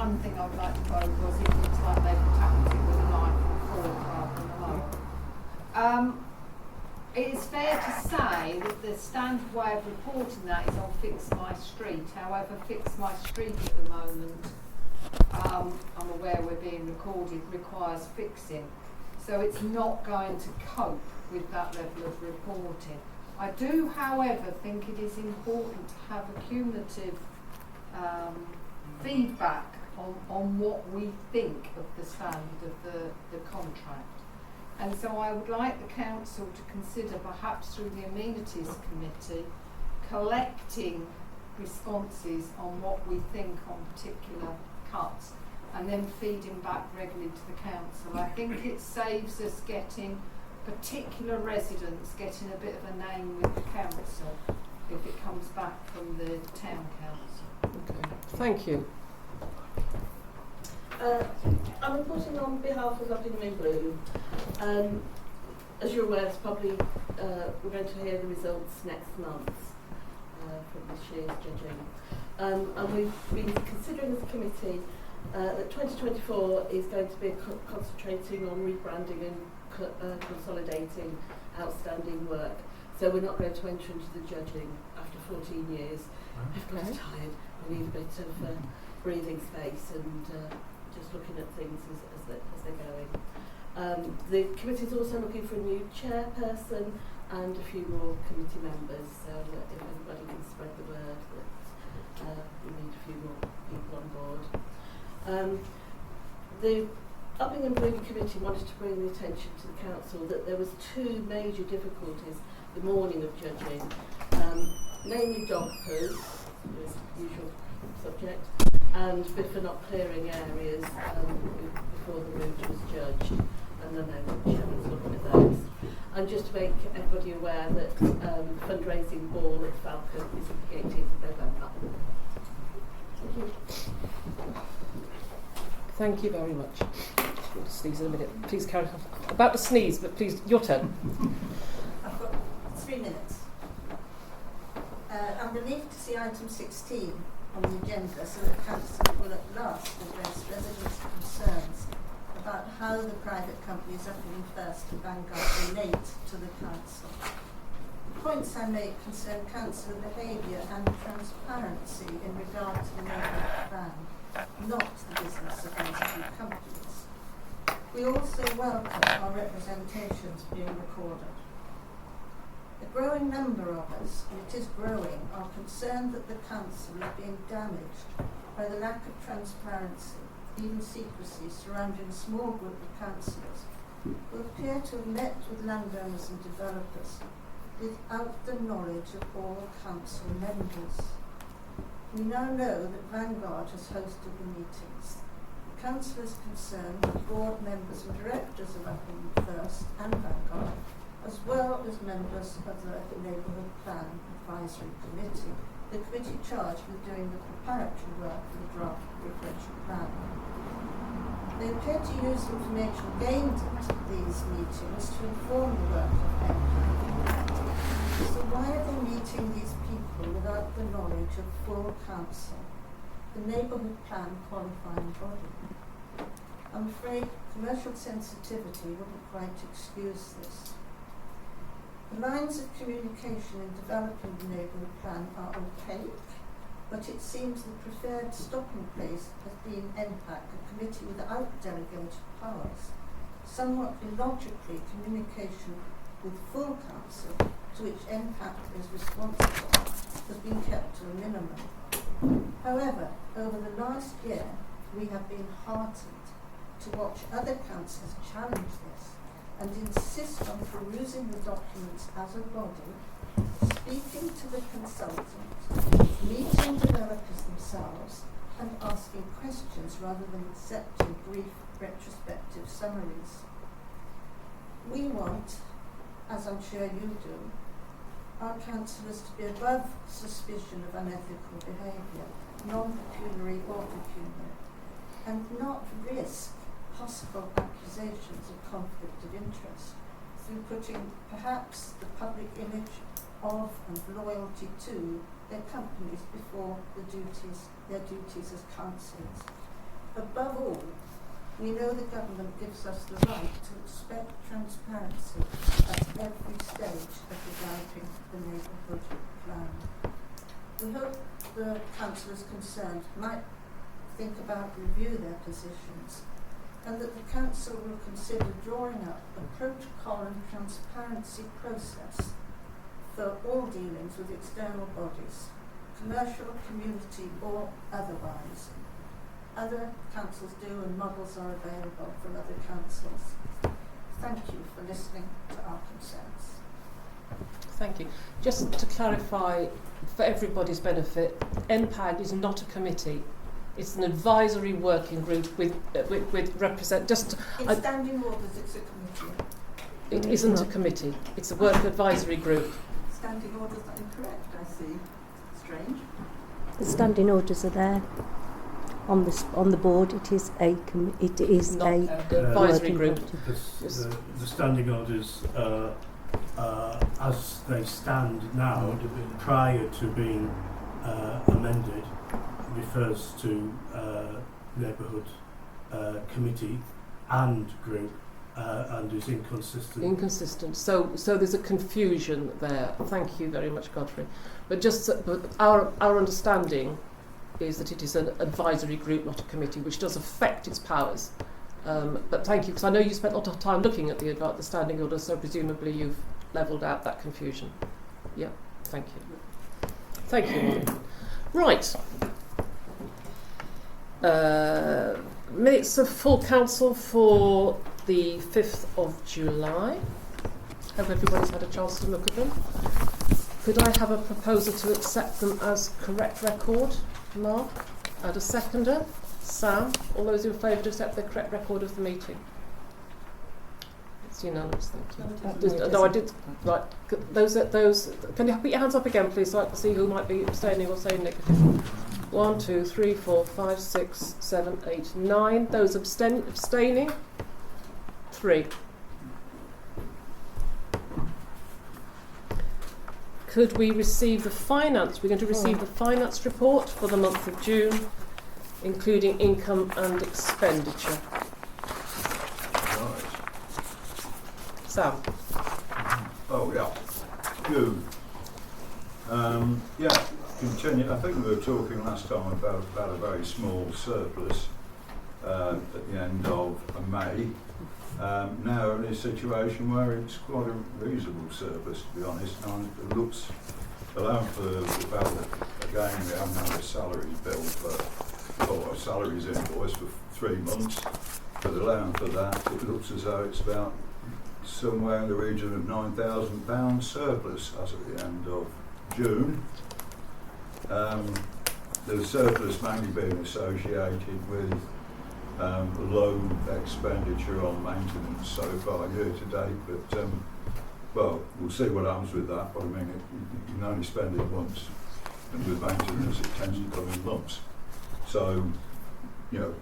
one thing I would like to vote was it looks like they've tackled it with a knife and fork rather than a lower. It is fair to say that the standard way of reporting that is on Fix My Street. However, Fix My Street at the moment, I'm aware we're being recorded, requires fixing. So it's not going to cope with that level of reporting. I do, however, think it is important to have a cumulative feedback on what we think of the standard of the contract. And so I would like the council to consider, perhaps through the amenities committee, collecting responses on what we think on particular cuts and then feeding back regularly to the council. I think it saves us getting particular residents getting a bit of a name with the council if it comes back from the town council. Okay, thank you. I'm reporting on behalf of Uppingham in Blue. As you're aware, it's probably we're going to hear the results next month from this year's judging. And we've been considering as a committee that 2024 is going to be concentrating on rebranding and consolidating outstanding work. So we're not going to enter into the judging after 14 years. We're tired. We need a bit of breathing space and just looking at things as they're going. The committee is also looking for a new chairperson and a few more committee members, so that if everybody can spread the word that we need a few more people on board. The Uppingham Blue Committee wanted to bring the attention to the council that there was two major difficulties the morning of judging, namely dog poo, the usual subject, and for not clearing areas before the route was judged, and then the chairman's looking at those. And just to make everybody aware that the fundraising ball at Falcon is the 18th of November. Thank you. Thank you very much. I'm going to sneeze in a minute. Please carry on. About to sneeze, but please, your turn. I've got 3 minutes. I'm relieved to see item 16 on the agenda so that Council will at last address residents' concerns about how the private companies Uppingham First and Vanguard relate to the Council. The points I make concern Council behaviour and transparency in regard to the neighbourhood plan, not the business of these two companies. We also welcome our representations being recorded. A growing number of us, and it is growing, are concerned that the Council is being damaged by the lack of transparency, even secrecy, surrounding a small group of councillors who appear to have met with landowners and developers without the knowledge of all council members. We now know that Vanguard has hosted the meetings. The council is concerned that board members and directors of Uppingham First and Vanguard, as well as members of the Neighbourhood Plan Advisory Committee, the committee charged with doing the preparatory work for the draft referential plan. They appear to use information gained at these meetings to inform the work of NPAC. So why are they meeting these people without the knowledge of full council, the Neighbourhood Plan qualifying body? I'm afraid commercial sensitivity wouldn't quite excuse this. The lines of communication in developing the neighbourhood plan are opaque, but it seems the preferred stopping place has been NPAC, a committee without delegated powers. Somewhat illogically, communication with full council, to which NPAC is responsible, has been kept to a minimum. However, over the last year, we have been heartened to watch other councils challenge this and insist on perusing the documents as a body, speaking to the consultant, meeting developers themselves, and asking questions rather than accepting brief retrospective summaries. We want, as I'm sure you do, our councillors to be above suspicion of unethical behaviour, non-pecuniary or pecuniary, and not risk possible accusations of conflict of interest through putting perhaps the public image of and loyalty to their companies before their duties as councillors. Above all, we know the government gives us the right to expect transparency at every stage of developing the neighbourhood plan. We hope the councillors concerned might think about review their positions, and that the council will consider drawing up a protocol and transparency process for all dealings with external bodies, commercial, community or otherwise. Other councils do, and models are available from other councils. Thank you for listening to our concerns. Thank you. Just to clarify, for everybody's benefit, NPAG is not a committee. It's an advisory working group with represent. In standing orders, it's a committee. It isn't a committee. It's a work advisory group. Standing orders are incorrect, I see. Strange. The standing orders are there on the board. It is a Not an advisory working group. committee. The standing orders, as they stand now, prior to being amended, refers to neighbourhood committee and group, and is inconsistent. Inconsistent. So there's a confusion there. Thank you very much, Godfrey. But our understanding is that it is an advisory group, not a committee, which does affect its powers. But thank you, because I know you spent a lot of time looking at the standing order, so presumably you've levelled out that confusion. Yeah, thank you. Thank you, Molly. Right. Minutes of full council for the 5th of July. Hope everybody's had a chance to look at them. Could I have a proposal to accept them as correct record? Mark? And a seconder? Sam? All those in favour to accept the correct record of the meeting? It's unanimous, thank you. No, I did. Right. Those. Can you put your hands up again, please, so I can see who might be abstaining or saying negative? 1, 2, 3, 4, 5, 6, 7, 8, 9. Those abstaining? 3. Could we receive the finance? We're going to receive the finance report for the month of June, including income and expenditure. Right. Sam. Oh, yeah. Good. Yeah, continue. I think we were talking last time about a very small surplus at the end of May. Now in a situation where it's quite a reasonable surplus, to be honest. And it looks, allowing for the fact that, again, we haven't had a salaries bill or a salaries invoice for 3 months, but allowing for that, it looks as though it's about somewhere in the region of £9,000 surplus as at the end of June. The surplus mainly being associated with low expenditure on maintenance so far year to date, but well, we'll see what happens with that. But I mean, you can only spend it once, and with maintenance, it tends to come in lumps. So, you know,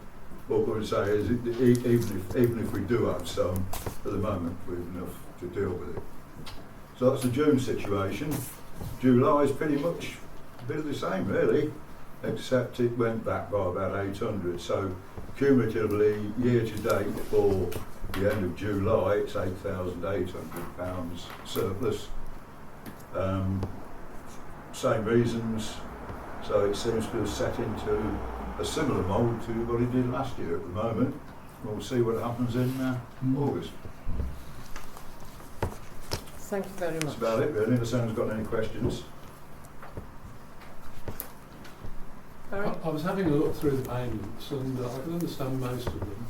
what we would say is, even if we do have some, at the moment we've enough to deal with it. So that's the June situation. July is pretty much a bit of the same, really, except it went back by about 800. So cumulatively, year to date for the end of July, it's £8,800 surplus. Same reasons, so it seems to have set into a similar mould to what it did last year at the moment. We'll see what happens in August. Thank you very much. That's about it, really, unless anyone's got any questions. I was having a look through the payments and I can understand most of them.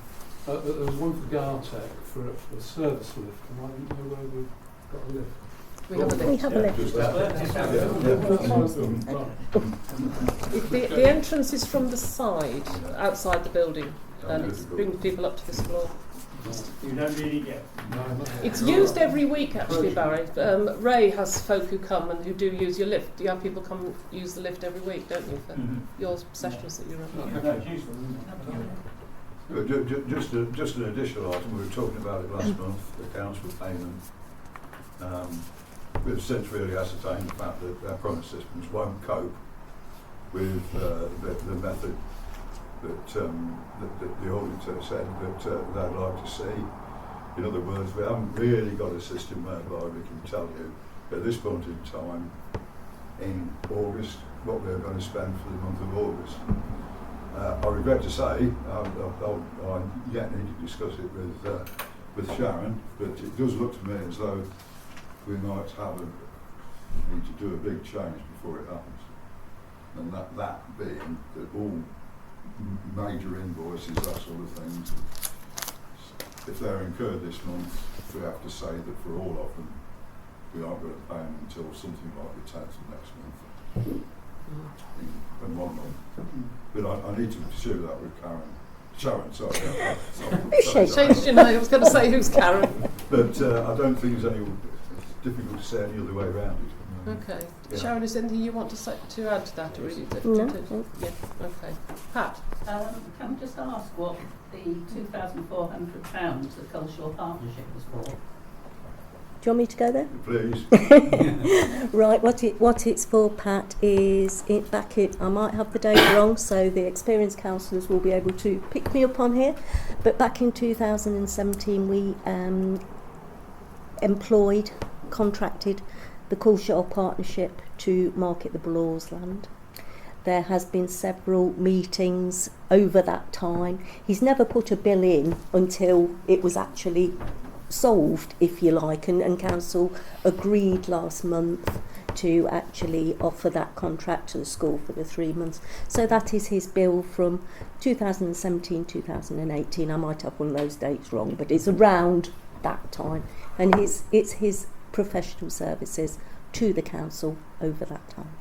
But there was one for Gartec for a service lift, and I didn't know where we've got a lift. We have a lift. We have a lift. Just The entrance is from the side, outside the building, and it's bringing people up to this floor. You don't need it yet. It's used every week, actually, Barry. Ray has folk who come and who do use your lift. You have people come use the lift every week, don't you, for your sessions that you run? No, it's useful, isn't it? Just an additional item, we were talking about it last month, the council payment. We've since really ascertained the fact that our promise systems won't cope with the method that the auditor said that they'd like to see. In other words, we haven't really got a system whereby we can tell you at this point in time in August what we're going to spend for the month of August. I regret to say I yet need to discuss it with Sharon, but it does look to me as though we might need to do a big change before it happens. And that being that all major invoices, that sort of things, if they're incurred this month, we have to say that for all of them, we aren't going to pay them until something like the 10th of next month. In 1 month. But I need to pursue that with Sharon, sorry. Who's changed your name? I was going to say, who's Karen? But I don't think it's difficult to say any other way around it. Okay. Yeah. Sharon, is there anything you want to add to that? Or is it No. Yeah, okay. Pat? Can we just ask what the £2,400 the Cultural Partnership was for? Do you want me to go there? Please. Right, what it's for, Pat, is I might have the date wrong, so the experienced counsellors will be able to pick me up on here. But back in 2017, we contracted the Cultural Partnership to market the Blaw's land. There has been several meetings over that time. He's never put a bill in until it was actually solved, if you like, and council agreed last month to actually offer that contract to the school for the 3 months. So that is his bill from 2017, 2018. I might have one of those dates wrong, but it's around that time. And it's his professional services to the council over that time.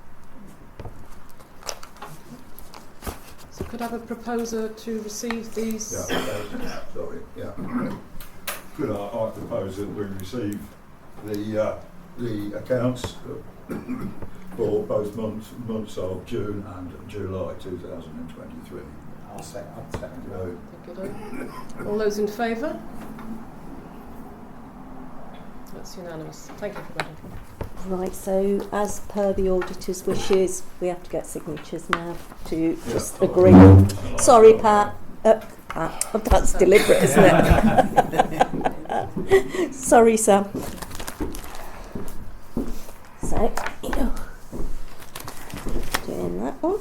So could I have a proposer to receive these? Yeah, sorry, yeah. Could I propose that we receive the accounts for both months of June and July 2023. I'll second. Thank you. All those in favour? That's unanimous. Thank you for that. Right, so as per the auditor's wishes, we have to get signatures now to just agree. Sorry, Pat. Pat. Oh, that's deliberate, isn't it? Sorry, Sam. So, doing that one.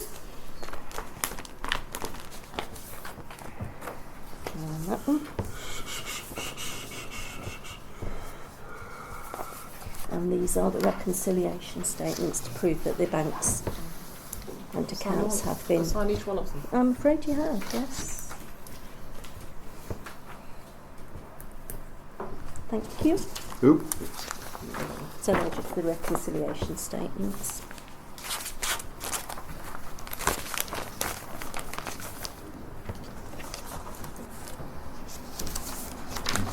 And that one. And these are the reconciliation statements to prove that the banks and accounts have been... Sign each one of them. I'm afraid you have, yes. Thank you. Who? So they're just the reconciliation statements.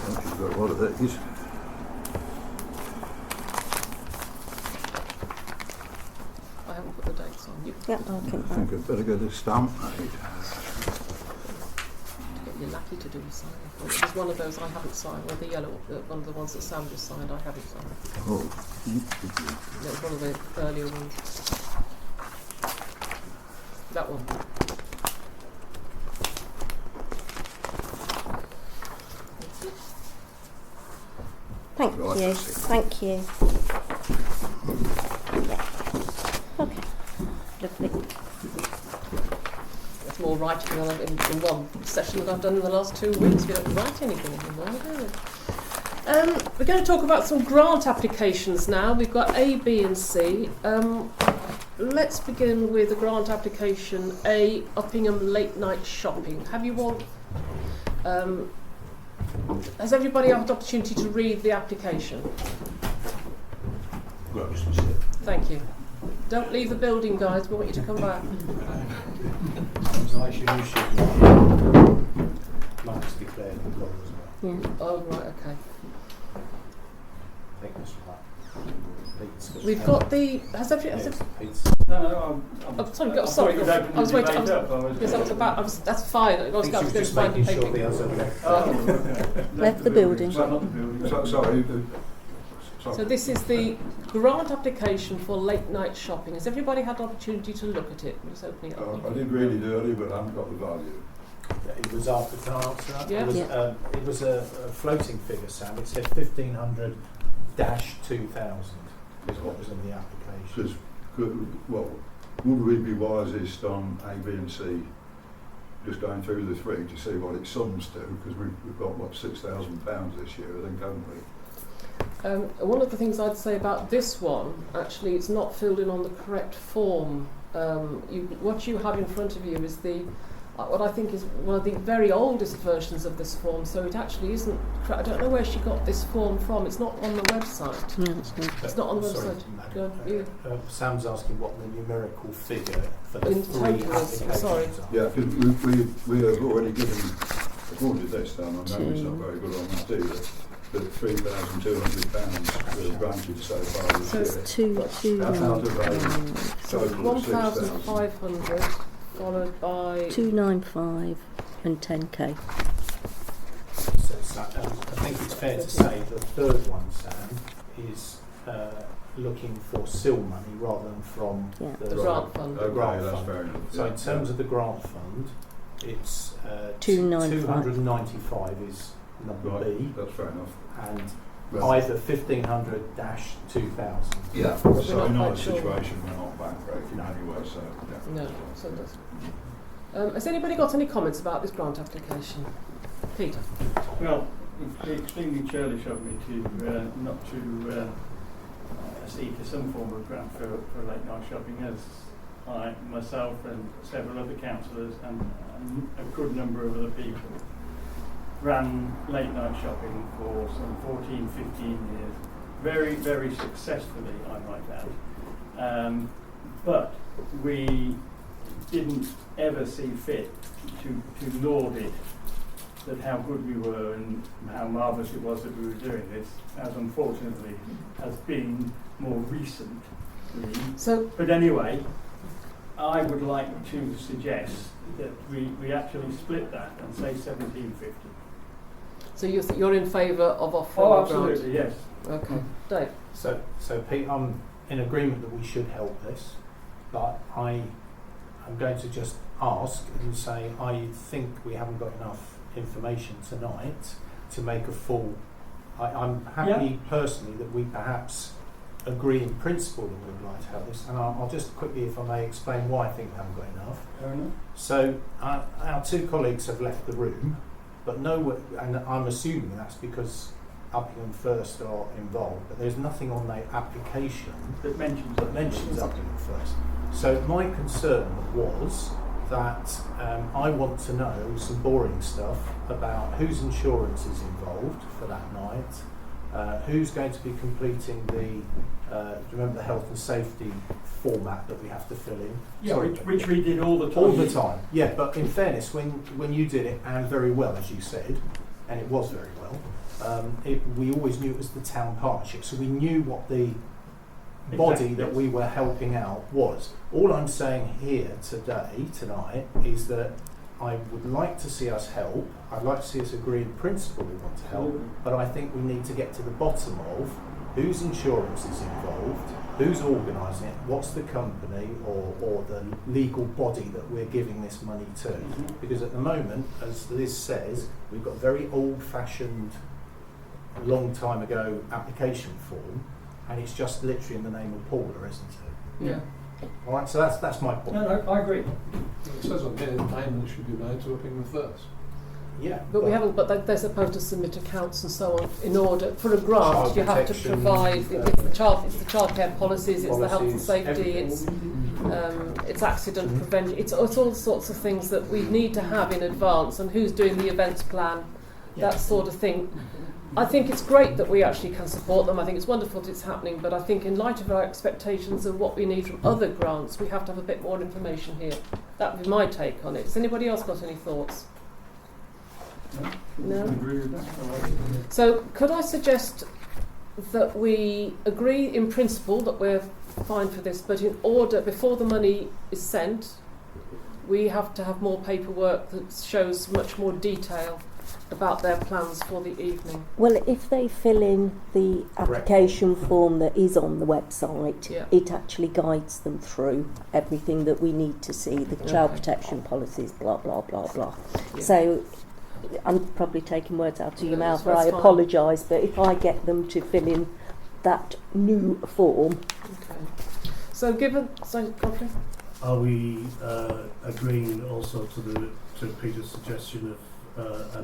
You've got a lot of these. I haven't put the dates on. You Yeah, I I can. think I'd better get this stamp made. get your lackey to do the signing. Well, there's one of those I haven't signed, or the yellow, one of the ones that Sam just signed, I haven't signed. Oh. That was one of the earlier ones. That one. Thank Right, you. that's it. Thank you. Yeah. Okay. Lovely. That's more writing than I've in one session that I've done in the last 2 weeks. We don't write anything anymore, do we? We're going to talk about some grant applications now. We've got A, B and C. Let's begin with the grant application A, Uppingham Late Night Shopping. Have you all... has everybody had the opportunity to read the application? Thank you. Don't leave the building, guys. We want you to come back. Lights declared the law as well. Yeah. Oh, right, okay. I think that's right. We've got the... Has Pete's. No, oh, sorry, sorry. I was waiting. Yes, I was about... that's fine. I was going to go find you paper. Left the building. Sorry, So this is the grant application for late night shopping. Has everybody had an opportunity to look at it? I'm just opening it up. I did read it early, but I haven't got the value. It was after, can I answer that? Yeah. It was a floating figure, Sam. It said 1500-2000 is what was in the application. Would we be wisest on A, B and C just going through the three to see what it sums to? Because we've got, what, £6,000 this year, I think, haven't we? One of the things I'd say about this one, actually, it's not filled in on the correct form. What you have in front of you is what I think is one of the very oldest versions of this form, so it actually isn't. I don't know where she got this form from. It's not on the website. No, it's not. It's not on the Sorry, website. Madam. Sam's asking what the numerical figure for the In three total is- applications sorry. are. Yeah, because we have already given, according to this time, my memory's not very good on that either, but £3,200 were granted so far this So year. it's two That's out nine of a So total of 6,000. 1,500 followed by 295 and 10k. So, I think it's fair to say the third one, Sam, is looking for SIL money rather than from Yeah. the grant fund. Okay, grant that's fund. fair enough. So yeah. in terms of the grant fund, it's 295. 295 is number Right, B, that's fair enough. and Well, either 1500-2000. yeah, We're so not in our quite sure. situation, we're not bankrupt No. anyway, so yeah. No, so it doesn't. Has anybody got any comments about this grant application? Peter? Well, it'd be extremely churlish of me to not to seek some form of grant for late night shopping, as I myself and several other councillors and a good number of other people ran late night shopping for some 14, 15 years, very, very successfully, I might add. But we didn't ever see fit to laud it, that how good we were and how marvellous it was that we were doing this, as unfortunately has been more recently. So, But anyway, I would like to suggest that we actually split that and say 1750. so you're in favour of offering Oh, a grant? absolutely, yes. Okay. Dave? So Pete, I'm in agreement that we should help this, but I'm going to just ask and say I think we haven't got enough information tonight to make a full. I'm happy personally that we perhaps agree in principle that we would like to have this, and I'll just quickly, if I may, explain why I think we haven't got enough. Fair enough. So our two colleagues have left the room, but and I'm assuming that's because Uppingham First are involved, but there's nothing on the application That mentions Uppingham First. So my concern was that I want to know some boring stuff about whose insurance is involved for that night, who's going to be completing the, remember the health and safety format that we have to fill in? Yeah, Sorry, which we did all the time. all the time, yeah, but in fairness, when you did it, and very well, as you said, and it was very well, we always knew it was the town partnership, so we knew what the body Exactly, that yes. we were helping out was. All I'm saying here tonight, is that I would like to see us help. I'd like to see us agree in principle we want to help, Absolutely. but I think we need to get to the bottom of whose insurance is involved, who's organising it, what's the company or the legal body that we're giving this money to. Mhm. Because at the moment, as Liz says, we've got very old-fashioned, long time ago application form, and it's just literally in the name of Paula, isn't it? Yeah. All right, so that's my point. No, I agree. It says on here the payment should be made to Uppingham First. Yeah, But we haven't. But they're supposed to submit accounts and so on in order for a grant. Child You have to protection, provide. It's the childcare policies. It's the health and policies, safety. everything. It's accident Mhm. prevention. It's all sorts of things that we need to have in advance. And who's doing the events plan, that sort of thing. I think it's great that we actually can support them. I think it's wonderful that it's happening. But I think in light of our expectations of what we need from other grants, we have to have a bit more information here. That would be my take on it. Has anybody else got any thoughts? No? Agree with that. So could I suggest that we agree in principle that we're fine for this, but in order, before the money is sent, we have to have more paperwork that shows much more detail about their plans for the evening. Well, if they fill in the application form that is on the website, Yeah. it actually guides them through everything that we need to see, the child Okay. protection policies, blah, blah, blah, blah. Yeah. So I'm probably taking words out of your No, mouth, that's I fine. apologise, but if I get them to fill in that new form, Okay. So given, so Godfrey? Are we agreeing also to Peter's suggestion of a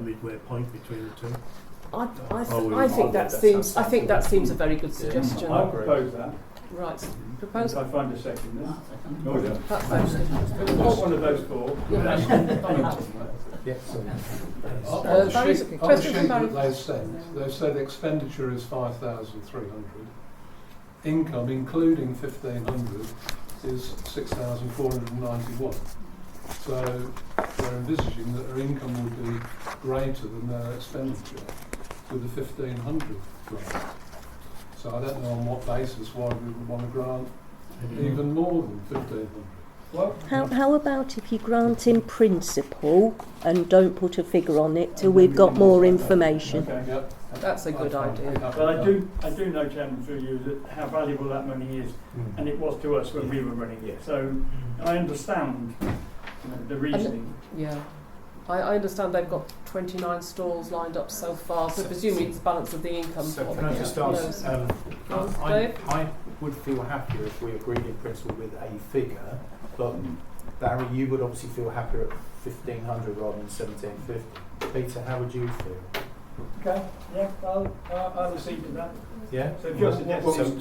midway point between the two? I think that seems a very good suggestion. I propose that. Right. If Propose. I find a second then. Oh, yeah. That sounds good. What's one of those four? Yeah, so, On Uh, the Barry's- sheet, on the question sheet from Barry. that they've said expenditure is 5,300. Income, including 1,500, is 6,491. So they're envisaging that their income would be greater than their expenditure with the 1,500 grant. So I don't know on what basis why we would want to grant even more than 1,500. What? how about if you grant in principle and don't put a figure on it till we've got more information? Okay. Yep. That's a good idea. But I do know, Chairman, through you, that how valuable that money is, and it was to us when we were running it. So I understand the reasoning. Yeah. I understand they've got 29 stalls lined up so far, so presumably it's the balance of the income. So for can I them. just Who ask, knows? I would feel happier if we agreed in principle with a figure, but Barry, you would obviously feel happier at 1,500 rather than 1,750. Peter, how would you feel? Okay, yeah, I'll accede to that. Yeah? So just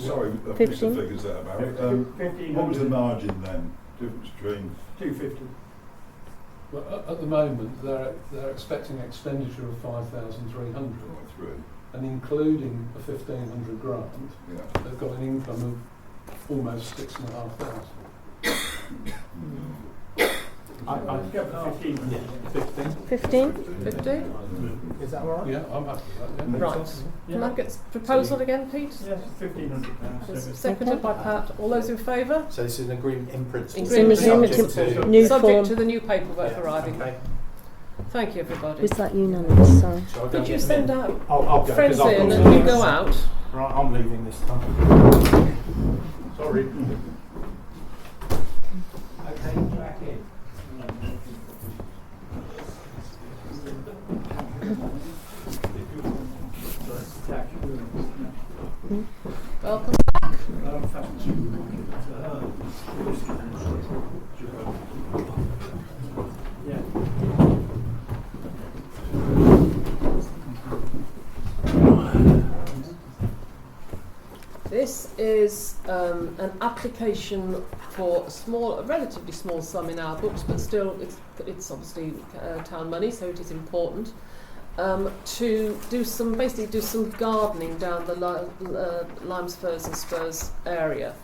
Sorry, I've missed the 15? figures there, Barry. 1,500. What was the margin then? Difference between 250. Well, at the moment, they're expecting expenditure of 5,300, 3? and including a 1,500 grant, Yeah. they've got an income of almost 6,500. I'd go for 1,500. 15? 15? 50? Is that all right? Yeah, I'm happy with that. Yeah. Right. Can I get a proposal again, Pete? Yes, £1,500. It's seconded by Pat. All those in favour? So this is an agreement in principle. Agreement in Subject to- New Subject form. to the new paperwork Yeah, arriving. okay. Thank you, everybody. Was that unanimous? Sorry. Shall I go Could and you get them send in? out I'll go, friends 'cause I've in got and to you leave. go out? Right, I'm leaving this time. Sorry. Okay, back in. Welcome. This is an application for a relatively small sum in our books, but still it's obviously town money, so it is important, to do some gardening down the Limes, Firs and Spurs area.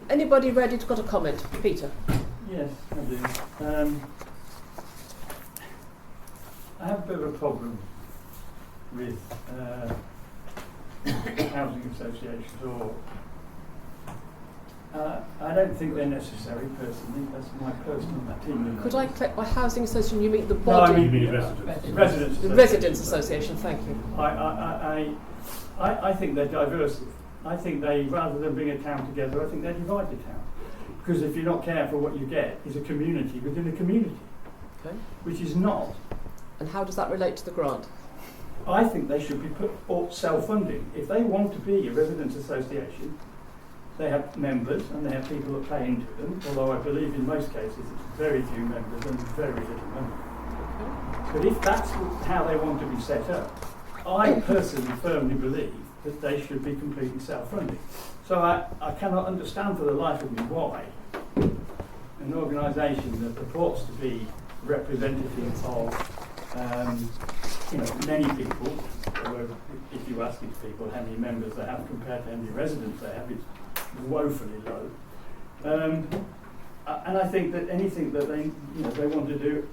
Anybody ready to got a comment? Peter? Yes, I do. I have a bit of a problem with housing associations, or I don't think they're necessary personally. That's my personal opinion. Could I collect by housing association? You mean the No, body? I mean residents. Residents. The Residents Association. Thank you. I think they're diverse. I think they, rather than bring a town together, I think they divide the town. Because if you're not careful, what you get is a community within a community, Okay. which is not. And how does that relate to the grant? I think they should be put self-funding. If they want to be a residents' association, they have members and they have people that pay into them, although I believe in most cases it's very few members and very little money. But if that's how they want to be set up, I personally firmly believe that they should be completely self-funding. So I cannot understand for the life of me why an organisation that purports to be representative of many people, although if you ask these people how many members they have compared to how many residents they have, it's woefully low. And I think that anything that they want to do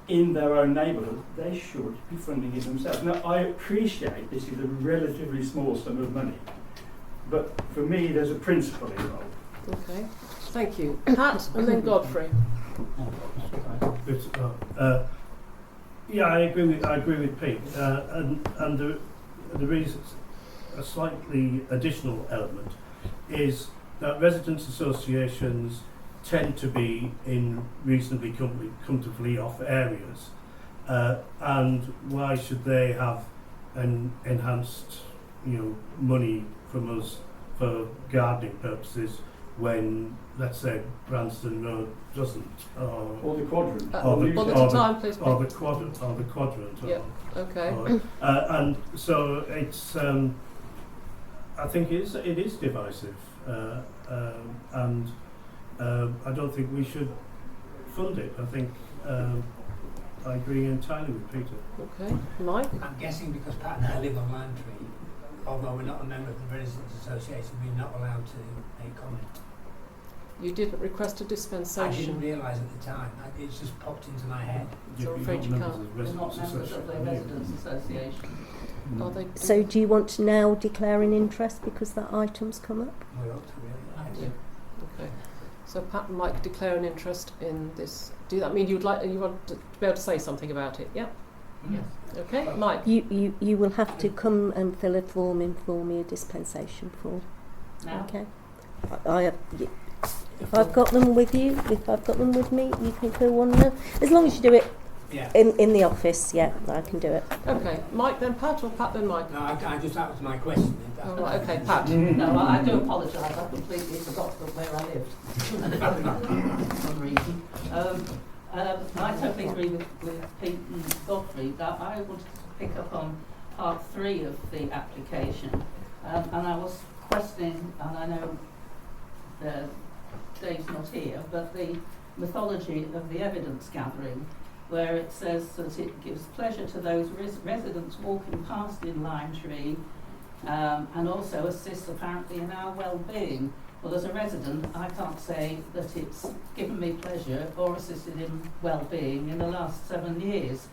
in their own neighbourhood, they should be funding it themselves. Now, I appreciate this is a relatively small sum of money, but for me, there's a principle involved. Okay, thank you. Pat and then Godfrey. Yeah, I agree with Pete, and the reason, a slightly additional element, is that residents' associations tend to be in reasonably comfortably off areas, and why should they have an enhanced, money from us for gardening purposes when, let's say, Branston Road doesn't, Or the quadrant. One at a time, please. or the quadrant. Yep. Okay. And so it's, I think it is divisive, and I don't think we should fund it. I think I agree entirely with Peter. Okay, Mike? I'm guessing because Pat and I live on Lime Tree, although we're not a member of the Residents Association, we're not allowed to make comment. You didn't request a I dispensation. didn't realise at the time. It just popped into my head. So I'm afraid you can't. We're not members of the Residents Association. Are they? So do you want to now declare an interest because that item's come up? We ought to really. Yeah. Okay. So Pat and Mike declare an interest in this. Do that mean you want to be able to say something about it? Yeah. Yes. Okay, Mike. You will have to come and fill a form in for me, a dispensation form. Now, Okay. If I've got them with you, if I've got them with me, you can fill one now. As long as you do it Yeah. in the office, yeah, I can do it. Okay, Mike then Pat, or Pat then Mike? No, that was my question. Oh, right, okay, Pat. no, I do apologise. I completely forgot where I lived for some reason. I totally agree with Pete and Godfrey that I wanted to pick up on part 3 of the application, and I was questioning, and I know Dave's not here, but the mythology of the evidence gathering, where it says that it gives pleasure to those residents walking past in Lime Tree, and also assists apparently in our well-being. Well, as a resident, I can't say that it's given me pleasure or assisted in well-being in the last 7 years.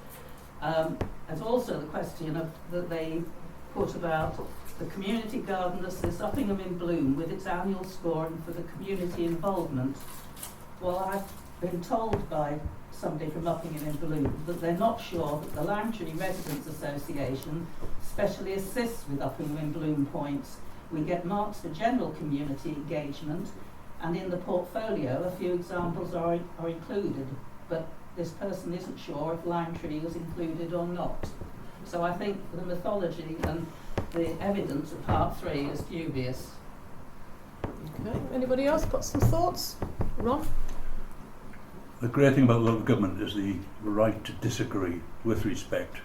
There's also the question that they put about the community garden assists Uppingham in Bloom with its annual scoring for the community involvement. Well, I've been told by somebody from Uppingham in Bloom that they're not sure that the Lime Tree Residents Association specially assists with Uppingham in Bloom points. We get marks for general community engagement, and in the portfolio a few examples are included, but this person isn't sure if Lime Tree is included or not. So I think the mythology and the evidence of part 3 is dubious. Okay, anybody else got some thoughts? Ron? The great thing about local government is the right to disagree with respect,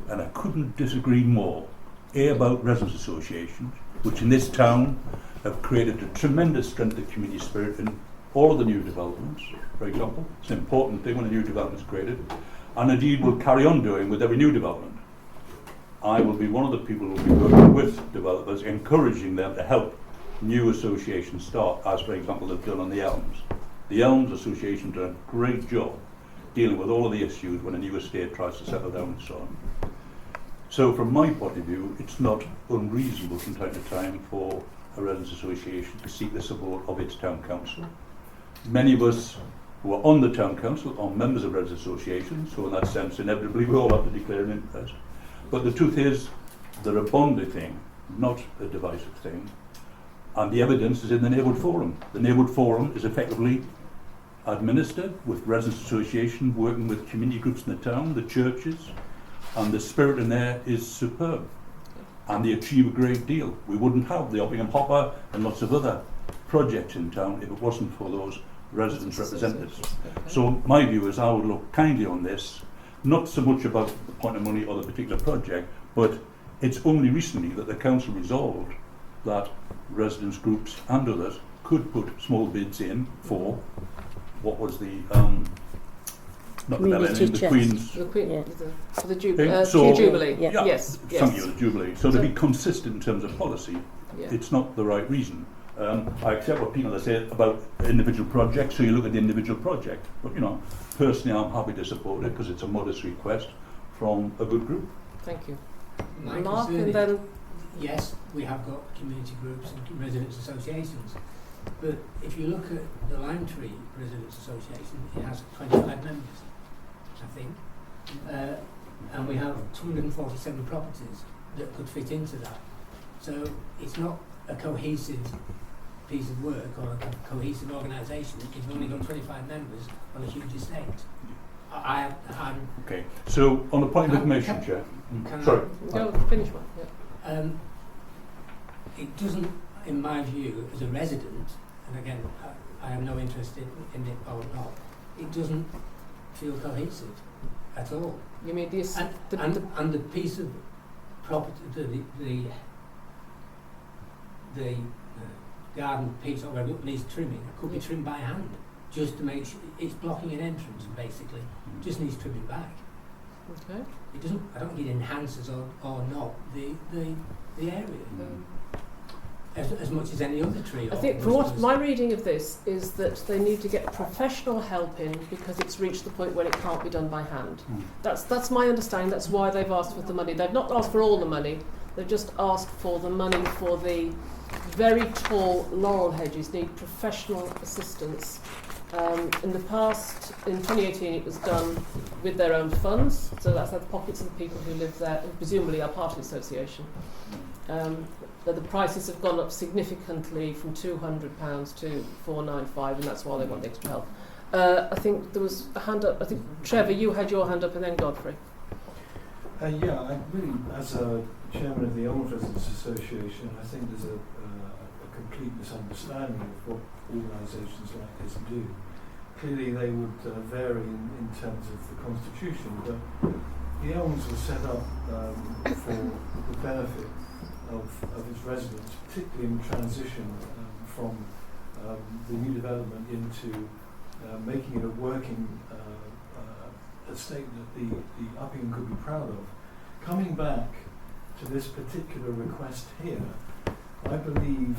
and I couldn't disagree more. About residents associations, which in this town have created a tremendous strength of community spirit in all of the new developments, for example. It's an important thing when a new development is created, and indeed will carry on doing with every new development. I will be one of the people who will be working with developers, encouraging them to help new associations start, as for example they've done on the Elms. The Elms Association done a great job dealing with all of the issues when a new estate tries to settle down and so on. So from my point of view, it's not unreasonable from time to time for a residents association to seek the support of its town council. Many of us who are on the town council are members of residents associations, so in that sense inevitably we all have to declare an interest. But the truth is, they're a bonding thing, not a divisive thing. And the evidence is in the Neighbourhood Forum. The Neighbourhood Forum is effectively administered with residents association working with community groups in the town, the churches, and the spirit in there is superb, and they achieve a great deal. We wouldn't have the Uppingham Hopper and lots of other projects in town if it wasn't for those residents' representatives. Okay. So my view is I would look kindly on this, not so much about the point of money or the particular project, but it's only recently that the council resolved that residents groups and others could put small bids in for what was the not the Community Melanie, the chest. Queen's. The Queen, Yeah. for the So- Jubilee. Yeah. Yeah, Yes. thank you, the Jubilee. So to be consistent in terms of policy, Yeah. it's not the right reason. I accept what people say about individual projects, so you look at the individual project. But personally I'm happy to support it because it's a modest request from a good group. Thank you. My Mark, concern and is, then yes, we have got community groups and residents associations, But if you look at the Lime Tree Residents Association, it has 25 members, I think. And we have 247 properties that could fit into that. So it's not a cohesive piece of work or a cohesive organisation if you've only got 25 members on a huge estate. I'm Okay, so on the point of information, Chair. Sorry. Go finish one. Yeah. It doesn't, in my view, as a resident, and again, I have no interest in it or not, it doesn't feel cohesive at all. You mean this? And the piece of property, the garden piece or whatever needs trimming, it could be trimmed by hand, just to make sure it's blocking an entrance, basically. Just needs trimming back. Okay. It doesn't. I don't think it enhances or not the area. As much as any other tree. I think from what my reading of this is that they need to get professional help in because it's reached the point where it can't be done by hand. That's my understanding. That's why they've asked for the money. They've not asked for all the money. They've just asked for the money for the very tall laurel hedges. Need professional assistance. In the past, in 2018, it was done with their own funds. So that's out of the pockets of the people who live there, and presumably are part of the association. But the prices have gone up significantly from £200 to £495, and that's why they want the extra help. I think there was a hand up. I think Trevor, you had your hand up, and then Godfrey. Yeah, I really, as a chairman of the Elms Residents Association, I think there's a complete misunderstanding of what organisations like this do. Clearly, they would vary in terms of the constitution, but the Elms was set up for the benefit of its residents, particularly in transition from the new development into making it a working estate that the Uppingham could be proud of. Coming back to this particular request here, I believe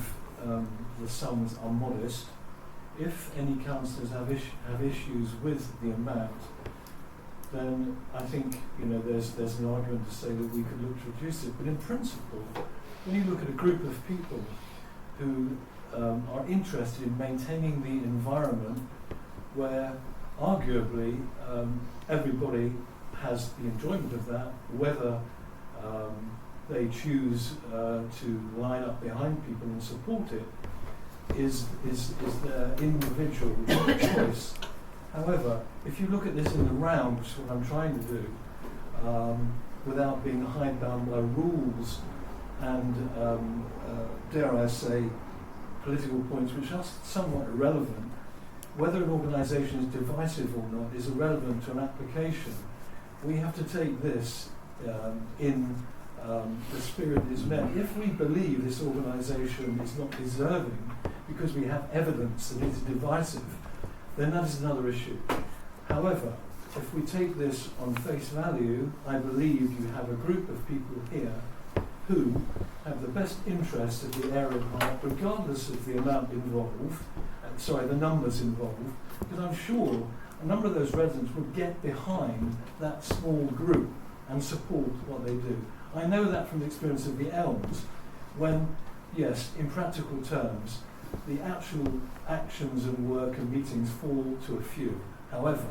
the sums are modest. If any councillors have issues with the amount, then I think there's an argument to say that we could look to reduce it. But in principle, when you look at a group of people who are interested in maintaining the environment where arguably everybody has the enjoyment of that, whether they choose to line up behind people and support it, is their individual choice. However, if you look at this in the round, which is what I'm trying to do, without being hidebound by rules and, dare I say, political points which are somewhat irrelevant, whether an organisation is divisive or not is irrelevant to an application. We have to take this in the spirit is met. If we believe this organisation is not deserving because we have evidence that it is divisive, then that is another issue. However, if we take this on face value, I believe you have a group of people here who have the best interest of the area of heart, regardless of the amount involved, the numbers involved, because I'm sure a number of those residents would get behind that small group and support what they do. I know that from the experience of the Elms, when, yes, in practical terms, the actual actions and work and meetings fall to a few. However,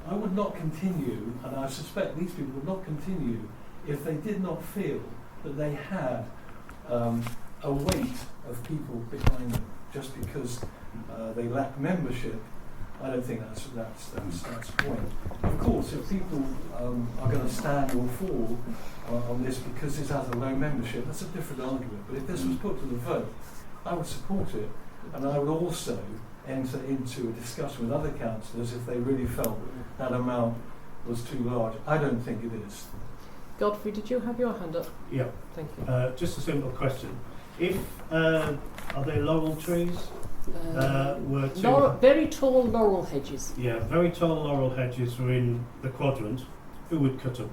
I would not continue, and I suspect these people would not continue, if they did not feel that they had a weight of people behind them, just because they lack membership. I don't think that's the point. Of course, if people are going to stand or fall on this because it has a low membership, that's a different argument. But if this was put to the vote, I would support it, and I would also enter into a discussion with other councillors if they really felt that amount was too large. I don't think it is. Godfrey, did you have your hand up? Yeah. Thank you. Just a simple question. If are they laurel trees? Were to very tall laurel hedges. Yeah, very tall laurel hedges were in the quadrant. Who would cut them?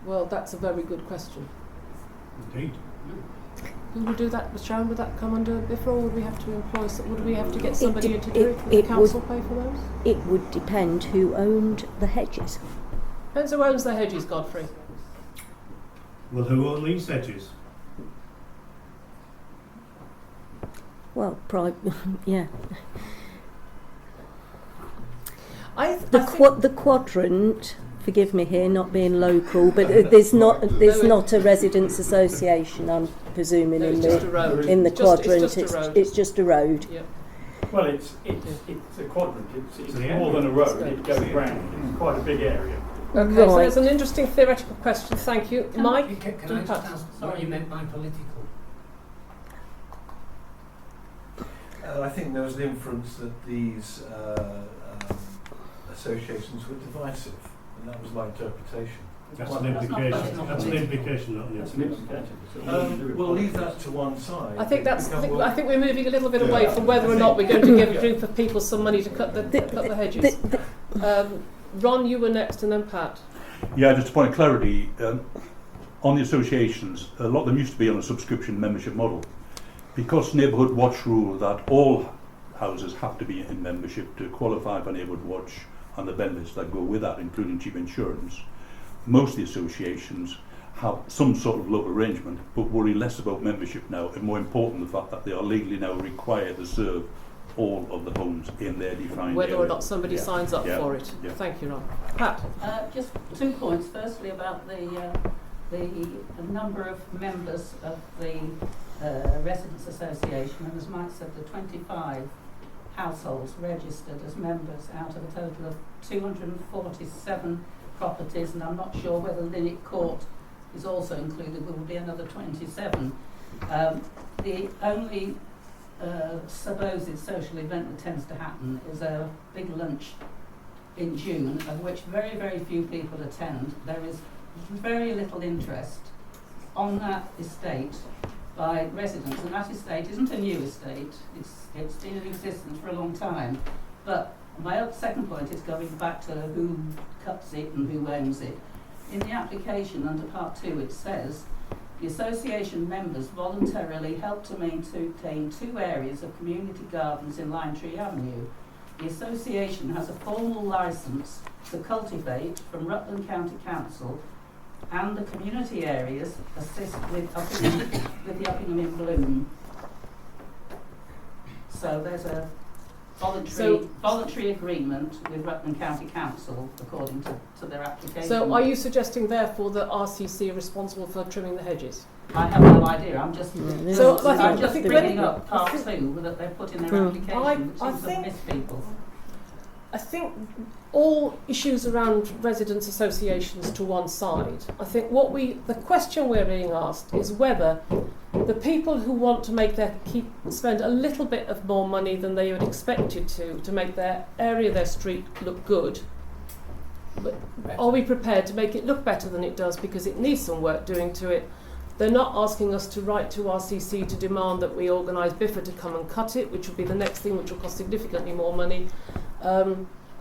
Well, that's a very good question. Indeed. Who would do that, Sharon? Would that come under BIFRA, or would we have to employ? Would we have to get somebody in to do it? Would the council pay for those? It would depend who owned the hedges. Depends who owns the hedges, Godfrey. Well, who own these hedges? Well, yeah. I The quadrant. Forgive me here, not being local, but there's not a residents' association. I'm presuming No, in it's just a road. the It's just- quadrant. it's just a road. It's just a road. Yeah. Well, it's a quadrant. It's more than a road. It goes round. It's quite a big area. Okay, so Right. there's an interesting theoretical question. Thank you, Mike. Can I just ask what you meant by political? I think there was an inference that these associations were divisive, and that was my interpretation. That's Well, an that's not- implication. that's That's an implication, not an That's an implication. implication. We'll leave that to one side. I think It's become I think we're moving a little bit away Yeah. from whether or not we're going to give a group of people some money to cut the hedges. Ron, you were next, and then Pat. Yeah, just a point of clarity, on the associations, a lot of them used to be on a subscription membership model. Because Neighbourhood Watch rule that all houses have to be in membership to qualify for Neighbourhood Watch and the benefits that go with that, including cheap insurance, most of the associations have some sort of local arrangement, but worry less about membership now, and more important the fact that they are legally now required to serve all of the homes in their defined Whether area. or not somebody Yeah. signs up Yeah. for it. Yeah. Thank you, Ron. Pat. Just 2 points. Firstly, about the number of members of the Residents Association, and as Mike said, the 25 households registered as members out of a total of 247 properties, and I'm not sure whether Linnet Court is also included. There will be another 27. The only supposed social event that tends to happen is a big lunch in June, of which very, very few people attend. There is very little interest on that estate by residents, and that estate isn't a new estate. It's been in existence for a long time. But my second point is going back to who cuts it and who owns it. In the application under Part 2 it says the association members voluntarily help to maintain 2 areas of community gardens in Lime Tree Avenue. The association has a formal licence to cultivate from Rutland County Council, and the community areas assist with the Uppingham in Bloom. So there's a voluntary agreement with Rutland County Council according to their application. So are you suggesting therefore that RCC are responsible for trimming the hedges? I have no idea. I'm just I think bringing up Part 2 that they've put in their application, which I seems to think- miss people. I think all issues around residents' associations to one side. I think the question we're being asked is whether the people who want to spend a little bit of more money than they had expected to make their area, their street look good, but are we prepared to make it look better than it does because it needs some work doing to it? They're not asking us to write to RCC to demand that we organise BIFA to come and cut it, which will be the next thing, which will cost significantly more money.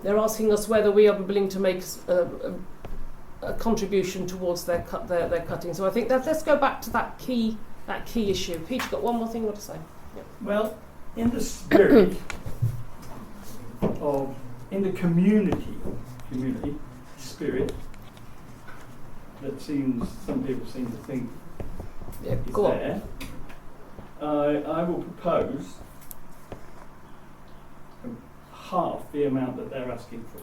They're asking us whether we are willing to make a contribution towards their cutting. So I think that let's go back to that key issue. Pete, you've got one more thing you want to say? Yeah. Well, in the spirit of, in the community spirit that some people seem to think is go on. there, I will propose half the amount that they're asking for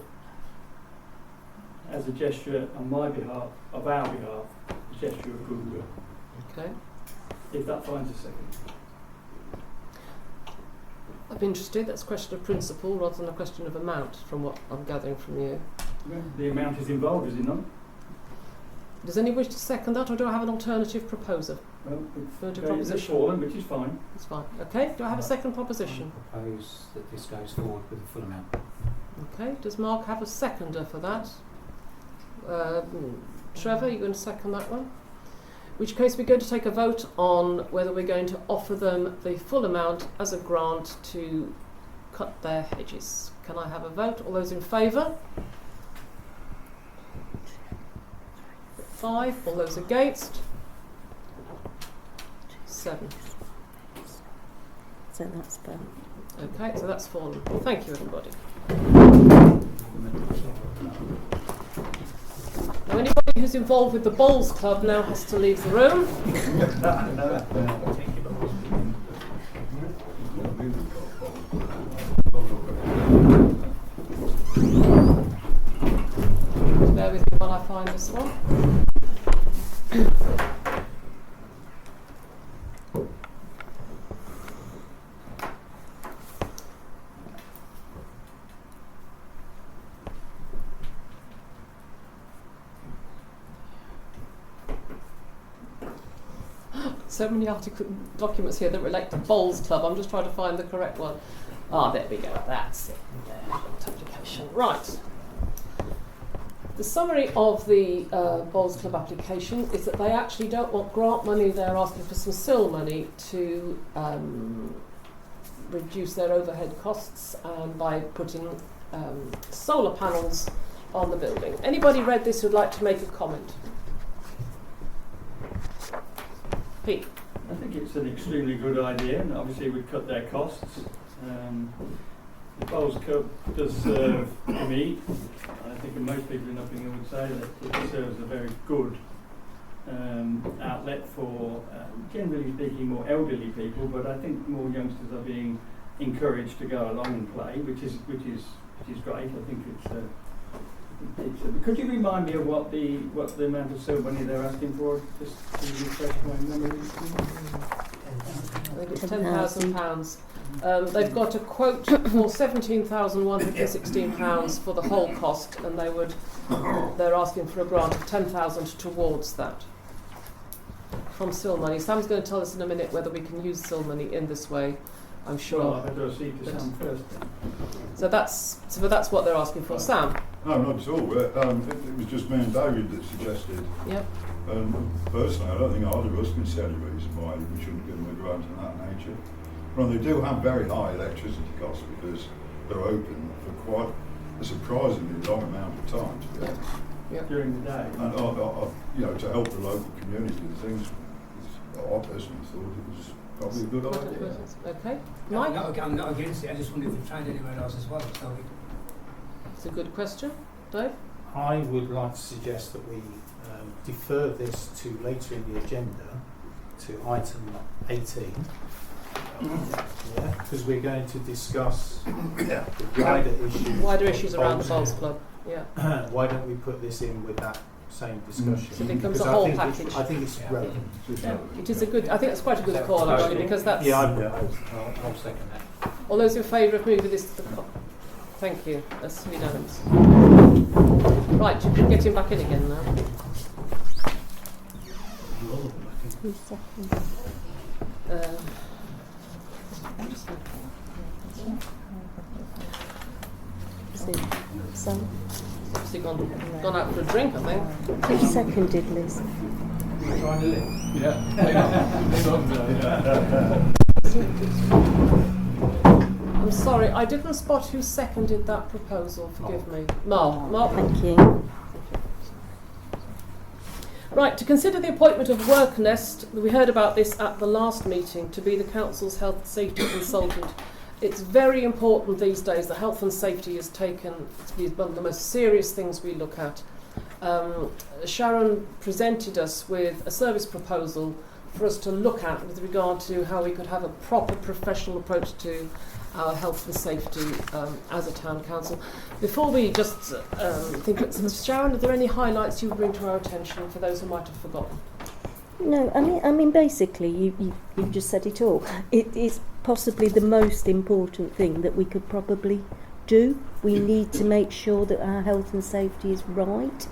as a gesture on my behalf, of our behalf, a gesture of goodwill. Okay. If that finds a second. I'm interested. That's a question of principle rather than a question of amount, from what I'm gathering from you. The amount is involved, is it not? Does anyone wish to second that, or do I have an alternative proposer? Well, Third it's proposition. fallen, which is fine. That's fine. Okay. Do I have a second proposition? I propose that this goes forward with the full amount. Okay. Does Mark have a seconder for that? Trevor, you're going to second that one? In which case we're going to take a vote on whether we're going to offer them the full amount as a grant to cut their hedges. Can I have a vote? All those in favour? 5. All those against? 7. So that's done. Okay, so that's fallen. Thank you, everybody. Now, anybody who's involved with the Bowls Club now has to leave the room. while I find this one. So many documents here that relate to Bowls Club. I'm just trying to find the correct one. Ah, there we go. That's it. There, application. Right. The summary of the Bowls Club application is that they actually don't want grant money. They're asking for some SIL money to reduce their overhead costs by putting solar panels on the building. Anybody read this who'd like to make a comment? Pete. I think it's an extremely good idea, and obviously it would cut their costs. The Bowls Club does serve, to me, I think most people in Uppingham would say that it serves a very good outlet for, generally speaking, more elderly people, but I think more youngsters are being encouraged to go along and play, which is great. I think could you remind me of what the amount of SIL money they're asking for? Just to refresh my memory. I think it's £10,000. They've got a quote for £17,116 for the whole cost, and they're asking for a grant of £10,000 towards that from SIL money. Sam's going to tell us in a minute whether we can use SIL money in this way. I'm sure. Well, I'd go see to Sam first. So that's what they're asking for. Sam? No, not at all. It was just me and David that suggested. Yep. Personally, I don't think either of us can see any reason why we shouldn't give them a grant of that nature. Well, they do have very high electricity costs because they're open for quite a surprisingly long amount of time. To be honest. Yep. During the day. And to help the local community and things, I personally thought it was probably a good idea. Okay. Mike? I'm not against it. I just wondered if you've tried anywhere else as well. So it's a good question. Dave? I would like to suggest that we defer this to later in the agenda to item 18. Because we're going to discuss the wider issues around the Bowls Club. Yeah. Why don't we put this in with that same discussion? So it becomes a whole package. I think it's relevant. Yeah. It is a good. I think it's quite a good call actually, because that's. Yeah, I'll second that. All those in favour of moving this to the. Thank you. That's unanimous. Right, you can get him back in again now. So, obviously gone out for a drink, I think. Who seconded, Liz? I'm sorry, I didn't spot who seconded that proposal. Forgive me. Mark. Thank you. Right, to consider the appointment of Worknest, we heard about this at the last meeting, to be the Council's health and safety consultant. It's very important these days that health and safety is taken to be one of the most serious things we look at. Sharon presented us with a service proposal for us to look at with regard to how we could have a proper professional approach to our health and safety as a town council. Before we just think of it, Sharon, are there any highlights you would bring to our attention for those who might have forgotten? No, I mean, basically, you've just said it all. It is possibly the most important thing that we could probably do. We need to make sure that our health and safety is right,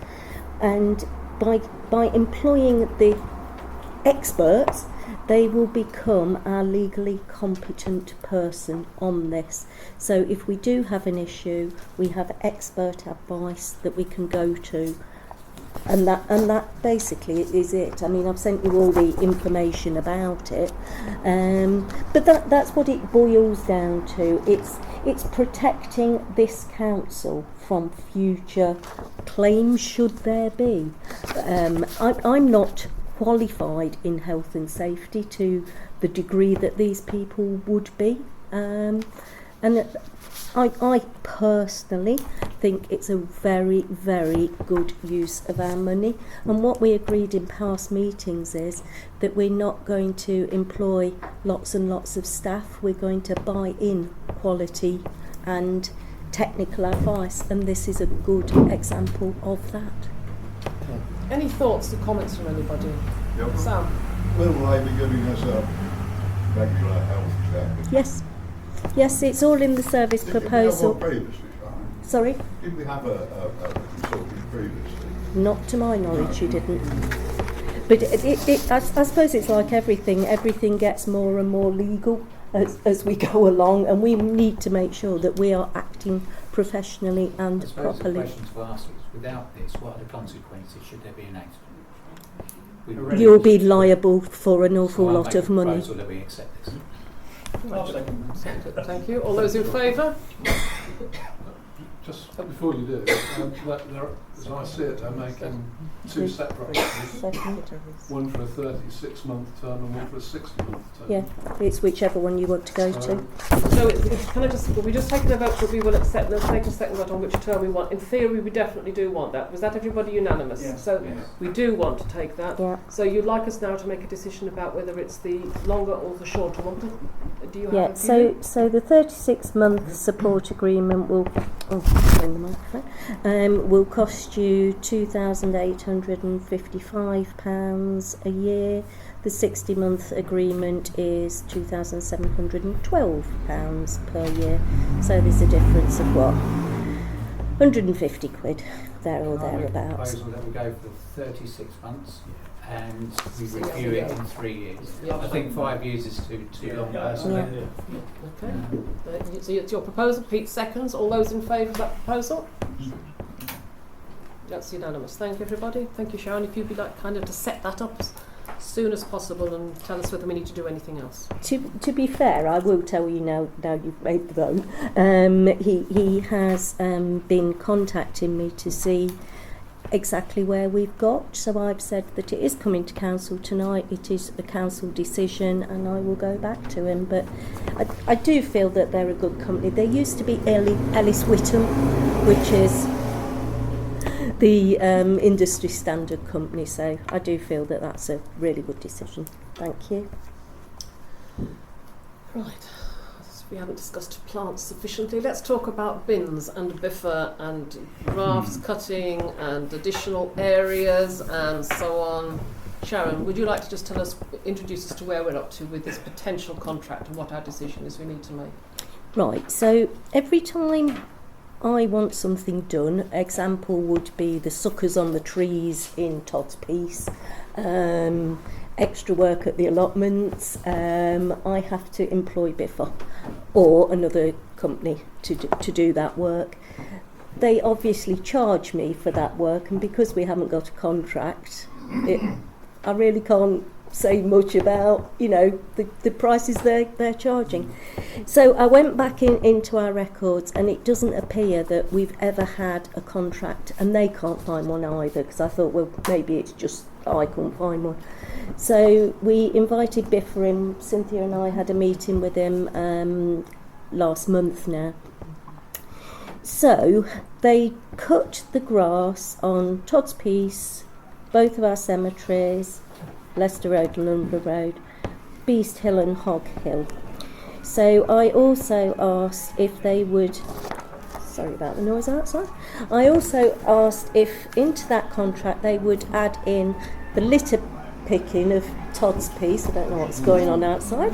and by employing the experts, they will become our legally competent person on this. So if we do have an issue, we have expert advice that we can go to. And that basically is it. I mean, I've sent you all the information about it, but that's what it boils down to. It's protecting this council from future claims, should there be. I'm not qualified in health and safety to the degree that these people would be, and I personally think it's a very, very good use of our money. And what we agreed in past meetings is that we're not going to employ lots and lots of staff. We're going to buy in quality and technical advice, and this is a good example of that. Okay. Any thoughts or comments from anybody? Yep. Sam? Will they be giving us a regular health check? Yes. Yes, it's all in the service proposal. Did we have one previously, Simon? Sorry? Did we have a consultant previously? Not to my knowledge, you didn't. But I suppose it's like everything. Everything gets more and more legal as we go along, and we need to make sure that we are acting professionally and I suppose properly. the question to ask is, without this, what are the consequences should there be an accident? You'll be liable for an awful So I'll lot make a of money. proposal that we accept this. Thank you. All those in favour? Just before you do, as I see it, they're making two separate offers, one for a 36-month term and one for a 60-month term. Yeah, it's whichever one you want to go to. So can I just, we just taken a vote that we will accept, let's take a second vote on which term we want. In theory, we definitely do want that. Was that everybody unanimous? Yes. So Yes. we do want to take that. Yeah. So you'd like us now to make a decision about whether it's the longer or the shorter one? Do you have Yeah, a view? so the 36-month support agreement will will cost you £2,855 a year. The 60-month agreement is £2,712 per year. So there's a difference of what? 150 quid, there or thereabouts. Proposal that we go for 36 months and we review it in 3 years. I think 5 years is too long personally. Okay. So it's your proposal. Pete seconds. All those in favour of that proposal? That's unanimous. Thank you, everybody. Thank you, Sharon. If you'd be like kind of to set that up as soon as possible and tell us whether we need to do anything else. To be fair, I will tell you now you've made the vote. He has been contacting me to see exactly where we've got. So I've said that it is coming to council tonight. It is a council decision, and I will go back to him. But I do feel that they're a good company. There used to be Ellis Whittam, which is the industry standard company. So I do feel that that's a really good decision. Thank you. Right. We haven't discussed plants sufficiently. Let's talk about bins and biffer and grass cutting and additional areas and so on. Sharon, would you like to just introduce us to where we're up to with this potential contract and what our decision is we need to make? Right, so every time I want something done, example would be the suckers on the trees in Todd's Piece, extra work at the allotments, I have to employ Biffa or another company to do that work. They obviously charge me for that work, and because we haven't got a contract, I really can't say much about, the prices they're charging. So I went back into our records, and it doesn't appear that we've ever had a contract, and they can't find one either, because I thought, well, maybe it's just I couldn't find one. So we invited Biffa in. Cynthia and I had a meeting with him last month now. So they cut the grass on Todd's Piece, both of our cemeteries, Leicester Road and Lumber Road, Beast Hill and Hog Hill. So I also asked if they would, sorry about the noise outside, I also asked if into that contract they would add in the litter picking of Todd's Piece. I don't know what's going on outside,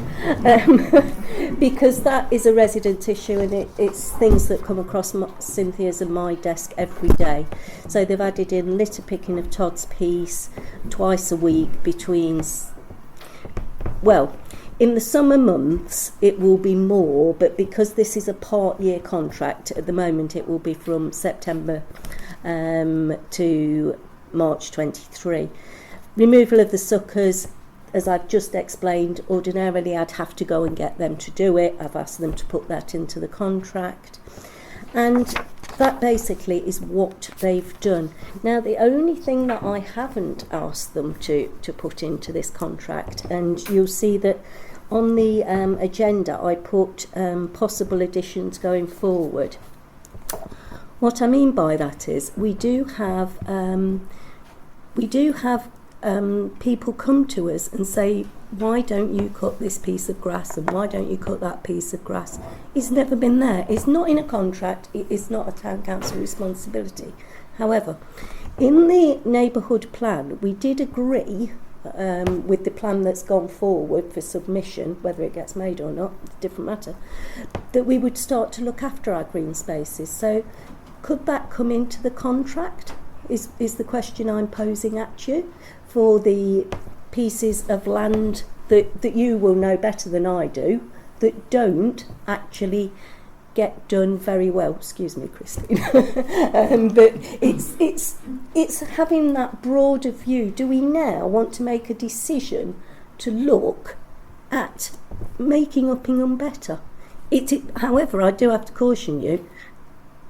because that is a resident issue, and it's things that come across Cynthia's and my desk every day. So they've added in litter picking of Todd's Piece twice a week between, well, in the summer months it will be more, but because this is a part-year contract at the moment, it will be from September to March 23. Removal of the suckers, as I've just explained, ordinarily I'd have to go and get them to do it. I've asked them to put that into the contract. And that basically is what they've done. Now, the only thing that I haven't asked them to put into this contract, and you'll see that on the agenda I put possible additions going forward. What I mean by that is we do have people come to us and say, why don't you cut this piece of grass and why don't you cut that piece of grass? It's never been there. It's not in a contract. It is not a town council responsibility. However, In the neighbourhood plan, we did agree with the plan that's gone forward for submission, whether it gets made or not, it's a different matter, that we would start to look after our green spaces. So could that come into the contract, is the question I'm posing at you, for the pieces of land that you will know better than I do, that don't actually get done very well. Excuse me, Christine. But it's having that broader view. Do we now want to make a decision to look at making Uppingham better? However, I do have to caution you,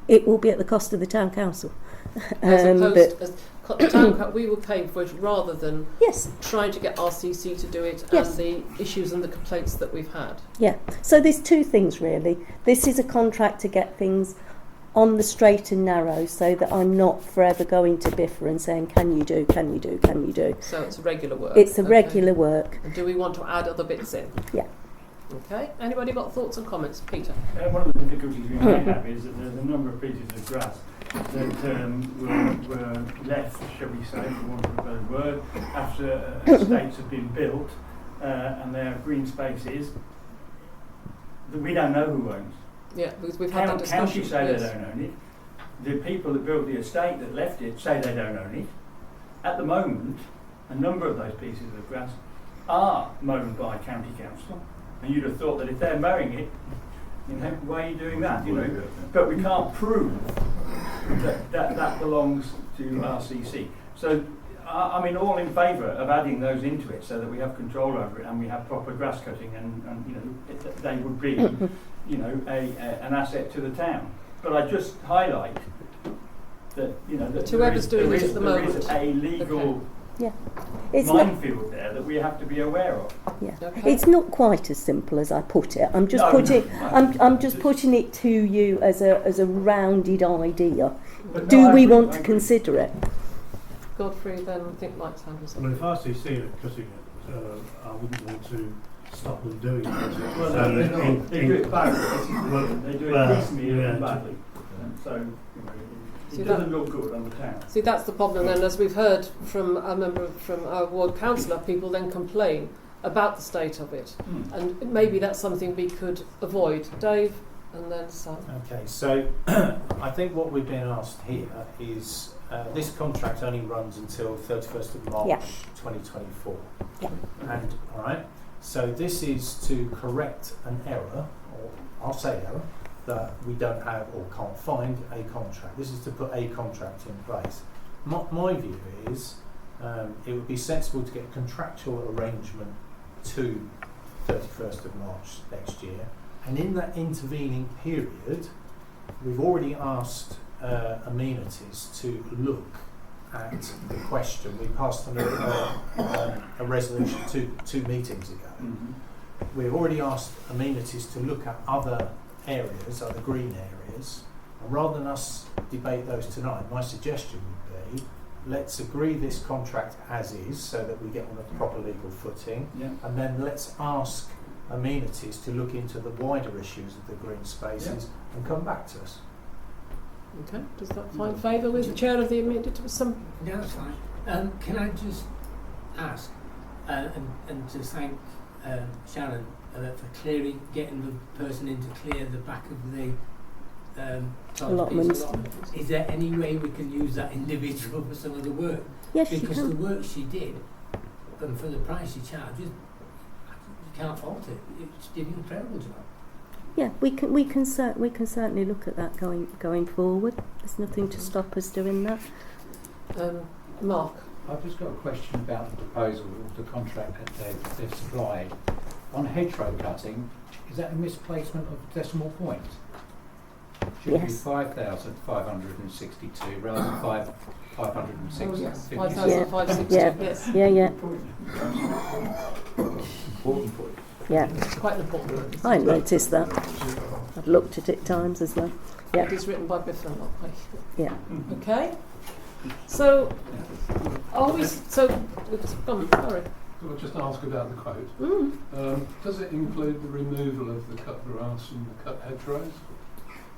it will be at the cost of the town council. As opposed as we were paying for it rather than yes, trying to get RCC to do it, yes, and the issues and the complaints that we've had. Yeah, so there's two things really. This is a contract to get things on the straight and narrow, so that I'm not forever going to Biffa and saying, can you do? So it's regular work. It's a regular work. And do we want to add other bits in? Yeah. Okay, anybody got thoughts and comments? Peter? One of the difficulties we may have is that there's a number of pieces of grass that were left, shall we say, for want of a better word, after estates have been built, and there are green spaces that we don't know who owns. Yeah, because we've had that discussion. County say they don't own it. The people that built the estate that left it say they don't own it. At the moment, a number of those pieces of grass are mown by county council, and you'd have thought that if they're mowing it, you know, why are you doing that? You know, but we can't prove that belongs to RCC. So, I mean, all in favour of adding those into it, so that we have control over it and we have proper grass cutting, and you know, they would be, you know, an asset to the town. But I just highlight that, you know, that whoever's doing it at the moment, there is a legal It's minefield there that we have to be aware of. Yeah, okay. It's not quite as simple as I put it. I'm just putting it to you as a rounded idea. But Do no, we I want to agree. consider it? Godfrey, then I think Mike's hand was up. Well, if RCC are cutting it, I wouldn't want to stop them doing it. Well, they do it badly. They do it piecemeal and badly. And so, you know, it doesn't look good on the town. See, that's the problem then, as we've heard from a member from our ward councillor, people then complain about the state of it. And maybe that's something we could avoid. Dave, and then Sam. Okay, so I think what we've been asked here is this contract only runs until 31st of March 2024. Yeah. And, all right, so this is to correct an error, or I'll say error, that we don't have or can't find a contract. This is to put a contract in place. My view is it would be sensible to get a contractual arrangement to 31st of March next year, and in that intervening period we've already asked amenities to look at the question. We passed on a resolution two meetings ago. We've already asked amenities to look at other areas, other green areas, and rather than us debate those tonight, my suggestion would be let's agree this contract as is so that we get on a proper legal footing, and then let's ask amenities to look into the wider issues of the green spaces and come back to us. Okay, does that find favour with the chair of the amendment? Yeah, that's fine. Can I just ask and to thank Sharon for getting the person in to clear the back of the allotments. Is there any way we can use that individual for some of the work? Yes, because you can. the work she did, and for the price she charged, you can't fault it. It's an incredible job. Yeah, we can certainly look at that going forward. There's nothing to stop us doing that. Mark, I've just got a question about the proposal, the contract that they've supplied. On hedgerow cutting, is that a misplacement of decimal point? Should it be 5,562 rather than 560? Oh yes, 5,562. Yes. Yeah. Important point. Yeah. It's quite an important one. I noticed that. I've looked at it times as well. Yeah. It is written by Biffa, not by. Yeah. Okay. So, are we? So, sorry. Could I just ask about the quote? Does it include the removal of the cut grass and the cut hedgerows?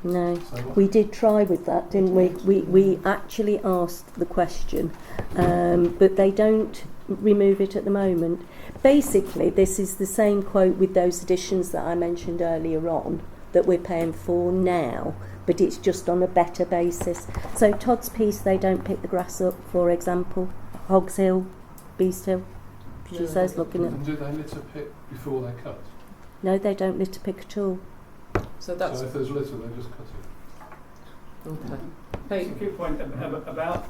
No, So what- we did try with that, didn't we? We actually asked the question, but they don't remove it at the moment. Basically, this is the same quote with those additions that I mentioned earlier on that we're paying for now, but it's just on a better basis. So Todd's piece, they don't pick the grass up, for example. Hogs Hill, Beast Hill, she says, looking at... And do they litter pick before they cut? No, they don't litter pick at all. So that's So if there's litter, they just cut it. okay. It's Hey, a good point about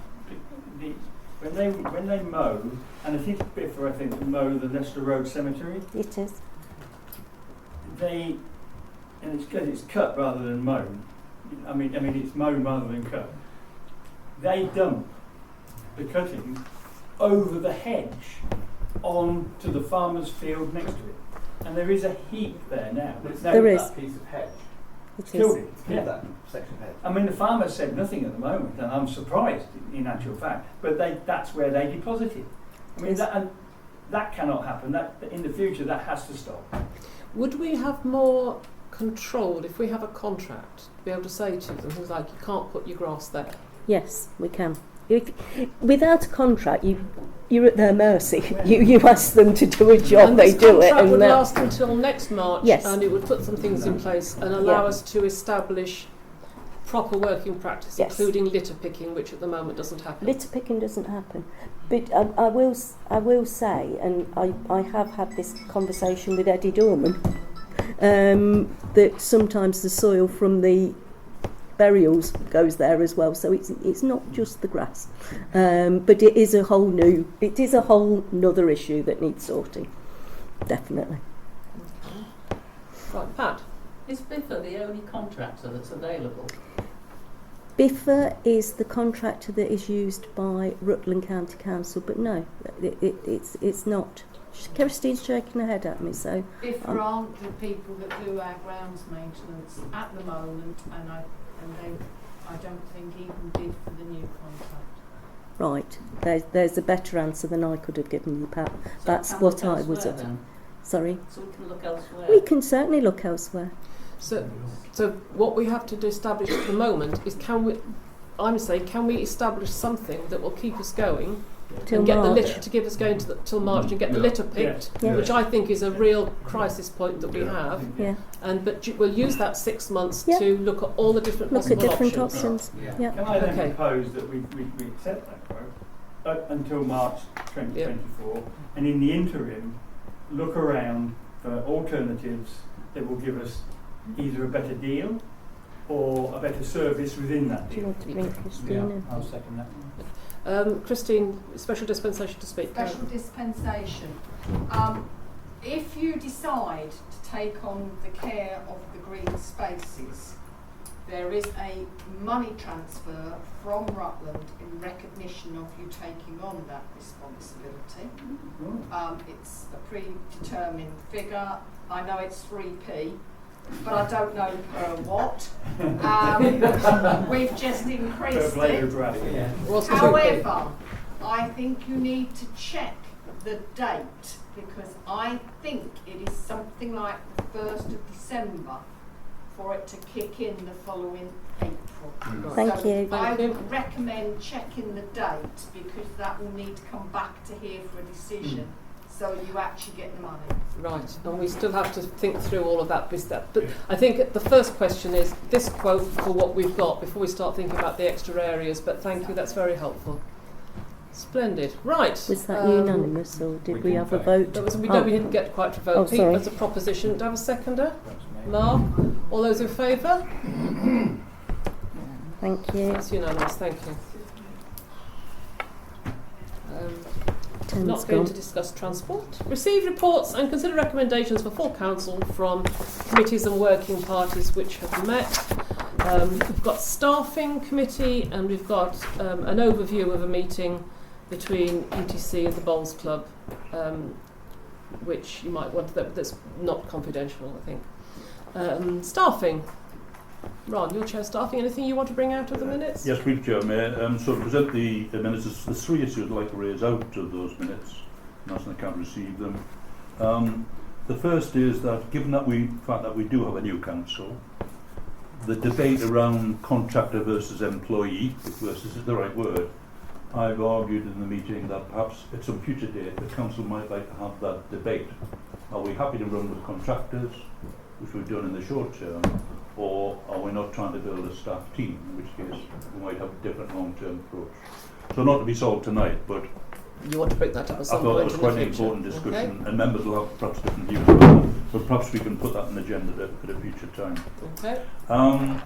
the when they mow, and it is Biffa, I think, to mow the Leicester Road Cemetery. It is. And it's because it's cut rather than mown. I mean it's mown rather than cut. They dump the cutting over the hedge onto the farmer's field next to it, and there is a heap there now. There is. That piece of hedge. It Killed is. it. Kill Yeah. that section of hedge. I mean, the farmer said nothing at the moment, and I'm surprised in actual fact. But that's where they deposit it. I mean, Yes. that cannot happen. That in the future, that has to stop. would we have more control if we have a contract to be able to say to them things like, you can't put your grass there? Yes, we can. If, without a contract, you're at their mercy. You ask them to do a job, And they this do it. contract would And last until next March, Yes. and it would put some things in place and allow Yeah. us to establish proper working practice, Yes. including litter picking, which at the moment doesn't happen. litter picking doesn't happen. But I will say, and I have had this conversation with Eddie Dorman, that sometimes the soil from the burials goes there as well, so it's not just the grass, but it is a whole nother issue that needs sorting, definitely. Right, Pat. Is Biffa the only contractor that's available? Biffa is the contractor that is used by Rutland County Council, but no, it's not. Kirsty's shaking her head at me, so If there aren't the people that do our grounds maintenance at the moment, and I don't think even bid for the new contract. right, there's a better answer than I could have given you, Pat. So That's can what look I was elsewhere at. then? Sorry. So we can look elsewhere. We can certainly look elsewhere. So what we have to establish at the moment is can we establish something that will keep us going Till and get the March. litter to give us going till March and get the Yeah. litter picked, Yeah. which I think is a real crisis point that we Yeah. have. Yeah. We'll use that 6 months Yeah. to look at all the different Look at possible different options. options. Yeah. Yeah. Can I then Okay. propose that we accept that quote until March 2024, and in the interim, look around for alternatives that will give us either a better deal or a better service within that Do you deal. want to bring Christine Yeah, in? I'll second that. Christine, special dispensation to speak. Special dispensation. If you decide to take on the care of the green spaces, there is a money transfer from Rutland in recognition of you taking on that responsibility. It's a predetermined figure. I know it's 3p, but I don't know per what. We've just increased it. What's the However, I think you need to check the date, because I think it is something like the 1st of December for it to kick in the following April. Thank So you. I Thank you. would recommend checking the date, because that will need to come back to here for a decision, so you actually get the money. Right, and we still have to think through all of that. But I think the first question is this quote for what we've got before we start thinking about the extra areas. But thank you, that's very helpful. Splendid. Right. Was that unanimous, or did we have a vote? We didn't get quite to vote. Oh, Pete, sorry. as a proposition, do I have a seconder? Mark? All those in favour? Thank you. That's unanimous, thank you. Tim's Not going gone. to discuss transport. Receive reports and consider recommendations for full council from committees and working parties which have met. We've got staffing committee, and we've got an overview of a meeting between ETC and the Bowls Club, which you might want that's not confidential, I think. Staffing. Ron, your chair staffing. Anything you want to bring out of the minutes? Yes, brief Chair, Mayor. So to present the minutes, there's 3 issues I'd like to raise out of those minutes, and I can't receive them. The first is that, given that fact that we do have a new council, the debate around contractor versus employee, if versus is the right word, I've argued in the meeting that perhaps at some future date the council might like to have that debate. Are we happy to run with contractors, which we've done in the short term, or are we not trying to build a staff team, in which case we might have a different long-term approach. So not to be solved tonight, but You want to bring that up at some I thought point it was in quite the an future. important discussion, Okay. and members will have perhaps different views on that, but perhaps we can put that on the agenda at a future time. Okay.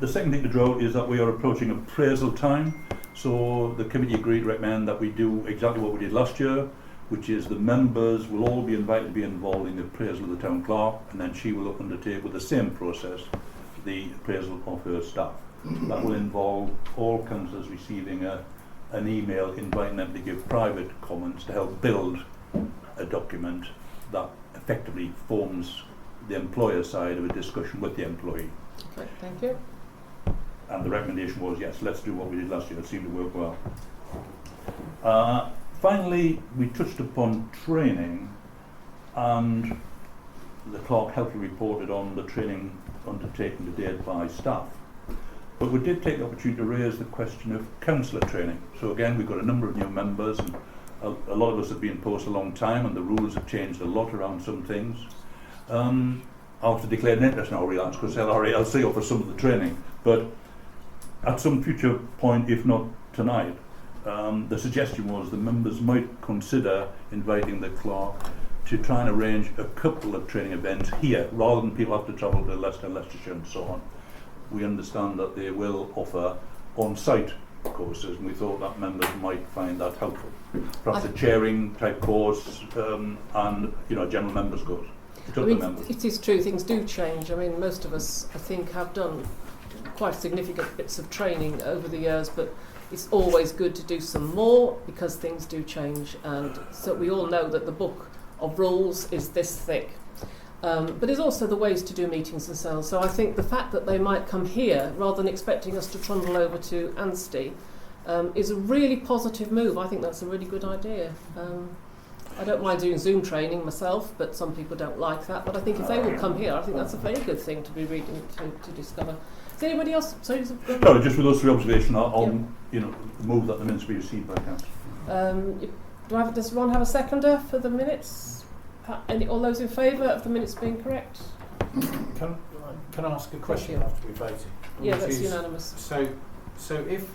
The second thing to draw is that we are approaching appraisal time, so the committee agreed to recommend that we do exactly what we did last year, which is the members will all be invited to be involved in the appraisal of the town clerk, and then she will undertake with the same process the appraisal of her staff. That will involve all councillors receiving an email inviting them to give private comments to help build a document that effectively forms the employer side of a discussion with the employee. Okay, thank you. And the recommendation was, yes, let's do what we did last year. It seemed to work well. Finally, we touched upon training, and the clerk helpfully reported on the training undertaken to date by staff. But we did take the opportunity to raise the question of councillor training. So again, we've got a number of new members, and a lot of us have been in post a long time, and the rules have changed a lot around some things. I'll have to declare an interest now, really, because I'll say for some of the training. But at some future point, if not tonight, the suggestion was the members might consider inviting the clerk to try and arrange a couple of training events here, rather than people have to travel to Leicester, Leicestershire and so on. We understand that they will offer on-site courses, and we thought that members might find that helpful. Perhaps a chairing type course and a general members course. It's up to members. It is true, things do change. I mean, most of us, I think, have done quite significant bits of training over the years, but it's always good to do some more because things do change, and so we all know that the book of rules is this thick. But there's also the ways to do meetings and so on. So I think the fact that they might come here rather than expecting us to trundle over to Anstey is a really positive move. I think that's a really good idea. I don't mind doing Zoom training myself, but some people don't like that. But I think if they will come here, I think that's a very good thing to be reading, to discover. Is there anybody else? Sorry, no, just with those three observations, I'll move that the minutes be received by council. Does everyone have a seconder for the minutes? All those in favour of the minutes being correct? Can I ask a question after we voted? Yeah, that's unanimous. So if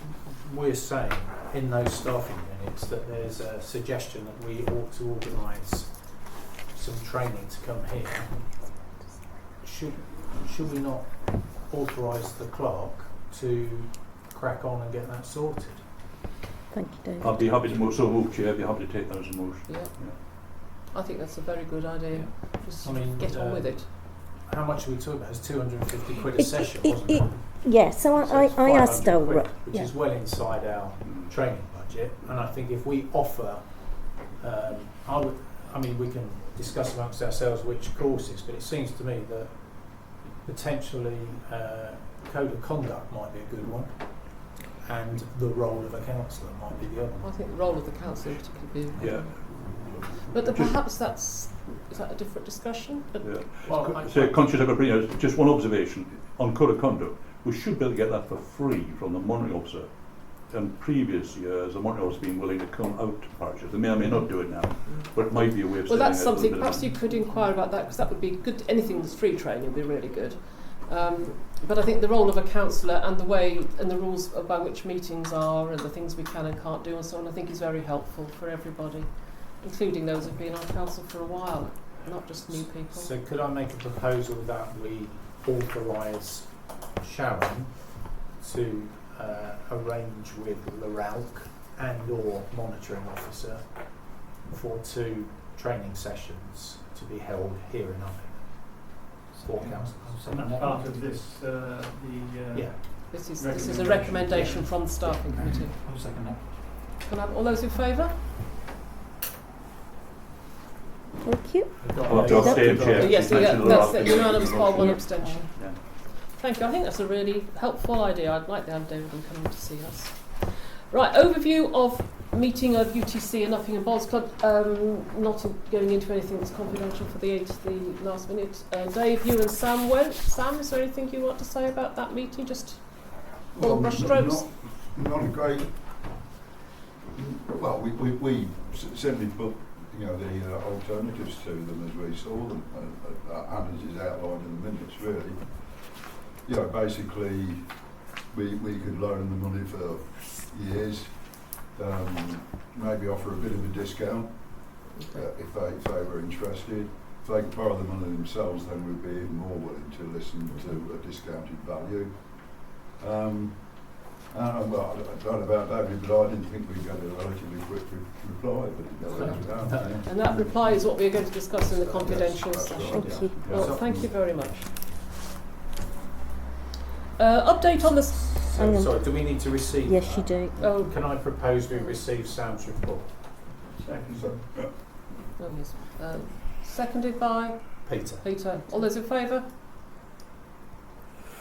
we're saying in those staffing minutes that there's a suggestion that we ought to organise some training to come here, should we not authorise the clerk to crack on and get that sorted? Thank you, David. I'd be happy to move, Chair, I'd be happy to take that as a motion. Yeah. I think that's a very good idea. Just get on with it. How much are we talking about? It's 250 quid a session, wasn't it? Yeah, so I asked quid, which is well inside our training budget, and I think if we offer, we can discuss amongst ourselves which courses, but it seems to me that potentially code of conduct might be a good one, and the role of a councillor might be the other one. I think the role of the council particularly be. Yeah. But perhaps is that a different discussion? But yeah. Conscious I've got to bring out just one observation on code of conduct. We should be able to get that for free from the monitoring officer. In previous years, the monitoring officer has been willing to come out to parishes. They may or may not do it now, but it might be a way of. Well, that's something. Perhaps you could inquire about that, because that would be good. Anything that's free training would be really good. But I think the role of a councillor and the way and the rules by which meetings are and the things we can and can't do and so on, I think is very helpful for everybody, including those who've been on council for a while, not just new people. So could I make a proposal that we authorise Sharon to arrange with Loralk and or monitoring officer for 2 training sessions to be held here in Uppingham for council? And that's part of this, yeah. This is a recommendation from the staffing committee. I'll second that. Can I have all those in favour? Thank you. Yes, that's it. Unanimous by 1 abstention. Yeah. Thank you. I think that's a really helpful idea. I'd like to have David coming to see us. Right, overview of meeting of UTC and Uppingham Bowls Club, not going into anything that's confidential for the last minute. Dave, you and Sam went. Sam, is there anything you want to say about that meeting? Just broad brushstrokes? Not a great. Well, we simply put the alternatives to them as we saw them, and as is outlined in the minutes. Really, basically, we could loan the money for years. Maybe offer a bit of a discount if they were interested. If they could borrow the money themselves, then we'd be even more willing to listen to a discounted value. Well, I don't know about David, but I didn't think we'd get a relatively quick reply. But and that reply is what we're going to discuss in the confidential session. Right, Well, thank you very much. Update on the... Sorry, do we need to receive Yes, that? you do. Oh, Can I propose we receive Sam's report? oh yes. Seconded by Peter. Peter. All those in favour?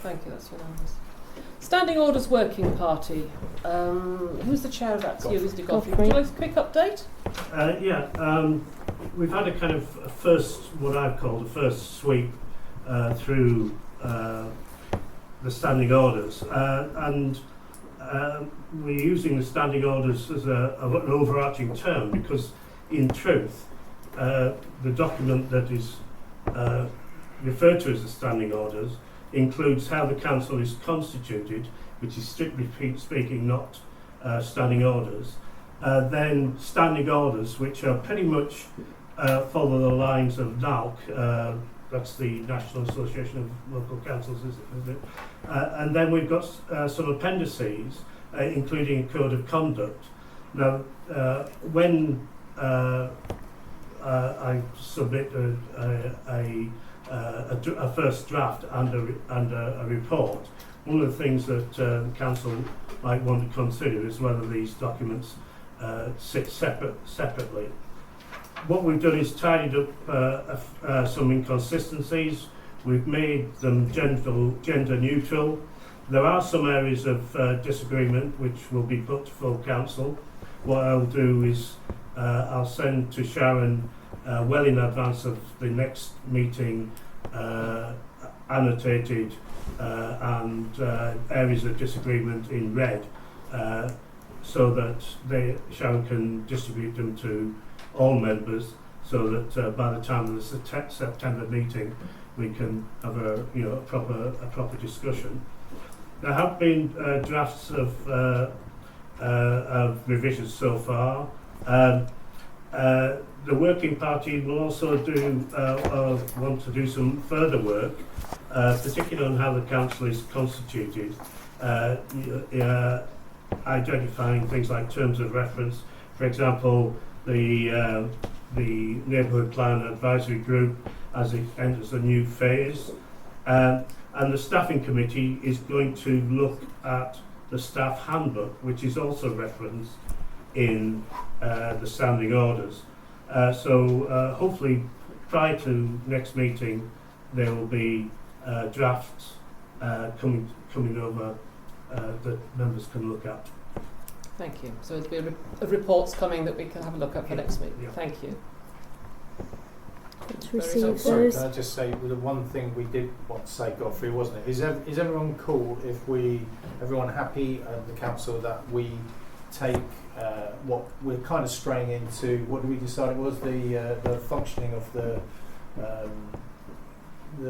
Thank you, that's unanimous. Standing Orders Working Party. Who's the chair of that? It's you, isn't it, Godfrey? Would you like a quick update? We've had a kind of what I've called a first sweep through the standing orders, and we're using the standing orders as an overarching term because, in truth, the document that is referred to as the standing orders includes how the council is constituted, which is strictly speaking not standing orders. Then standing orders, which are pretty much follow the lines of NALC. That's the National Association of Local Councils, isn't it? And then we've got some appendices, including a code of conduct. Now, when I submit a first draft and a report, one of the things that the council might want to consider is whether these documents sit separately. What we've done is tidied up some inconsistencies. We've made them gender neutral. There are some areas of disagreement which will be put to full council. What I'll do is I'll send to Sharon well in advance of the next meeting annotated and areas of disagreement in red so that Sharon can distribute them to all members, so that by the time of the September meeting we can have a proper discussion. There have been drafts of revisions so far. The working party will also want to do some further work, particularly on how the council is constituted, identifying things like terms of reference. For example, the Neighbourhood Plan Advisory Group as it enters a new phase, and the Staffing Committee is going to look at the staff handbook, which is also referenced in the standing orders. So hopefully prior to next meeting there will be drafts coming over that members can look at. Thank you. So there'll be reports coming that we can have a look at for next week. Yeah. Thank you. Let's Very receive helpful. Sorry, those. can I just say the one thing we did want to say, Godfrey, wasn't it? Is everyone cool if everyone happy at the council that we take what we're kind of straying into? What did we decide it was? The functioning of the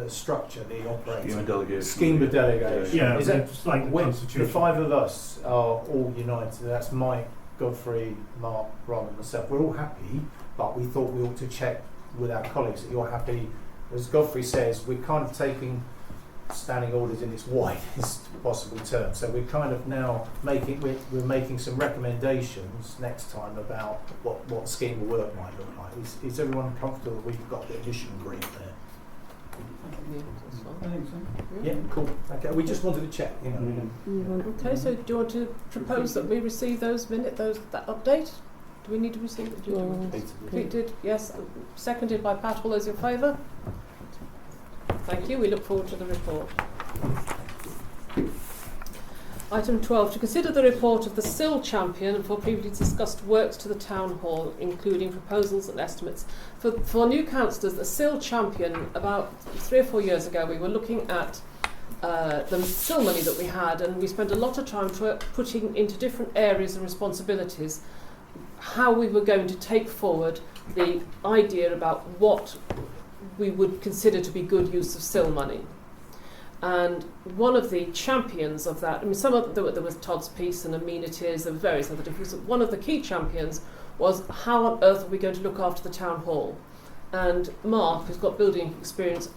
structure, the operating scheme of delegation. Yeah, is that it's like the when Constitution. the five of us are all united? That's Mike, Godfrey, Mark, Ron, and myself. We're all happy, but we thought we ought to check with our colleagues that you're happy. As Godfrey says, we're kind of taking standing orders in its widest possible term. So we're kind of now we're making some recommendations next time about what scheme of work might look like. Is everyone comfortable that we've got the additional agreement there? I think so. Yeah, cool. Okay, we just wanted to check. Okay, so do you want to propose that we receive that update? Do we need to receive it? Pete did, yes. Seconded by Pat. All those in favour? Thank you. We look forward to the report. Item 12, to consider the report of the SIL champion for previously discussed works to the Town Hall, including proposals and estimates. For new councillors, the SIL champion, about 3 or 4 years ago, we were looking at the SIL money that we had, and we spent a lot of time putting into different areas and responsibilities how we were going to take forward the idea about what we would consider to be good use of SIL money. And one of the champions of that, I mean, there was Todd's piece and amenities and various other different. One of the key champions was how on earth are we going to look after the town hall? And Mark, who's got building experience,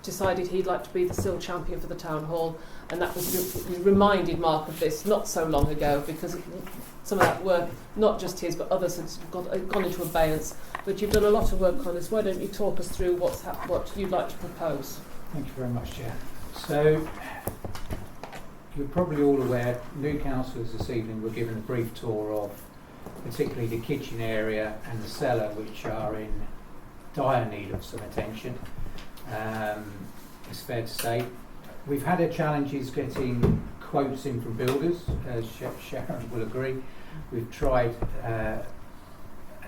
decided he'd like to be the SIL champion for the town hall, and that was we reminded Mark of this not so long ago, because some of that work, not just his but others, has gone into abeyance. But you've done a lot of work on this. Why don't you talk us through what you'd like to propose? Thank you very much, Chair. So, you're probably all aware, new councillors this evening were given a brief tour of particularly the kitchen area and the cellar, which are in dire need of some attention. It's fair to say. We've had our challenges getting quotes in from builders, as Sharon will agree. We've tried a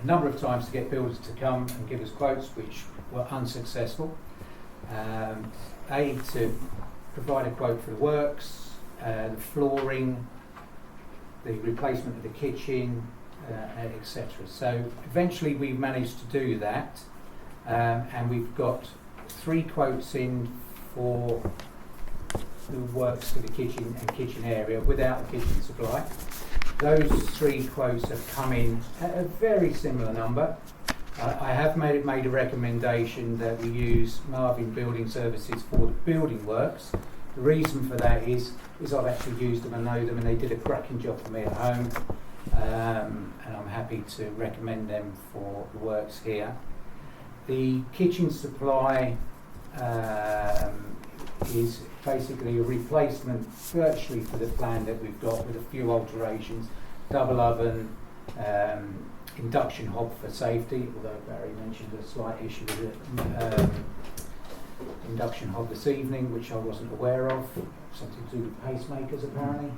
number of times to get builders to come and give us quotes, which were unsuccessful. To provide a quote for the works, the flooring, the replacement of the kitchen, etc. So eventually we managed to do that, and we've got 3 quotes in for the works for the kitchen and kitchen area without the kitchen supply. Those 3 quotes have come in at a very similar number. I have made a recommendation that we use Marvin Building Services for the building works. The reason for that is I've actually used them and know them, and they did a cracking job for me at home, and I'm happy to recommend them for the works here. The kitchen supply is basically a replacement virtually for the plan that we've got, with a few alterations: double oven, induction hob for safety, although Barry mentioned a slight issue with the induction hob this evening, which I wasn't aware of, something to do with pacemakers apparently.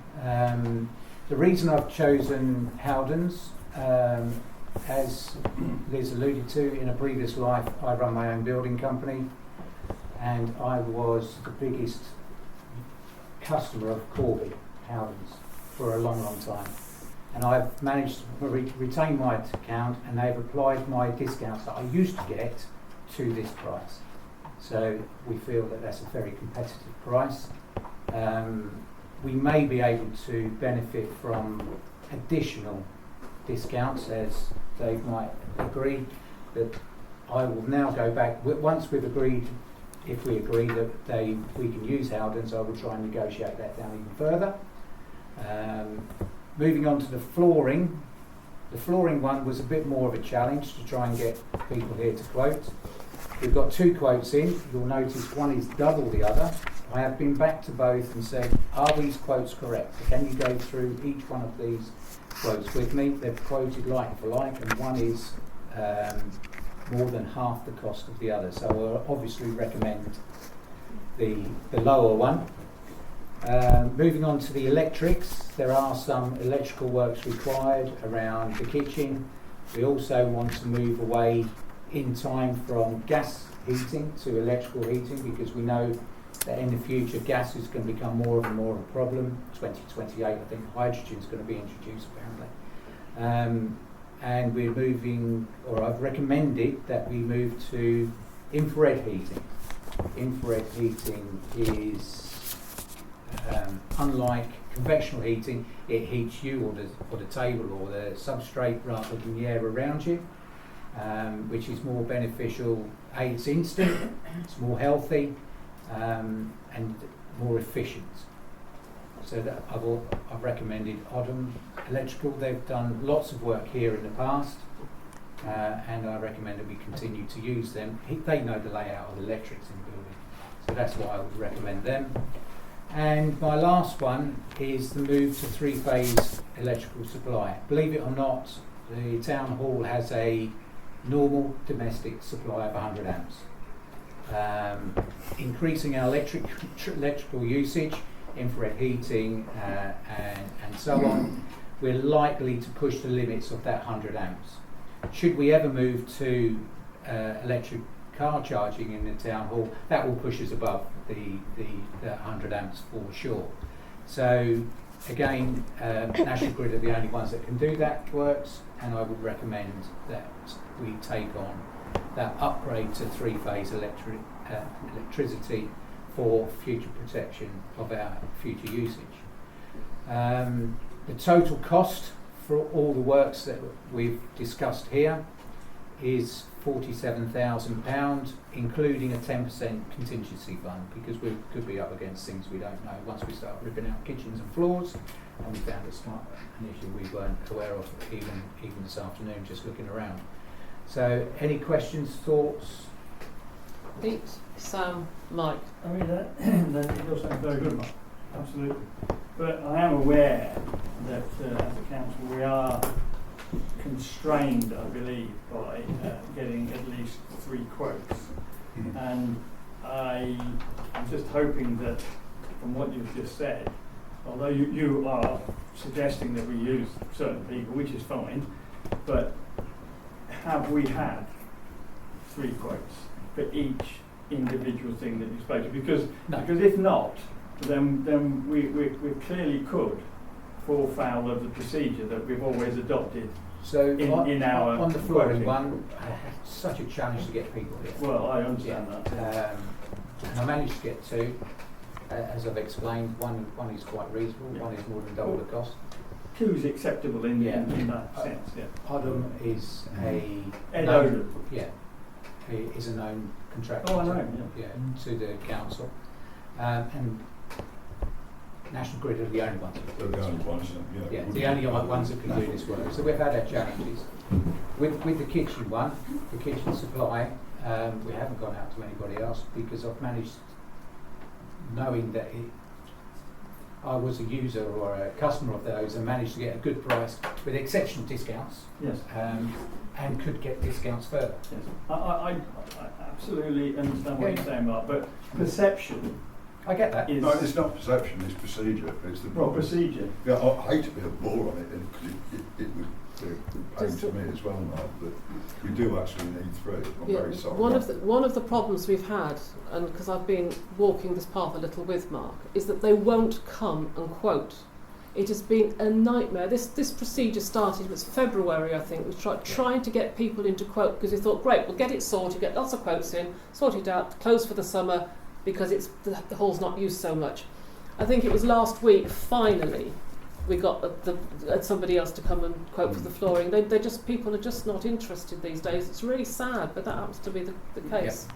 The reason I've chosen Howdens, as Liz alluded to, in a previous life I run my own building company, and I was the biggest customer of Corby Howdens for a long, long time. And I've managed to retain my account, and they've applied my discounts that I used to get to this price. So we feel that that's a very competitive price. We may be able to benefit from additional discounts, as Dave might agree, but I will now go back. Once we've agreed, if we agree that we can use Howdens, I will try and negotiate that down even further. Moving on to the flooring. The flooring one was a bit more of a challenge to try and get people here to quote. We've got 2 quotes in. You'll notice one is double the other. I have been back to both and said, are these quotes correct? Can you go through each one of these quotes with me? They've quoted like for like, and one is more than half the cost of the other. So I'll obviously recommend the lower one. Moving on to the electrics, there are some electrical works required around the kitchen. We also want to move away in time from gas heating to electrical heating, because we know that in the future gas is going to become more and more of a problem. 2028, I think hydrogen is going to be introduced apparently. And we're moving, or I've recommended that we move to infrared heating. Infrared heating is unlike conventional heating. It heats you or the table or the substrate rather than the air around you, which is more beneficial. It's instant, it's more healthy, and more efficient. So that I've recommended Oddham Electrical. They've done lots of work here in the past, and I recommend that we continue to use them. They know the layout of the electrics in the building, so that's why I would recommend them. And my last one is the move to 3-phase electrical supply. Believe it or not, the town hall has a normal domestic supply of 100 amps. Increasing our electrical usage infrared heating, and so on, we're likely to push the limits of that 100 amps. Should we ever move to electric car charging in the town hall, that will push us above the 100 amps for sure. So again, National Grid are the only ones that can do that works, and I would recommend that we take on that upgrade to three-phase electricity for future protection of our future usage. The total cost for all the works that we've discussed here is £47,000, including a 10% contingency fund, because we could be up against things we don't know once we start ripping out kitchens and floors, and we found it's not an issue we weren't aware of even this afternoon just looking around. So any questions, thoughts? Pete, Sam, Mike. I mean, that does sound very good, Mark. Absolutely. But I am aware that as a council we are constrained, I believe, by getting at least 3 quotes. And I'm just hoping that, from what you've just said, although you are suggesting that we use certain people, which is fine, but have we had 3 quotes for each individual thing that you spoke to? Because if not, then we clearly could fall foul of the procedure that we've always adopted. So in our on the flooring one, it's such a challenge to get people here. Well, I understand that. And I managed to get 2, as I've explained. One is quite reasonable, one is more than double the cost. 2 is acceptable in that sense. Yeah. Odom is a Ed Odom. Yeah, he is a known contractor. Oh, I know. To the council, and National Grid are the only ones. They're the only ones, yeah, the only ones that can do this work. So we've had our challenges. With the kitchen one, the kitchen supply, we haven't gone out to anybody else because I've managed, knowing that I was a user or a customer of those, and managed to get a good price with exceptional discounts. Yes. And could get discounts further. Yes. I absolutely understand what you're saying, Mark, but perception. I get that. No, it's not perception, it's procedure. It's the procedure. Yeah, I hate to be a bore on it because it would be a pain to me as well, Mark, but we do actually need 3. I'm very sorry. One of the problems we've had, and because I've been walking this path a little with Mark, is that they won't come and quote. It has been a nightmare. This procedure started, it was February, I think. We trying to get people into quote because we thought, great, we'll get it sorted, get lots of quotes in, sort it out, close for the summer, because it's the hall's not used so much. I think it was last week, finally, we got somebody else to come and quote for the flooring. People are just not interested these days. It's really sad, but that happens to be the case.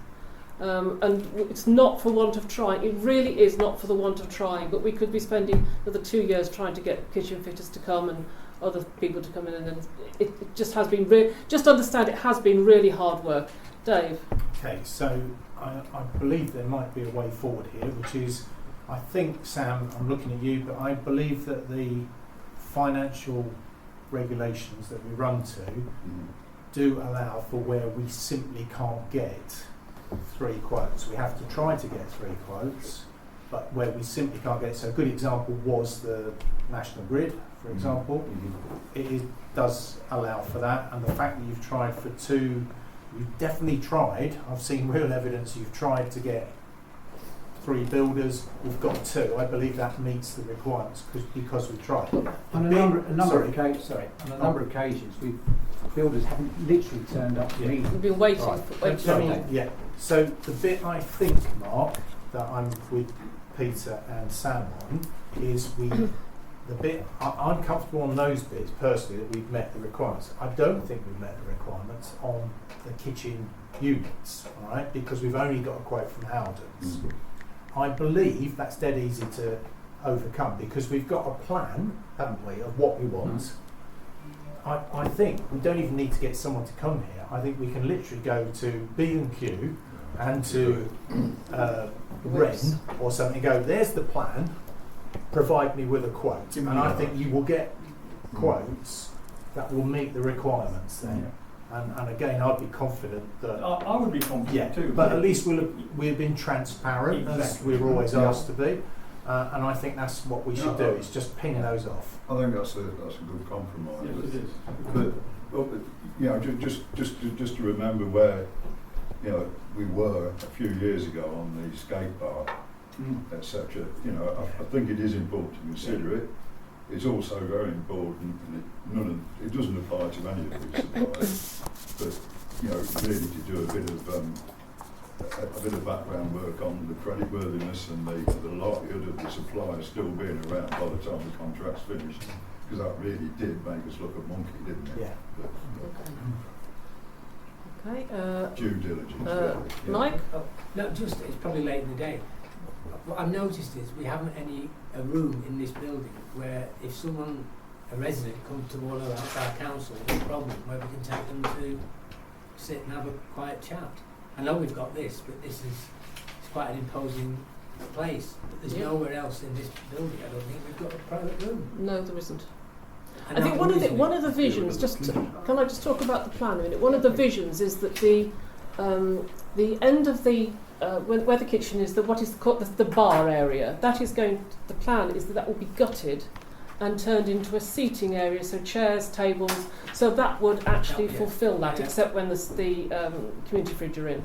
And it's not for want of trying. It really is not for the want of trying. But we could be spending another 2 years trying to get kitchen fitters to come and other people to come in, and it just has been just understand it has been really hard work. Dave. Okay, so I believe there might be a way forward here, which is, I think, Sam, I'm looking at you, but I believe that the financial regulations that we run to do allow for where we simply can't get 3 quotes. We have to try to get 3 quotes, but where we simply can't get. So a good example was the National Grid, for example. It does allow for that, and the fact that you've tried for 2, you've definitely tried. I've seen real evidence you've tried to get 3 builders. We've got 2. I believe that meets the requirements because we tried. On a number of occasions, builders haven't literally turned up to meet. We've been waiting for. Yeah. So the bit I think, Mark, that I'm with Peter and Sam on is the bit I'm comfortable on those bits personally that we've met the requirements. I don't think we've met the requirements on the kitchen units, all right, because we've only got a quote from Howdens. I believe that's dead easy to overcome because we've got a plan, haven't we, of what we want. I think we don't even need to get someone to come here. I think we can literally go to B&Q and to Wren or something, go, there's the plan, provide me with a quote. And I think you will get quotes that will meet the requirements then. And again, I'd be confident that... I would be confident too. But at least we've been transparent, as we're always asked to be. and I think that's what we should do. Is just ping those off. I think that's a good compromise. Yes, it is. But you know, just to remember where we were a few years ago on the skate park, etc. You know, I think it is important to consider it. It's also very important, and it doesn't apply to any of these suppliers, but really to do a bit of background work on the creditworthiness and the likelihood of the supplier still being around by the time the contract's finished, because that really did make us look a monkey, didn't it? Yeah. Okay. Due diligence. Really. Mike? Oh, no, just it's probably late in the day. What I've noticed is we haven't a room in this building where if a resident comes to one of our council with a problem, where we can take them to sit and have a quiet chat. I know we've got this, but it's quite an imposing place. But there's nowhere else in this building. I don't think we've got a private room. No, there isn't. And I think one of the visions, can I just talk about the plan a minute? One of the visions is that the end of the where the kitchen is, what is called the bar area, the plan is that will be gutted and turned into a seating area, so chairs, tables, so that would actually fulfil that, except when the community fridge are in.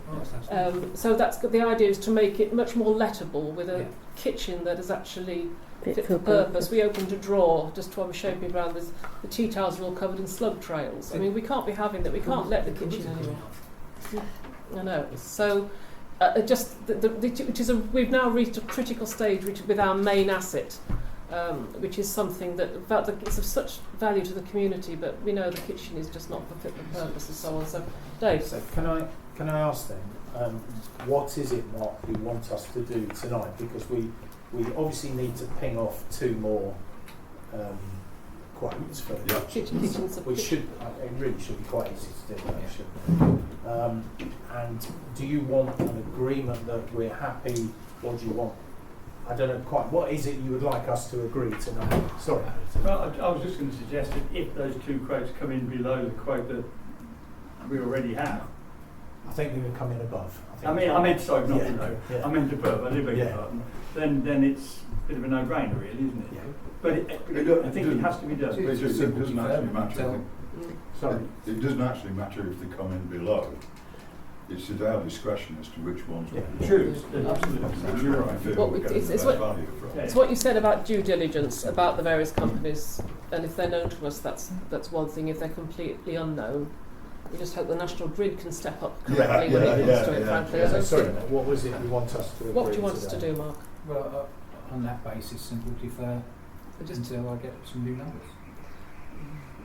So the idea is to make it much more lettable with a kitchen that is actually fit for purpose. We opened a drawer just while we're shaping around. The tea towels are all covered in slug trails. I mean, we can't be having that. We can't let the kitchen anymore. I know. So, we've now reached a critical stage with our main asset, which is something that it's of such value to the community, but we know the kitchen is just not fit for purpose and so on. So, Dave. So can I ask then, what is it that you want us to do tonight? Because we obviously need to ping off 2 more quotes for the kitchen. Which it really should be quite easy to do, actually. And do you want an agreement that we're happy, or do you want? I don't know quite. What is it you would like us to agree tonight? Sorry. Well, I was just going to suggest that if those 2 quotes come in below the quote that we already have. I think they would come in above. I meant sorry, not below. I meant above. I did beg your pardon. Then it's a bit of a no-brainer, really, isn't it? Yeah. But I think it has to be done. It doesn't actually matter. Sorry. It doesn't actually matter if they come in below. It's at our discretion as to which ones we choose. Absolutely. It's what you said about due diligence, about the various companies, and if they're known to us, that's one thing. If they're completely unknown, we just hope the National Grid can step up correctly when it comes to it, frankly. Sorry, what was it you want us to agree? What do you want us to do, Mark? Well, on that basis, simply defer until I get some new numbers.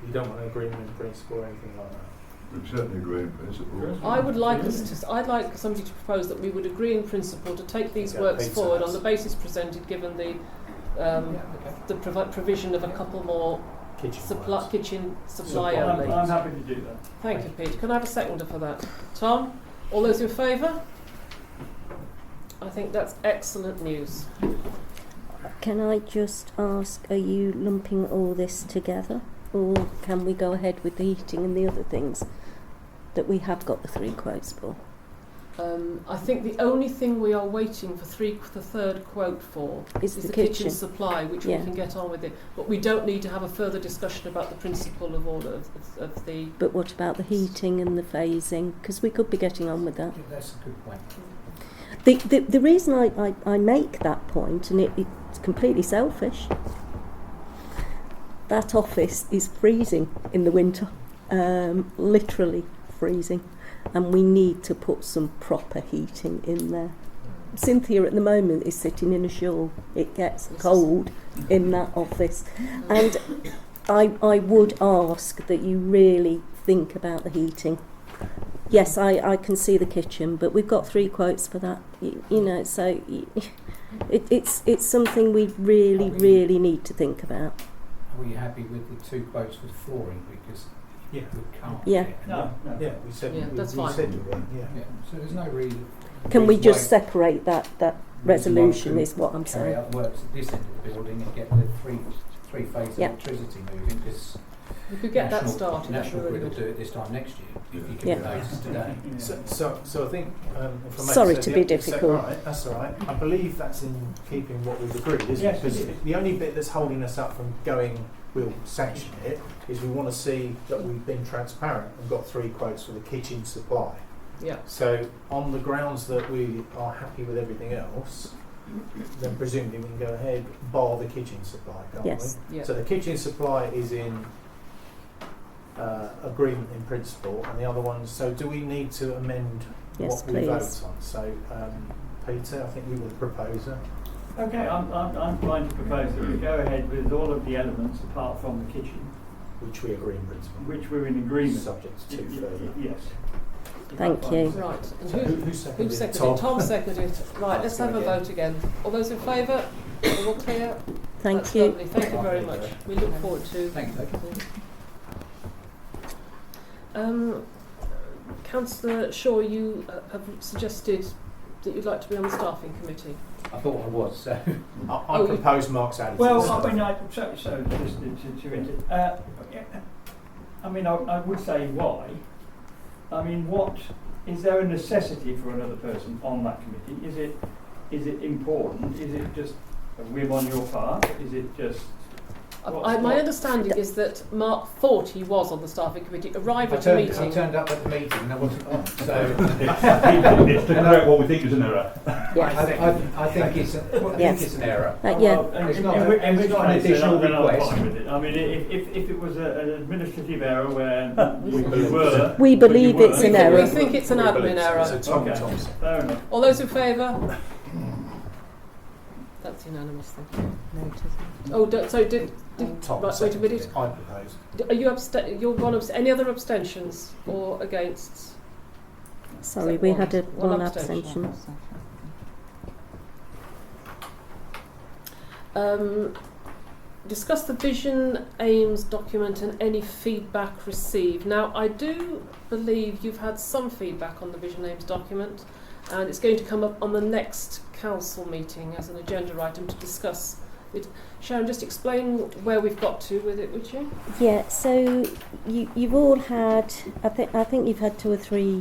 You don't want an agreement in principle or anything like that? We certainly agree in principle. I'd like somebody to propose that we would agree in principle to take these works forward on the basis presented, given the provision of a couple more kitchen supply only. I'm happy to do that. Thank you, Pete. Can I have a seconder for that? Tom? All those in favour? I think that's excellent news. Can I just ask, are you lumping all this together? Or can we go ahead with the heating and the other things that we have got the 3 quotes for? I think the only thing we are waiting for the third quote for is the kitchen supply, which we can get on with it. But we don't need to have a further discussion about the principle of order of the... But what about the heating and the phasing? Because we could be getting on with that. That's a good point. The reason I make that point, and it's completely selfish, that office is freezing in the winter, literally freezing, and we need to put some proper heating in there. Cynthia at the moment is sitting in a shawl. It gets cold in that office, and I would ask that you really think about the heating. Yes, I can see the kitchen, but we've got 3 quotes for that, so it's something we really need to think about. Are we happy with the 2 quotes for the flooring? Because we can't. No. Yeah, we said that's fine. So there's no reason. Can we just separate that resolution? Is what I'm saying. Carry out works at this end of the building and get the three-phase electricity moving, because We could get that National- started. That'd be National really Grid will good. do it this time next year if you give Yeah. the notice today. So I think, if I may Sorry say, to the- be so- difficult. all right, that's all right. I believe that's in keeping what we've agreed, isn't Yes, it? Because it is. the only bit that's holding us up from going, we'll sanction it, is we want to see that we've been transparent and got 3 quotes for the kitchen supply. Yeah. So on the grounds that we are happy with everything else, then presumably we can go ahead, bar the kitchen supply, can't Yes. we? Yeah. So the kitchen supply is in agreement in principle, and the other ones. So do we need to amend Yes, what we vote please. on? So Peter, I think you were the proposer. Okay, I'm trying to propose that we go ahead with all of the elements apart from the kitchen, Which we agree in principle. which we're in agreement. Subject to Y- y- further. Yes. Thank you. Right. And So who, who seconded who it? seconded Tom. it? Tom seconded it. Right, let's have a Again. vote again. All those in favour? All clear? Thank That's you. lovely. Thank you very much. We look forward to. Thank you. Councillor Shaw, you have suggested that you'd like to be on the staffing committee. I thought I was, so I Oh, you- propose Mark's added. Well, to the I mean, just to it. I mean, I would say why. I mean, what is there a necessity for another person on that committee? Is it important? Is it just a whim on your part? Is it just? My understanding is that Mark thought he was on the staffing committee, arrived at a I meeting. turned up at the meeting and I wasn't on. So It's to correct what we think is an error. I think it's an error. Yeah. It's not in it's which not an case, additional then I'm request. fine with it. I mean, if it was an administrative error where We you believe were, We believe but you it's weren't. an error. We think it's an We admin believe so. error. So Tom Okay. Thompson. Fair enough. All those in favour? That's unanimous, thank you. Oh, so did Tom right, wait a seconded minute. it. I proposed. Are you you're one of any other abstentions or against? Sorry, Except we one. had a One one abstention. abstention. Discuss the vision, aims document and any feedback received. Now, I do believe you've had some feedback on the vision aims document, and it's going to come up on the next council meeting as an agenda item to discuss it. Sharon, just explain where we've got to with it, would you? Yeah, so you've all had, I think you've had two or three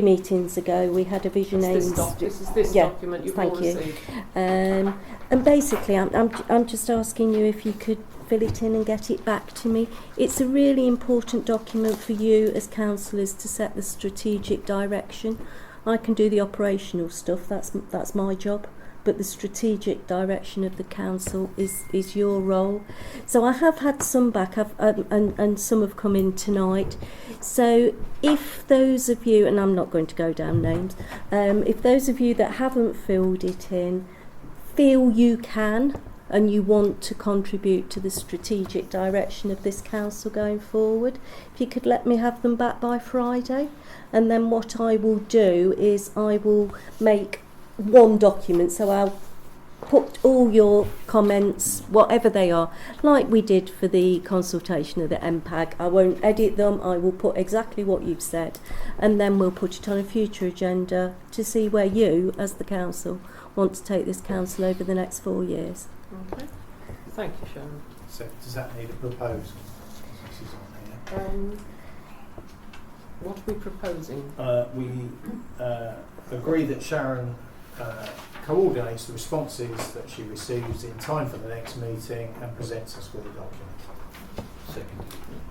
meetings ago. We had a vision aims. This is this Yeah, document you've thank all you. received. And basically, I'm just asking you if you could fill it in and get it back to me. It's a really important document for you as councillors to set the strategic direction. I can do the operational stuff. That's my job. But the strategic direction of the council is your role. So I have had some back, and some have come in tonight. So if those of you, and I'm not going to go down names, if those of you that haven't filled it in feel you can and you want to contribute to the strategic direction of this council going forward, if you could let me have them back by Friday. And then what I will do is I will make one document, so I'll put all your comments, whatever they are, like we did for the consultation of the MPAG. I won't edit them, I will put exactly what you've said, and then we'll put it on a future agenda to see where you, as the council, want to take this council over the next 4 years. Okay. Thank you, Sharon. So does that need a proposed? This is on here. What are we proposing? We agree that Sharon coordinates the responses that she receives in time for the next meeting and presents us with a document. Second.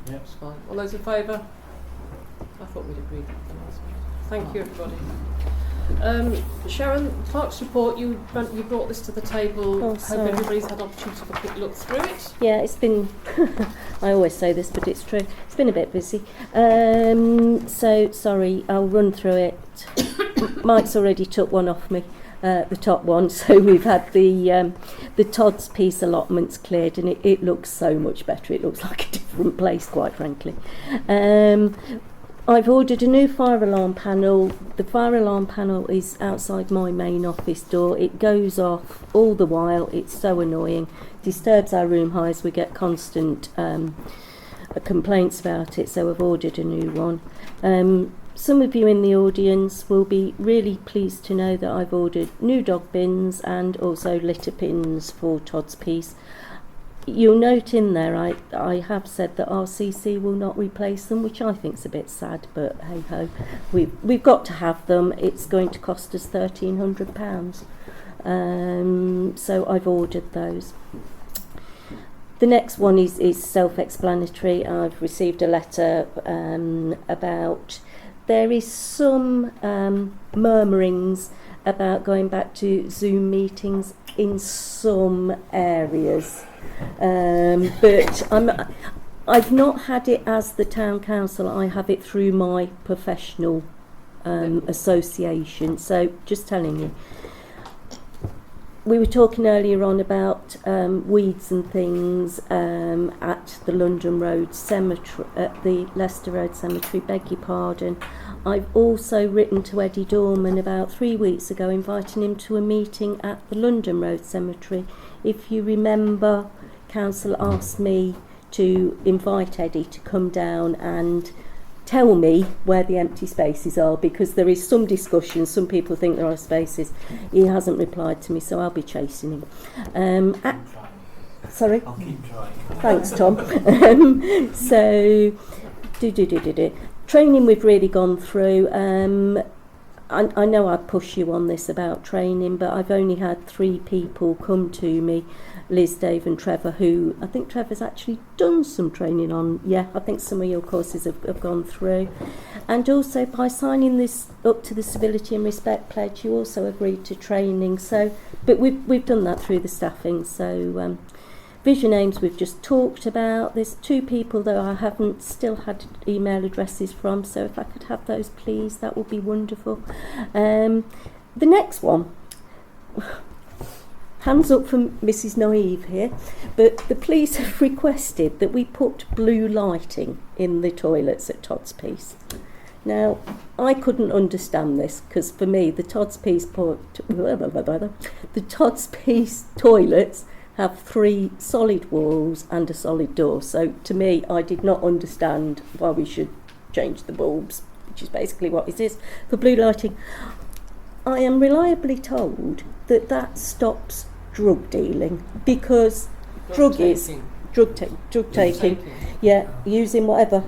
Yep. That's fine. All those in favour? I thought we'd agreed with the last meeting. Thank you, everybody. Sharon, Clerk's report, you brought this to the table. Oh, Hope sorry. everybody's had opportunity to have a quick look through it. Yeah, it's been, I always say this, but it's true. It's been a bit busy. So, sorry, I'll run through it. Mike's already took one off me, the top one. So we've had the Todd's piece allotments cleared, and it looks so much better. It looks like a different place, quite frankly. I've ordered a new fire alarm panel. The fire alarm panel is outside my main office door. It goes off all the while. It's so annoying. Disturbs our room highs. We get constant complaints about it, so I've ordered a new one. Some of you in the audience will be really pleased to know that I've ordered new dog bins and also litter pins for Todd's piece. you'll note in there I have said that RCC will not replace them, which I think's a bit sad, but hey ho, we've got to have them. It's going to cost us £1,300, so I've ordered those. The next one is self-explanatory. I've received a letter about there is some murmurings about going back to Zoom meetings in some areas, but I've not had it as the town council. I have it through my professional association. So just telling you. We were talking earlier on about weeds and things at the London Road Cemetery, at the Leicester Road Cemetery, beg your pardon. I've also written to Eddie Dorman about 3 weeks ago, inviting him to a meeting at the London Road Cemetery. If you remember, council asked me to invite Eddie to come down and tell me where the empty spaces are, because there is some discussion. Some people think there are spaces. He hasn't replied to me, so I'll be chasing him. Sorry? I'll keep trying. Thanks, Tom. So, training we've really gone through. I know I push you on this about training, but I've only had 3 people come to me, Liz, Dave and Trevor, who I think Trevor's actually done some training on. Yeah, I think some of your courses have gone through. And also by signing this up to the Civility and Respect Pledge, you also agreed to training. So, but we've done that through the staffing. So vision aims we've just talked about. There's 2 people though I haven't still had email addresses from, so if I could have those please, that would be wonderful. The next one, hands up from Mrs Naive here, but the police have requested that we put blue lighting in the toilets at Todd's Piece. Now, I couldn't understand this, because for me the Todd's Piece toilets have 3 solid walls and a solid door. So to me, I did not understand why we should change the bulbs, which is basically what it is for blue lighting. I am reliably told that stops drug dealing, because drug taking, yeah, using whatever.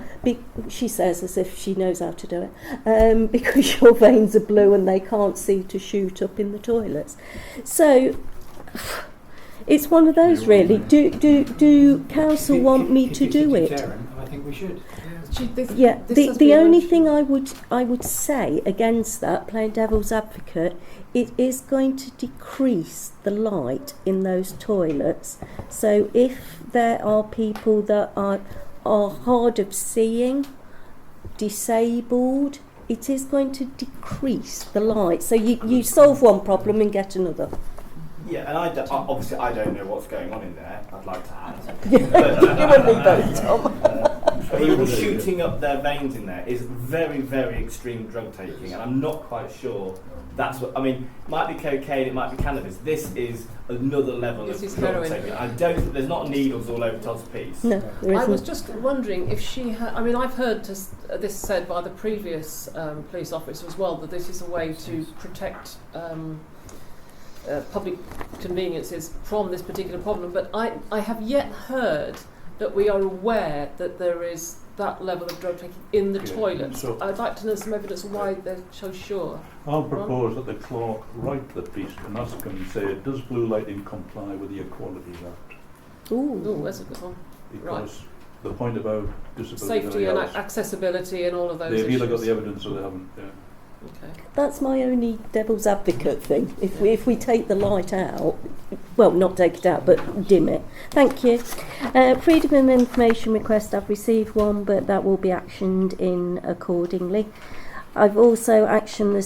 She says as if she knows how to do it, because your veins are blue and they can't see to shoot up in the toilets. So it's one of those, really. Do council want me to do it? I think we should. Yeah. The only thing I would say against that, playing devil's advocate, it is going to decrease the light in those toilets. So if there are people that are hard of seeing, disabled, it is going to decrease the light. So you solve one problem and get another. Yeah, and obviously I don't know what's going on in there, I'd like to add. You and me both, Tom. People shooting up their veins in there is very, very extreme drug taking, and I'm not quite sure that's what, I mean, it might be cocaine, it might be cannabis. This is another level of drug taking. There's not needles all over Todd's Piece. No, there isn't. I was just wondering if she had, I mean, I've heard this said by the previous police officer as well, that this is a way to protect public conveniences from this particular problem, but I have yet heard that we are aware that there is that level of drug taking in the toilets. So I'd like to know some evidence of why they're so sure. I'll propose that the clerk write the piece and ask them and say, does blue lighting comply with the Equalities Act? Ooh, that's a good one. Because the point about disability safety and accessibility and all of those they've issues. either got the evidence or they haven't. Yeah. Okay. That's my only devil's advocate thing. If we take the light out, well, not take it out, but dim it. Thank you. Freedom of information request, I've received one, but that will be actioned in accordingly. I've also actioned the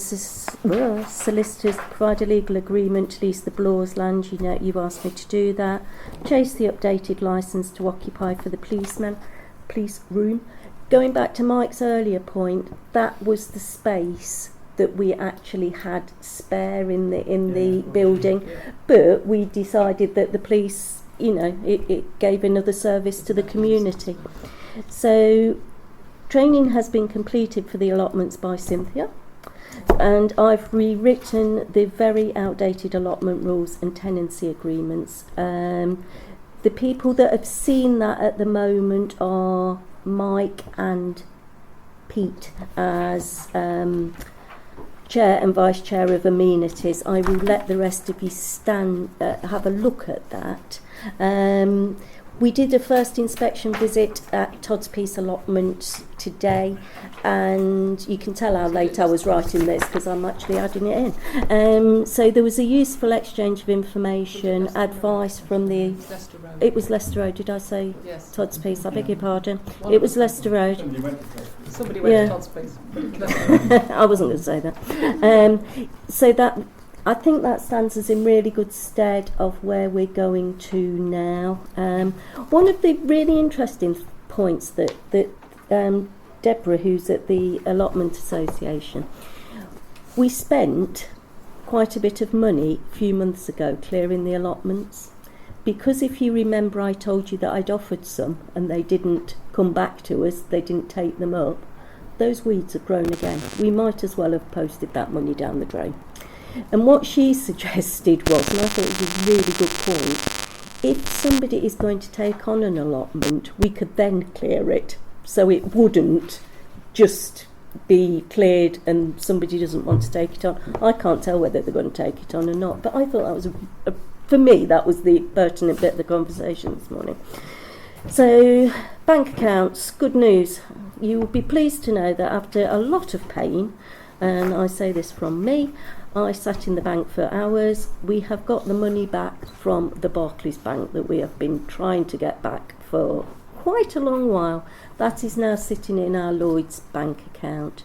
solicitors to provide a legal agreement to lease the Blaw's land. You know, you've asked me to do that. Chase the updated licence to occupy for the police room. Going back to Mike's earlier point, that was the space that we actually had spare in the building, but we decided that the police, you know, it gave another service to the community. So training has been completed for the allotments by Cynthia, and I've rewritten the very outdated allotment rules and tenancy agreements. The people that have seen that at the moment are Mike and Pete as Chair and Vice Chair of Amenities. I will let the rest of you have a look at that. We did a first inspection visit at Todd's Piece allotment today, and you can tell how late I was writing this because I'm actually adding it in. So there was a useful exchange of information, advice from the... Leicester Road. It was Leicester Road, did I say Yes. Todd's Piece? I beg your pardon. It was Leicester Road. Somebody went to Todd's Piece. I wasn't going to say that. So that... I think that stands us in really good stead of where we're going to now. One of the really interesting points that Deborah, who's at the Allotment Association, we spent quite a bit of money a few months ago clearing the allotments, because if you remember I told you that I'd offered some and they didn't come back to us, they didn't take them up, those weeds have grown again. We might as well have posted that money down the drain. And what she suggested was, and I thought it was a really good point, if somebody is going to take on an allotment, we could then clear it, so it wouldn't just be cleared and somebody doesn't want to take it on. I can't tell whether they're going to take it on or not, but I thought that was, for me, that was the pertinent bit of the conversation this morning. So, bank accounts, good news. You will be pleased to know that after a lot of pain, and I say this from me, I sat in the bank for hours. We have got the money back from the Barclays Bank that we have been trying to get back for quite a long while. That is now sitting in our Lloyds bank account.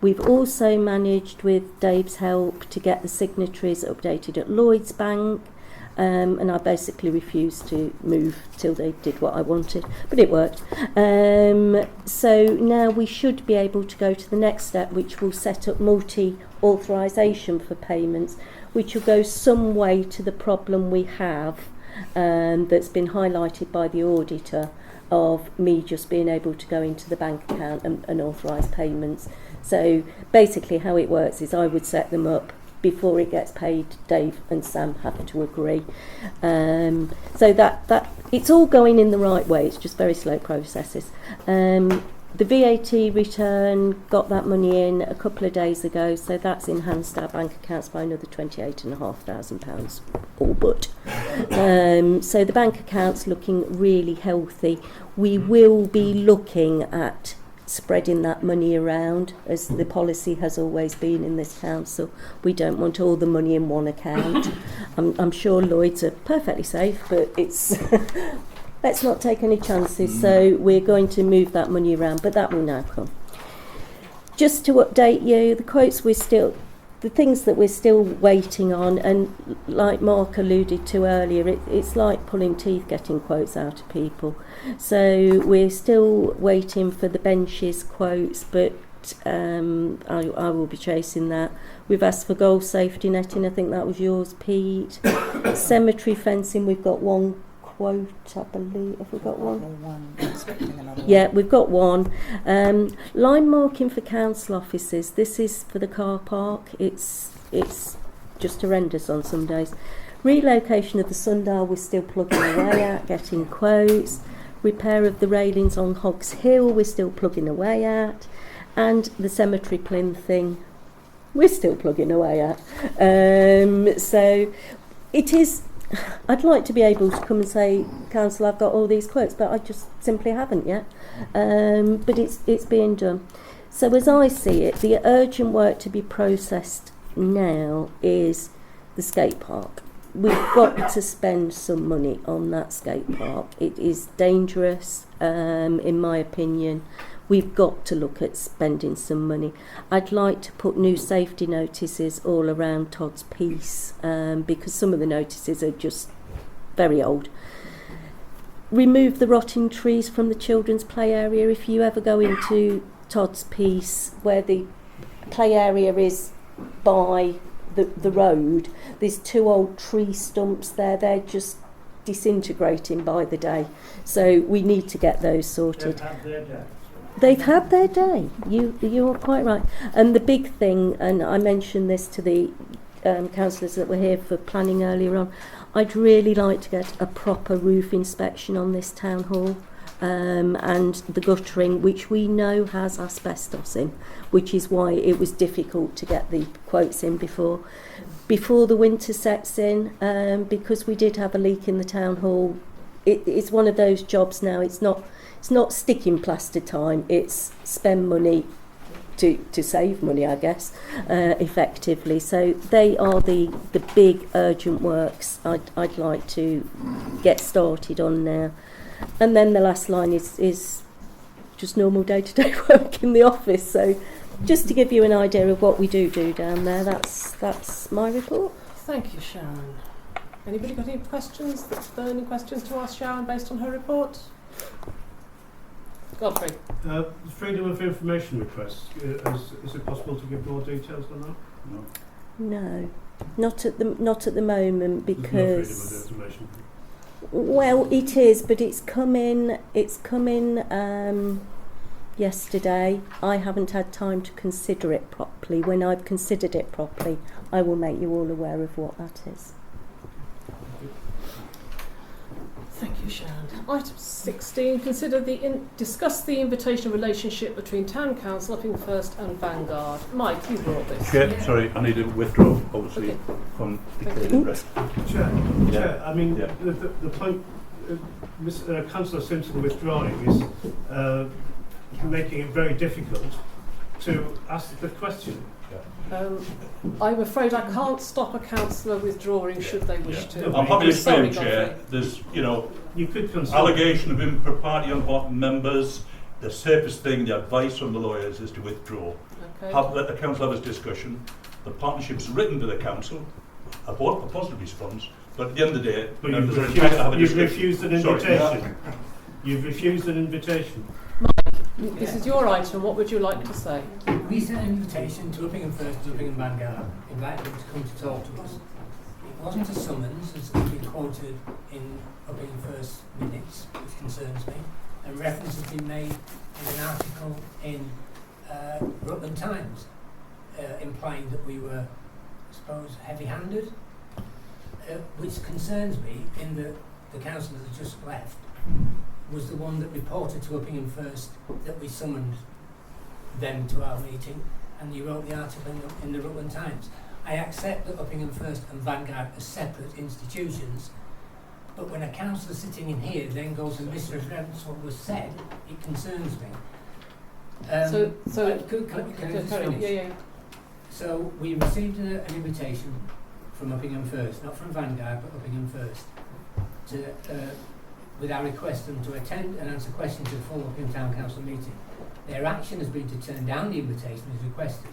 We've also managed, with Dave's help, to get the signatories updated at Lloyds Bank. And I basically refused to move till they did what I wanted, but it worked. So now we should be able to go to the next step, which will set up multi-authorisation for payments, which will go some way to the problem we have that's been highlighted by the auditor of me just being able to go into the bank account and authorise payments. So basically how it works is I would set them up. Before it gets paid, Dave and Sam have to agree. So that it's all going in the right way. It's just very slow processes. The VAT return, got that money in a couple of days ago, so that's enhanced our bank accounts by another £28,500, all but. So the bank account's looking really healthy. We will be looking at spreading that money around, as the policy has always been in this council. We don't want all the money in one account. I'm sure Lloyds are perfectly safe, but it's let's not take any chances. So we're going to move that money around, but that will now come. Just to update you, the quotes the things that we're still waiting on, and like Mark alluded to earlier, it's like pulling teeth getting quotes out of people. So we're still waiting for the benches quotes, but I will be chasing that. We've asked for goal safety netting, I think that was yours, Pete. Cemetery fencing, we've got one quote, I believe. Have we got one? Yeah, we've got one. Line marking for council offices. This is for the car park. It's just horrendous on some days. Relocation of the sundial, we're still plugging away at, getting quotes. Repair of the railings on Hogs Hill, we're still plugging away at. And the cemetery plinth thing, we're still plugging away at. So it is... I'd like to be able to come and say, Council, I've got all these quotes, but I just simply haven't yet. But it's being done. So as I see it, the urgent work to be processed now is the skate park. We've got to spend some money on that skate park. It is dangerous, in my opinion. We've got to look at spending some money. I'd like to put new safety notices all around Todd's Piece, because some of the notices are just very old. Remove the rotting trees from the children's play area. If you ever go into Todd's Piece, where the play area is by the road, there's 2 old tree stumps there. They're just disintegrating by the day. So we need to get those sorted. They've had their day. You are quite right. And the big thing, and I mentioned this to the councillors that were here for planning earlier on, I'd really like to get a proper roof inspection on this town hall, and the guttering, which we know has asbestos in, which is why it was difficult to get the quotes in before the winter sets in, because we did have a leak in the town hall. It's one of those jobs now. It's not sticking plaster time. It's spend money to save money, I guess, effectively. So they are the big urgent works I'd like to get started on now. And then the last line is just normal day-to-day work in the office. So just to give you an idea of what we do down there, that's my report. Thank you, Sharon. Anybody got any questions, burning questions to ask Sharon based on her report? Godfrey. Freedom of information request. Is it possible to give more details on that? No, not at the moment, because There's no freedom of information. Well, it is, but it's come in yesterday. I haven't had time to consider it properly. When I've considered it properly, I will make you all aware of what that is. Thank you, Sharon. Item 16, discuss the invitation relationship between Town Council, Uppingham First and Vanguard. Mike, you brought this. Chair, sorry, I need to withdraw, obviously, from declared interest. Chair, I mean, the point Councillor Simpson withdrawing is making it very difficult to ask the question. I'm afraid I can't stop a councillor withdrawing should they wish to. I'm happy to explain, Sorry, Chair. Godfrey. There's, You could consider allegation of impropriety on behalf of members. The safest thing, the advice from the lawyers, is to withdraw. Okay. Let the council have its discussion. The partnership's written to the council, a positive response, but at the end of the day, But members are entitled to have a you've discussion. refused an invitation. You've refused an invitation. This is your item. What would you like to say? We sent an invitation to Uppingham First and Uppingham Vanguard, invited them to come to talk to us. It wasn't a summons, as has been quoted in Uppingham First minutes, which concerns me, and reference has been made in an article in Rutland Times, implying that we were, I suppose, heavy-handed, which concerns me in that the councillor that just left was the one that reported to Uppingham First that we summoned them to our meeting, and you wrote the article in the Rutland Times. I accept that Uppingham First and Vanguard are separate institutions, but when a councillor sitting in here then goes and misrepresents what was said, it concerns me. Can I just finish? Yeah. So we received an invitation from Uppingham First, not from Vanguard, but Uppingham First, with our request them to attend and answer questions at the full Uppingham Town Council meeting. Their action has been to turn down the invitation as requested.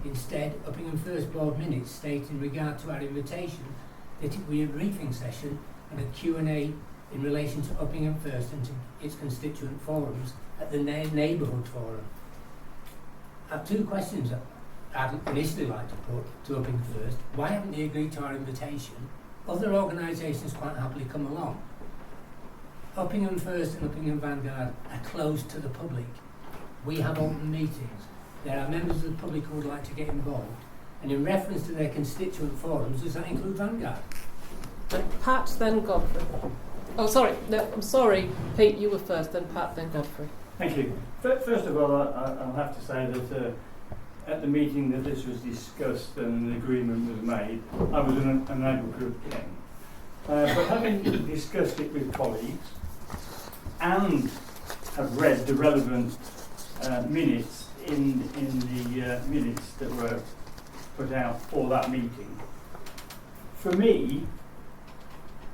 Instead, Uppingham First Board minutes state in regard to our invitation that it would be a briefing session and a Q&A in relation to Uppingham First and to its constituent forums at the neighbourhood forum. I have two questions I'd initially like to put to Uppingham First. Why haven't they agreed to our invitation? Other organisations quite happily come along. Uppingham First and Uppingham Vanguard are closed to the public. We have open meetings. There are members of the public who would like to get involved. And in reference to their constituent forums, does that include Vanguard? Pat, then Godfrey. Oh, sorry. No, I'm sorry. Pete, you were first, then Pat, then Godfrey. Thank you. First of all, I'll have to say that at the meeting that this was discussed and an agreement was made, I was unable to attend. But having discussed it with colleagues and have read the relevant minutes in the minutes that were put out for that meeting, for me,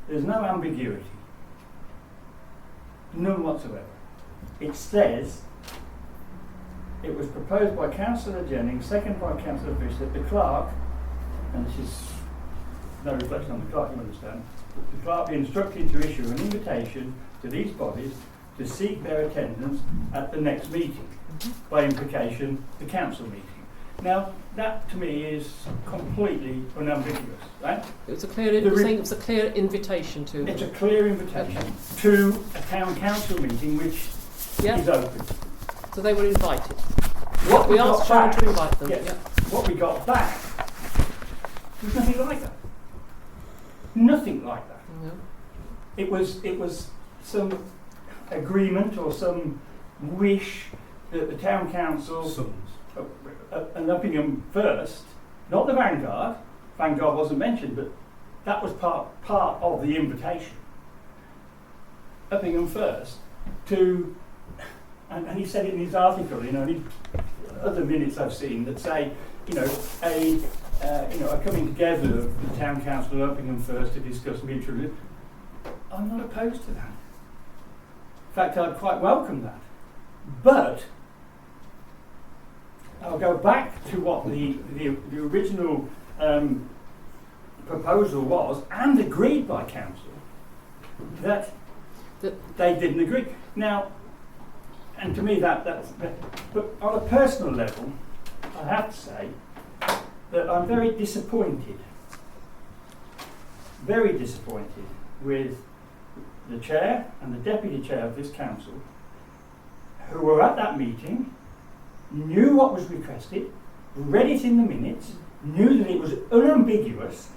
there's no ambiguity, none whatsoever. It says it was proposed by Councillor Jennings, seconded by Councillor Fish, that the clerk, and this is no reflection on the clerk, you understand, the clerk be instructed to issue an invitation to these bodies to seek their attendance at the next meeting, by implication, the council meeting. Now, that to me is completely unambiguous, right? It was a clear invitation to. It's a clear invitation to a town council meeting which is open. So they were invited. What we asked Sharon to invite them. Yes. Yeah. What we got back was nothing like that. nothing like that. No. It was some agreement or some wish that the town council and Uppingham First, not the Vanguard. Vanguard wasn't mentioned, but that was part of the invitation. Uppingham First to, and he said it in his article, you know, and other minutes I've seen that say, you know, a coming together of the town council and Uppingham First to discuss mutually. I'm not opposed to that. In fact, I'd quite welcome that. But I'll go back to what the original proposal was, and agreed by council, that they didn't agree. Now, and to me that's but on a personal level, I have to say that I'm very disappointed with the chair and the deputy chair of this council, who were at that meeting, knew what was requested, read it in the minutes, knew that it was unambiguous,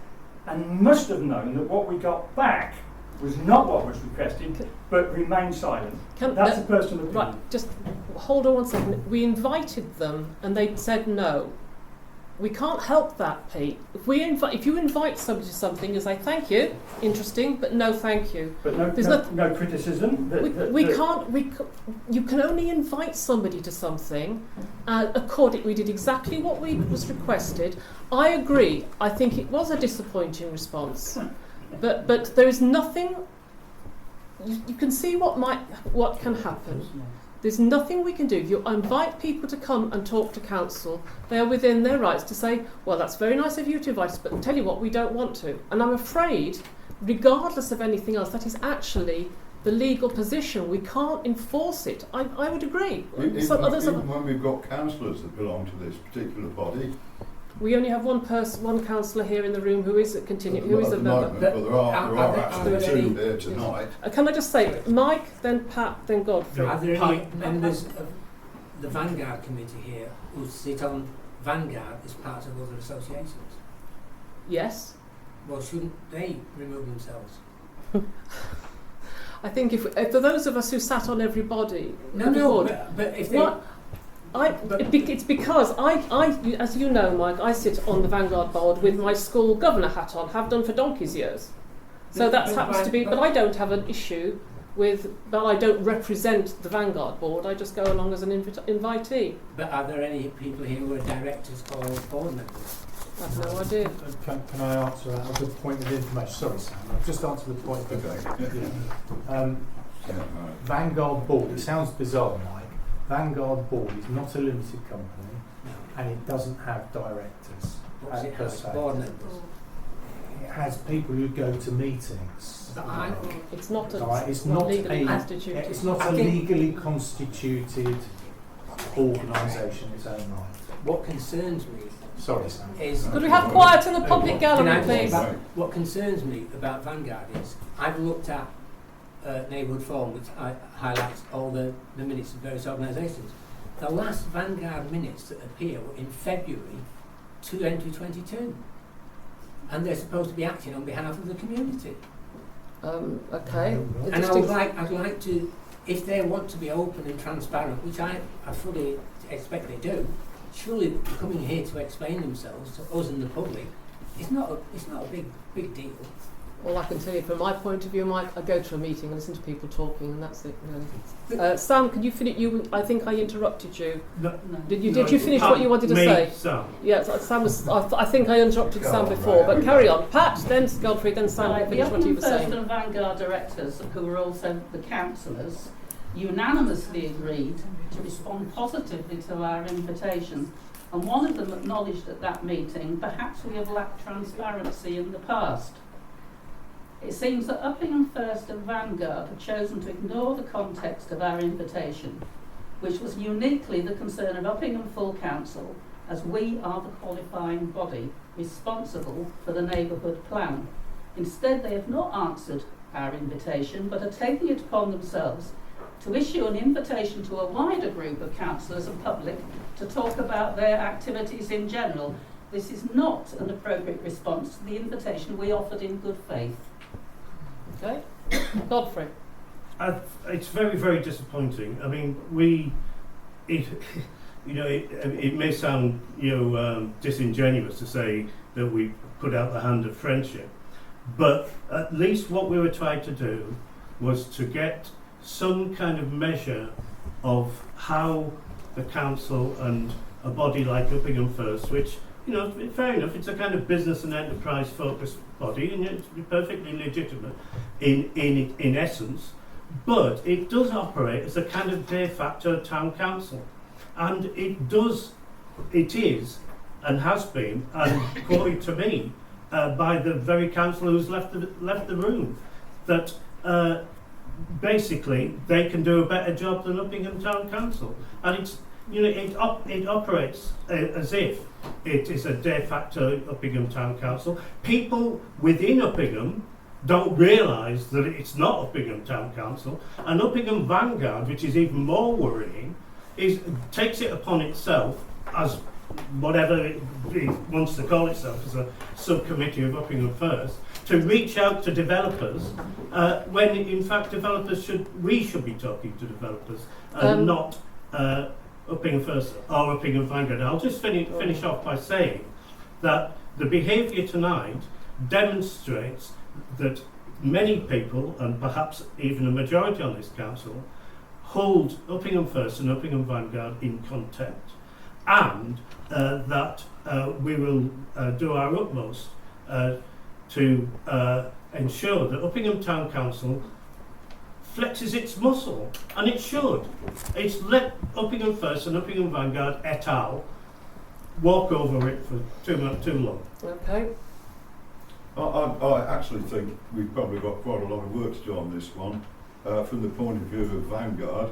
and must have known that what we got back was not what was requested, but remained silent. That's a personal opinion. Right, just hold on 1 second. We invited them and they said no. We can't help that, Pete. If you invite somebody to something, you say thank you, interesting, but no thank you. But no criticism. You can only invite somebody to something. We did exactly what was requested. I agree. I think it was a disappointing response, but there is nothing. You can see what can happen. There's nothing we can do. If you invite people to come and talk to council, they are within their rights to say, well, that's very nice of you to invite us, but tell you what, we don't want to. And I'm afraid, regardless of anything else, that is actually the legal position. We can't enforce it. I would agree. Even when we've got councillors that belong to this particular body. We only have one councillor here in the room who is a member. But there are actually two here tonight. Can I just say, Mike, then Pat, then Godfrey. Are there any members of the Vanguard committee here who sit on Vanguard as part of other associations? Yes. Well, shouldn't they remove themselves? I think if for those of us who sat on everybody, but if they. It's because I, as you know, Mike, I sit on the Vanguard board with my school governor hat on, have done for donkey's years. So that happens to be, but I don't have an issue with, but I don't represent the Vanguard board, I just go along as an invitee. But are there any people here who are directors or board members? I have no idea. Can I answer that as a point of information? Sorry, Sam, I've just answered the point. Okay. Vanguard board, it sounds bizarre, Mike. Vanguard board is not a limited company, and it doesn't have directors. It has board members. It has people who go to meetings. It's not a legally constituted organisation in its own right. What concerns me, sorry, Sam, is could we have quiet in the public gallery, please? What concerns me about Vanguard is I've looked at Neighbourhood Forum, which highlights all the minutes of various organisations. The last Vanguard minutes that appear were in February 2022, and they're supposed to be acting on behalf of the community. Okay. And I'd like to, if they want to be open and transparent, which I fully expect they do, surely coming here to explain themselves to us and the public, it's not a big deal. All I can tell you from my point of view, Mike, I go to a meeting and listen to people talking, and that's it. Really. Sam, can you finish? I think I interrupted you. No. Did you finish what you wanted to say? Sam. Yes, Sam was. I think I interrupted Sam before, but carry on. Pat, then Godfrey, then Sam. Finish what you were saying. The Uppingham First and Vanguard directors, who were also the councillors, unanimously agreed to respond positively to our invitation, and one of them acknowledged at that meeting, perhaps we have lacked transparency in the past. It seems that Uppingham First and Vanguard have chosen to ignore the context of our invitation, which was uniquely the concern of Uppingham Full Council, as we are the qualifying body responsible for the neighbourhood plan. Instead, they have not answered our invitation, but are taking it upon themselves to issue an invitation to a wider group of councillors and public to talk about their activities in general, This is not an appropriate response to the invitation we offered in good faith. Okay, Godfrey. It's very, very disappointing. I mean, it may sound, disingenuous to say that we put out the hand of friendship, but at least what we were trying to do was to get some kind of measure of how the council and a body like Uppingham First, which, fair enough, it's a kind of business and enterprise focused body, and it's perfectly legitimate in essence, but it does operate as a kind of de facto town council. And it is, and has been, and quoted to me, by the very councillor who's left the room, that basically they can do a better job than Uppingham Town Council. And it operates as if it is a de facto Uppingham Town Council. People within Uppingham don't realise that it's not Uppingham Town Council, and Uppingham Vanguard, which is even more worrying, takes it upon itself as whatever it wants to call itself, as a subcommittee of Uppingham First, to reach out to developers when in fact we should be talking to developers and not Uppingham First or Uppingham Vanguard. I'll just finish off by saying that the behaviour tonight demonstrates that many people, and perhaps even a majority on this council, hold Uppingham First and Uppingham Vanguard in contempt, and that we will do our utmost to ensure that Uppingham Town Council flexes its muscle, and it should. It's let Uppingham First and Uppingham Vanguard et al. Walk over it for too long. Okay. I actually think we've probably got quite a lot of work to do on this one. From the point of view of Vanguard,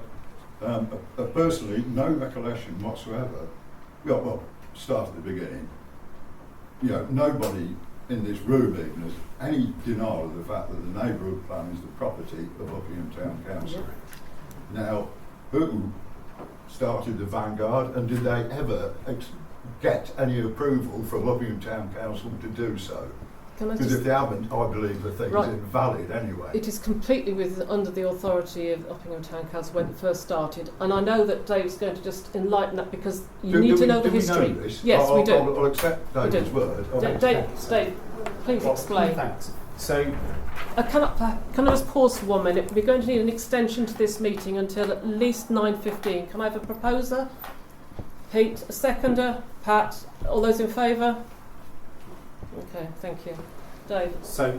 personally, no recollection whatsoever. Well, start at the beginning. Nobody in this room even has any denial of the fact that the neighbourhood plan is the property of Uppingham Town Council. Now, who started the Vanguard, and did they ever get any approval from Uppingham Town Council to do so? Because if they haven't, I believe the thing is invalid anyway. It is completely under the authority of Uppingham Town Council when it first started, and I know that Dave's going to just enlighten that, because you need to know the history. We know this? Yes, we do. I'll accept Dave's word. Dave, please explain. Thanks. So, can I just pause for 1 minute? We're going to need an extension to this meeting until at least 9:15. Can I have a proposer? Pete, a seconder. Pat, all those in favour? Okay, thank you. Dave? So,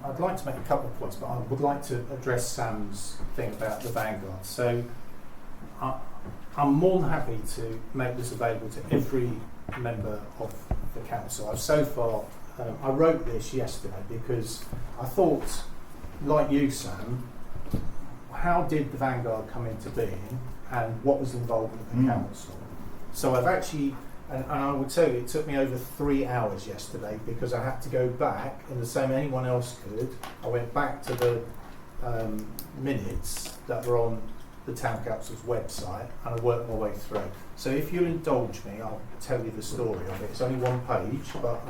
I'd like to make a couple of points, but I would like to address Sam's thing about the Vanguard. So, I'm more than happy to make this available to every member of the council. I wrote this yesterday because I thought, like you, Sam, how did the Vanguard come into being and what was involved with the council? So I've actually, and I would tell you, it took me over 3 hours yesterday because I had to go back, and the same anyone else could. I went back to the minutes that were on the Town Council's website, and I worked my way through. So if you'll indulge me, I'll tell you the story of it. It's only one page, but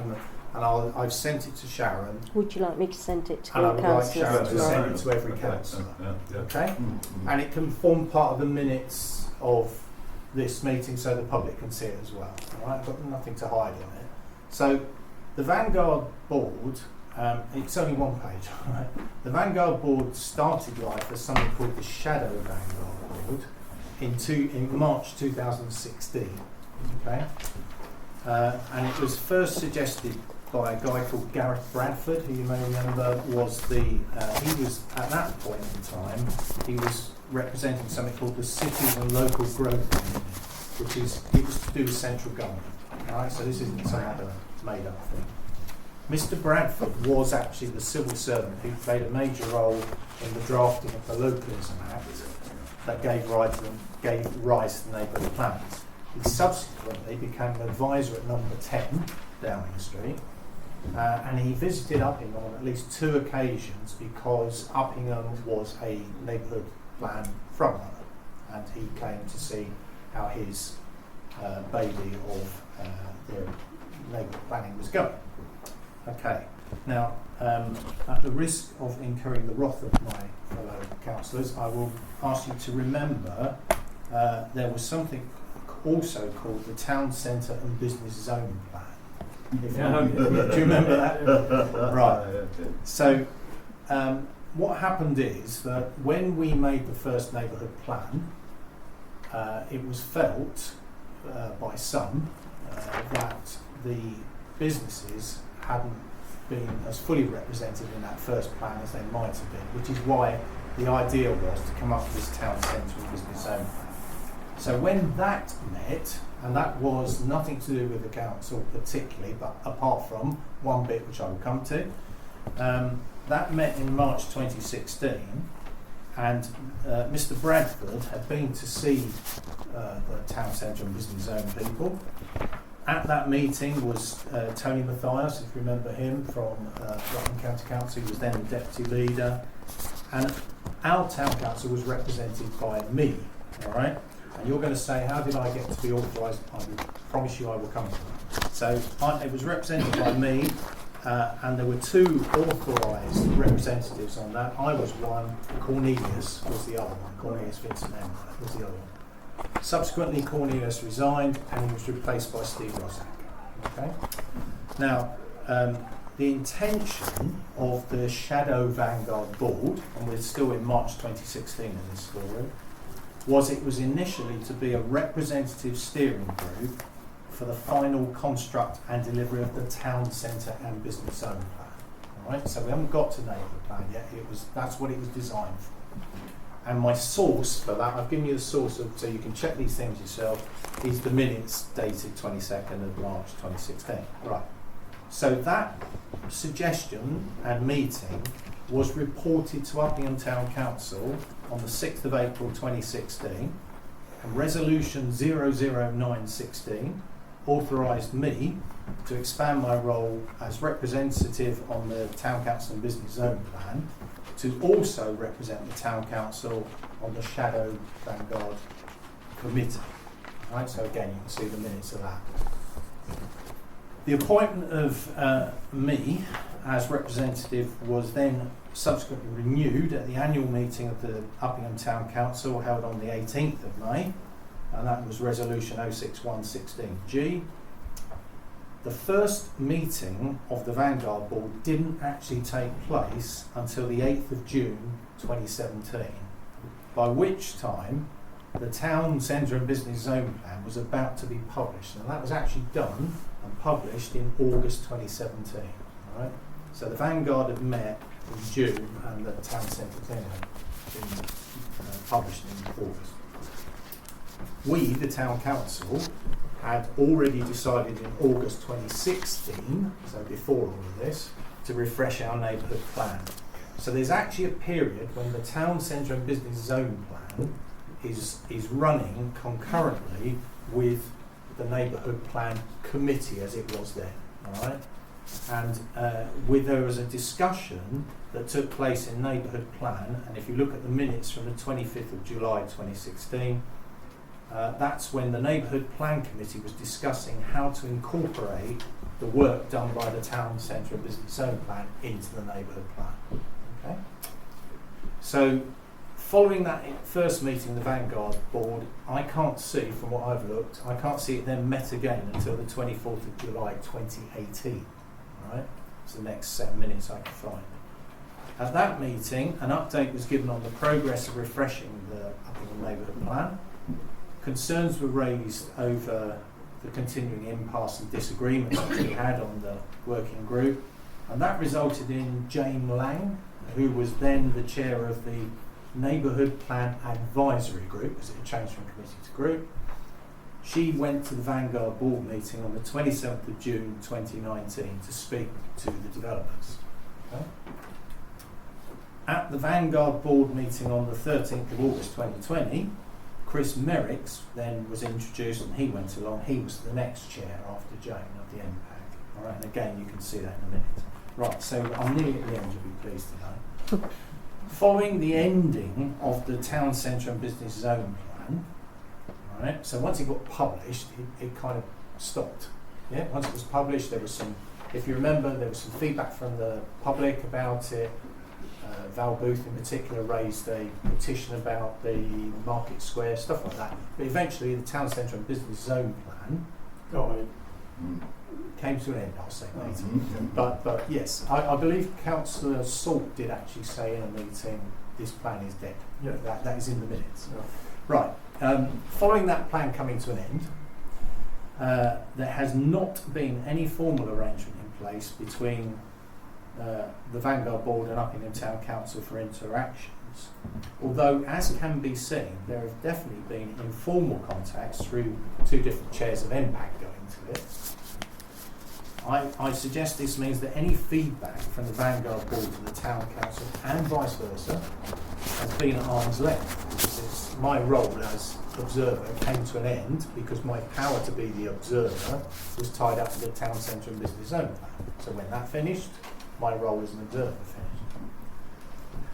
I've sent it to Sharon. Would you like me to send it to and all I would like councillors Sharon to tomorrow? send it to every councillor. Okay? Mm-hmm. And it can form part of the minutes of this meeting so the public can see it as well. All right? I've got nothing to hide on it. So the Vanguard board, it's only one page. Right? The Vanguard board started life as something called the Shadow Vanguard board in March 2016. Okay? And it was first suggested by a guy called Gareth Bradford, who you may remember was he was at that point in time, he was representing something called the Cities and Local Growth Committee, it was to do with central government. Right? So this isn't some other made up thing. Mr. Bradford was actually the civil servant who played a major role in the drafting of the Localism Act that gave rise to the neighbourhood plans. He subsequently became an advisor at number 10 Downing Street, and he visited Uppingham on at least 2 occasions because Uppingham was a neighbourhood plan frontrunner, and he came to see how his baby of the neighbourhood planning was going. Okay, now at the risk of incurring the wrath of my fellow councillors, I will ask you to remember there was something also called the Town Centre and Business Zone Plan. Do you remember that? Right. So what happened is that when we made the first neighbourhood plan, it was felt by some that the businesses hadn't been as fully represented in that first plan as they might have been, which is why the idea was to come up with this Town Centre and Business Zone Plan. So when that met, and that was nothing to do with the council particularly, but apart from one bit which I will come to, that met in March 2016, and Mr. Bradford had been to see the Town Centre and Business Zone people. At that meeting was Tony Mathias, if you remember him, from Uppingham County Council. He was then the deputy leader, and our town council was represented by me. All right. And you're going to say, how did I get to be authorised? I will promise you I will come to that. So it was represented by me, and there were two authorised representatives on that. I was one, Cornelius was the other one. Cornelius Vincent Ember was the other one. Subsequently, Cornelius resigned and he was replaced by Steve Rosak. Okay? Now, the intention of the Shadow Vanguard Board, and we're still in March 2016 in this story, was it was initially to be a representative steering group for the final construct and delivery of the Town Centre and Business Zone Plan. All right, so we haven't got to neighbourhood plan yet. That's what it was designed for. And my source for that, I've given you the source of, so you can check these things yourself, is the minutes dated 22nd of March 2016. Right. So that suggestion and meeting was reported to Uppingham Town Council on the 6th of April 2016, and Resolution 00916 authorised me to expand my role as representative on the Town Council and Business Zone Plan to also represent the Town Council on the Shadow Vanguard Committee. Right, so again, you can see the minutes of that. The appointment of me as representative was then subsequently renewed at the annual meeting of the Uppingham Town Council held on the 18th of May, and that was Resolution 06116G. The first meeting of the Vanguard Board didn't actually take place until the 8th of June 2017, by which time the Town Centre and Business Zone Plan was about to be published, and that was actually done and published in August 2017. All right? So the Vanguard had met in June, and the Town Centre Plan had been published in August. We, the Town Council, had already decided in August 2016, so before all of this, to refresh our neighbourhood plan. So there's actually a period when the Town Centre and Business Zone Plan is running concurrently with the neighbourhood plan committee as it was then. All right? And there was a discussion that took place in neighbourhood plan, and if you look at the minutes from the 25th of July 2016, that's when the neighbourhood plan committee was discussing how to incorporate the work done by the Town Centre and Business Zone Plan into the neighbourhood plan. Okay? So following that first meeting, the Vanguard Board, I can't see, from what I've looked, I can't see it then met again until the 24th of July 2018. Right? It's the next 7 minutes I can find. At that meeting, an update was given on the progress of refreshing the Uppingham neighbourhood plan. Concerns were raised over the continuing impasse and disagreements that we had on the working group, and that resulted in Jane Lang, who was then the chair of the Neighbourhood Plan Advisory Group, because it had changed from committee to group. She went to the Vanguard Board meeting on the 27th of June 2019 to speak to the developers. Okay? At the Vanguard Board meeting on the 13th of August 2020, Chris Merricks then was introduced and he went along. He was the next chair after Jane of the MPAC. All right, and again, you can see that in a minute. Right, so I'm nearly at the end, you'll be pleased to know. Following the ending of the Town Centre and Business Zone Plan, right? So once it got published, it kind of stopped. Yeah, once it was published, there was some, if you remember, there was some feedback from the public about it. Val Booth in particular raised a petition about the Market Square, stuff like that. But eventually the town centre and business zone plan came to an end, I'll say later. But yes, I believe Councillor Salt did actually say in a meeting, this plan is dead. Yeah. That is in the minutes. Yeah. Right. Following that plan coming to an end, there has not been any formal arrangement in place between the Vanguard Board and Uppingham Town Council for interactions. Although, as can be seen, there have definitely been informal contacts through 2 different chairs of NPAC going to it. I suggest this means that any feedback from the Vanguard Board to the Town Council and vice versa has been at arm's length, because it's my role as observer came to an end because my power to be the observer was tied up with the Town Centre and Business Zone plan. So when that finished, my role as an observer finished.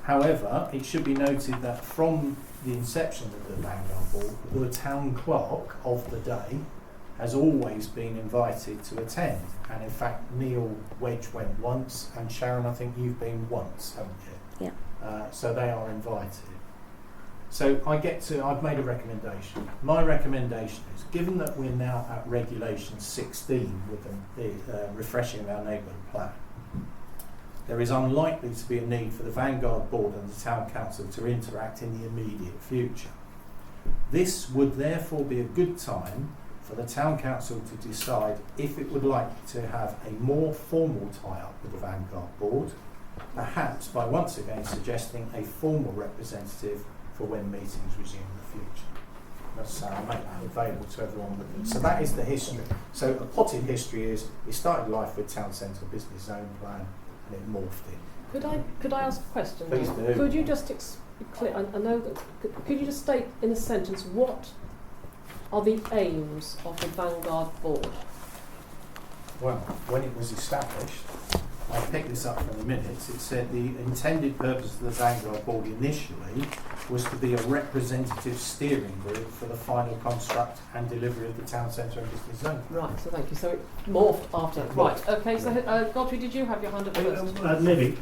However, it should be noted that from the inception of the Vanguard Board, the town clerk of the day has always been invited to attend. And in fact, Neil Wedge went once, and Sharon, I think you've been once, haven't you? Yeah. So they are invited. So I've made a recommendation. My recommendation is, given that we're now at Regulation 16 with the refreshing of our neighbourhood plan, there is unlikely to be a need for the Vanguard Board and the Town Council to interact in the immediate future. This would therefore be a good time for the Town Council to decide if it would like to have a more formal tie-up with the Vanguard Board, perhaps by once again suggesting a formal representative for when meetings resume in the future. I'll make that available to everyone. So that is the history. So a potted history is, it started life with Town Centre Business Zone Plan, and it morphed in. Could I ask a question? Please now? do. Could you just I know that. Could you just state in a sentence what are the aims of the Vanguard Board? Well, when it was established, I picked this up from the minutes, it said the intended purpose of the Vanguard Board initially was to be a representative steering group for the final construct and delivery of the town centre and business zone. Right, so thank you. So it morphed after. Right, okay, so Godfrey, did you have your hand up first? Libby,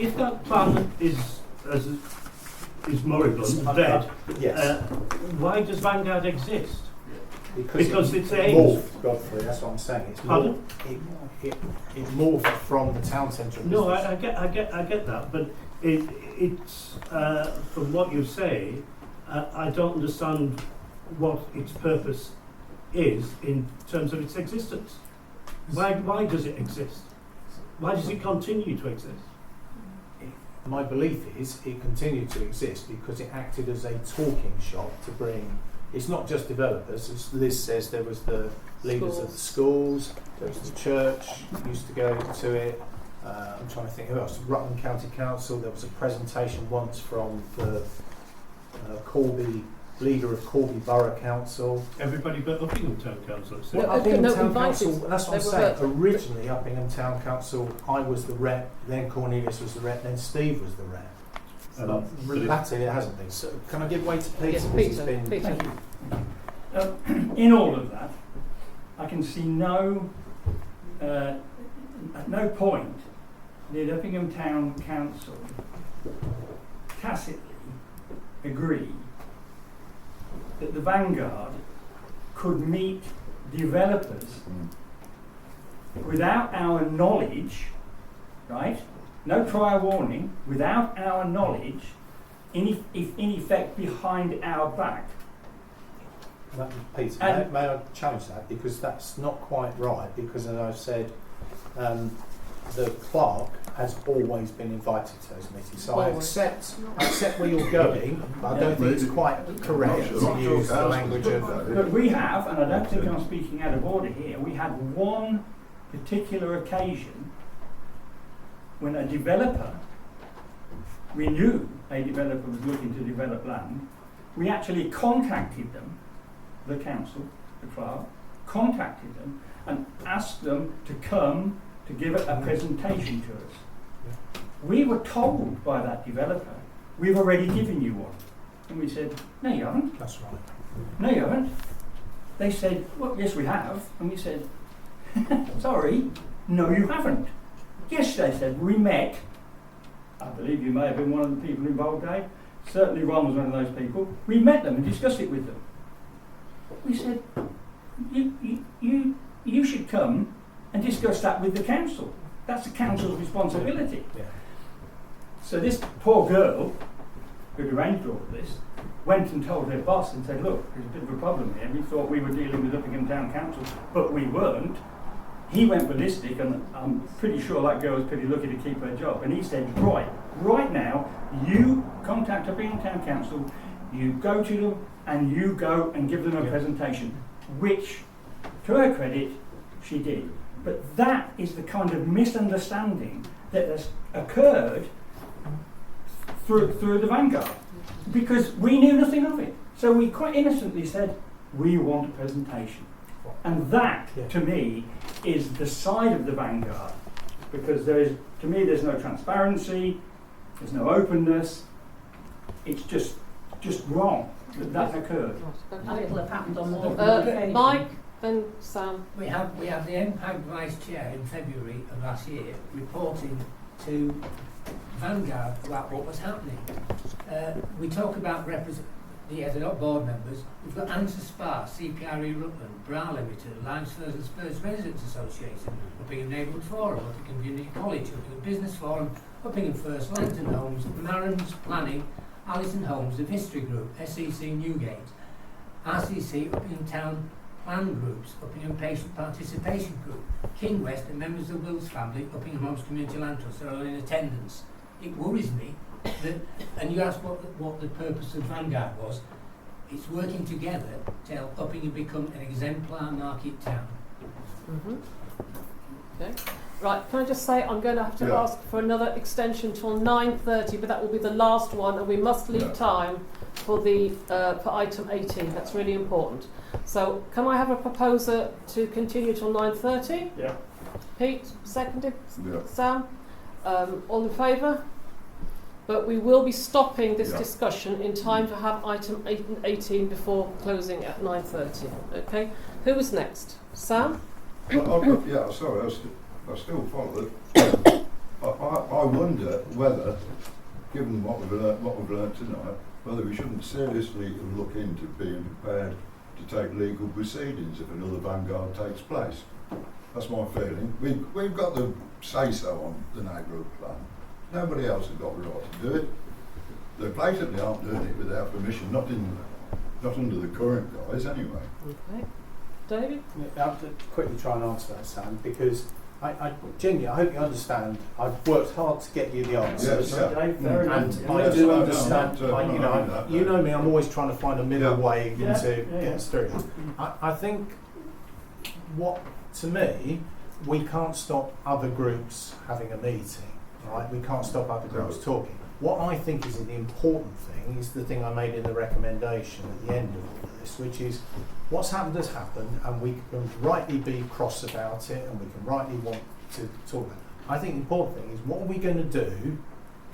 if that plan is moribund, dead, yes. Why does Vanguard exist? Because it's morphed, Godfrey, that's what I'm saying. It's morphed. It morphed from the town centre. No, I get that, but it's from what you say, I don't understand what its purpose is in terms of its existence. Why does it exist? Why does it continue to exist? My belief is it continued to exist because it acted as a talking shop to bring. It's not just developers, as Liz says, there was the leaders of the schools, there was the church, used to go to it. I'm trying to think who else. Rutland County Council, there was a presentation once from the Corby, leader of Corby Borough Council. Everybody but Uppingham Town Council. No, Uppingham Town Council, that's what I'm saying. Originally, Uppingham Town Council, I was the rep, then Cornelius was the rep, then Steve was the rep. Latterly, it hasn't been. So, can I give way to Peter? Yes, Peter. Thank you. In all of that, I can see no point did Uppingham Town Council tacitly agree that the Vanguard could meet developers without our knowledge, right? No prior warning, without our knowledge, in effect behind our back. Peter, may I challenge that? Because that's not quite right, because as I've said, the clerk has always been invited to those meetings. So I accept where you're going, but I don't think it's quite correct to use the language of... But we have, and I don't think I'm speaking out of order here, we had one particular occasion when a developer, we knew a developer was looking to develop land, we actually contacted them, the council, the clerk, contacted them and asked them to come to give a presentation to us. Yeah. We were told by that developer, we've already given you one. And we said, no you haven't. That's right. No, you haven't. They said, well, yes, we have. And we said, sorry, no, you haven't. Yes, they said, we met. I believe you may have been one of the people involved, Dave. Certainly Ron was one of those people. We met them and discussed it with them. We said, you should come and discuss that with the council. That's the council's responsibility. Yeah. So this poor girl, who'd arranged all of this, went and told her boss and said, look, there's a bit of a problem here. We thought we were dealing with Uppingham Town Council, but we weren't. He went ballistic, and I'm pretty sure that girl was pretty lucky to keep her job. And he said, right now, you contact Uppingham Town Council, you go to them, and you go and give them a presentation, which, to her credit, she did. But that is the kind of misunderstanding that has occurred through the Vanguard, because we knew nothing of it. So we quite innocently said, we want a presentation. And that, to me, is the side of the Vanguard, because to me there's no transparency, there's no openness, it's just wrong that occurred. And it'll have happened on more than occasion. Mike, then Sam. We have the MPAG Vice Chair in February of last year reporting to Vanguard about what was happening. We talk about they're not board members. We've got Answer Spa, CPRE Rutland, Bra Limited, Linesford and Spurs Residents Association, Uppingham Neighbourhood Forum, Uppingham Community College, Uppingham Business Forum, Uppingham First, Langton Homes, Marrons Planning, Allison Homes of History Group, SEC Newgate, RCC Uppingham Town Plan Groups, Uppingham Patient Participation Group, King West and members of the Wills family, Uppingham Homes Community Land Trust are all in attendance. It worries me that, and you asked what the purpose of Vanguard was. It's working together to help Uppingham become an exemplar market town. Okay. Right, can I just say I'm going to have to ask for another extension till 9:30, but that will be the last one, and we must leave time for the for item 18. That's really important. So, can I have a proposer to continue till 9:30? Yeah. Pete, seconded. Yeah. Sam, all in favour? But we will be stopping this discussion in time to have item 18 before closing at 9:30. Okay. Who is next? Sam. Yeah, sorry, I still follow it. I wonder whether, given what we've learnt tonight, whether we shouldn't seriously look into being prepared to take legal proceedings if another Vanguard takes place. That's my feeling. We've got the say-so on the neighbourhood plan. Nobody else has got the right to do it. They blatantly aren't doing it without permission, not under the current guise anyway. Okay. David? I'll quickly try and answer that, Sam, because I genuinely, I hope you understand, I've worked hard to get you the answers. Yes, yeah. And I do understand, you know me, I'm always trying to find a middle way into get us through. I think to me, we can't stop other groups having a meeting, right? We can't stop other groups talking. What I think is the important thing is the thing I made in the recommendation at the end of all of this, which is what's happened has happened, and we can rightly be cross about it, and we can rightly want to talk about it. I think the important thing is what are we going to do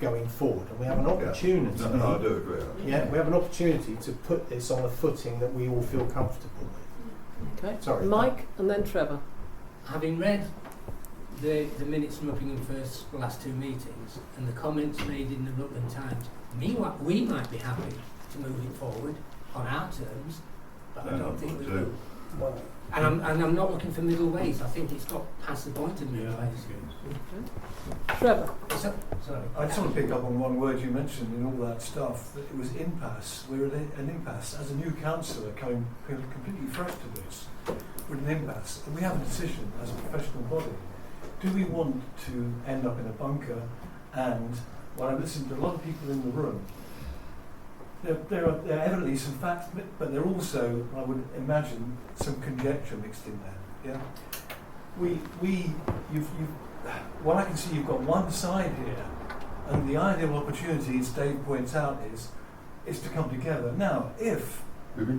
going forward, and we have an opportunity. No, I do agree. Yeah, we have an opportunity to put this on a footing that we all feel comfortable with. Okay. Sorry, Mike, and then Trevor. Having read the minutes from Uppingham First's last two meetings and the comments made in the Rutland Times, we might be happy to move it forward on our terms, but I don't think we will. Well, and I'm not looking for middle ways. I think it's got past the point of middle ways. Okay. Trevor. Sorry. I just want to pick up on one word you mentioned in all that stuff, that it was impasse. We're in an impasse. As a new councillor coming completely fresh to this, we're in an impasse. And we have a decision as a professional body. Do we want to end up in a bunker? And when I listen to a lot of people in the room, there are evidently some facts, but there are also, I would imagine, some conjecture mixed in there. Yeah, what I can see, you've got one side here, and the ideal opportunity, as Dave points out, is to come together. Now, if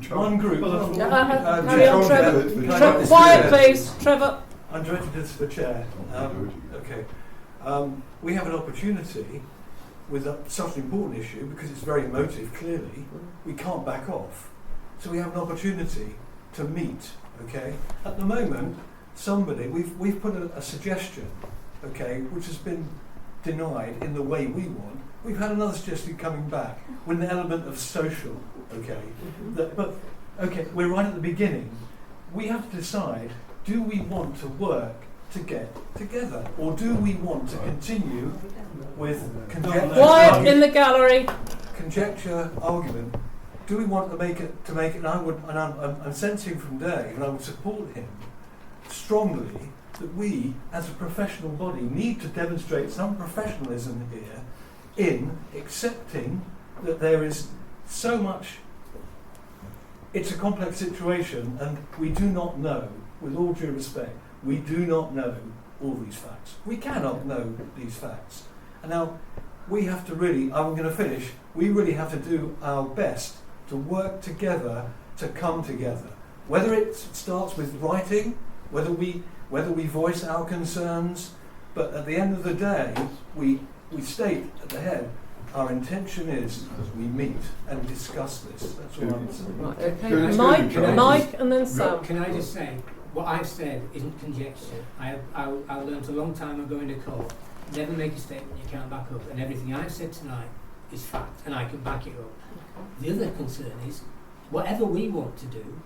one group, carry on, Trevor. Quiet, please, Trevor. I'm directed this to the chair. Okay, we have an opportunity with such an important issue, because it's very emotive, clearly, we can't back off. so we have an opportunity to meet. Okay. At the moment, we've put a suggestion, okay, which has been denied in the way we want. We've had another suggestion coming back with an element of social. Okay. But okay, we're right at the beginning. We have to decide: do we want to work to get together, or do we want to continue with conjecture? Quiet in the gallery. Conjecture argument. Do we want to make it? And I'm sensing from Dave, and I would support him strongly, that we, as a professional body, need to demonstrate some professionalism here in accepting that there is so much. It's a complex situation, and we do not know, with all due respect, we do not know all these facts. We cannot know these facts. And now we have to really, I'm going to finish, we really have to do our best to work together to come together. Whether it starts with writing, whether we voice our concerns, but at the end of the day, we state at the head, our intention is we meet and discuss this. That's all I'm saying. Right, okay. Mike and then Sam. Can I just say, what I've said isn't conjecture. I learned a long time ago in a court, never make a statement you can't back up, and everything I've said tonight is fact, and I can back it up. The other concern is, whatever we want to do,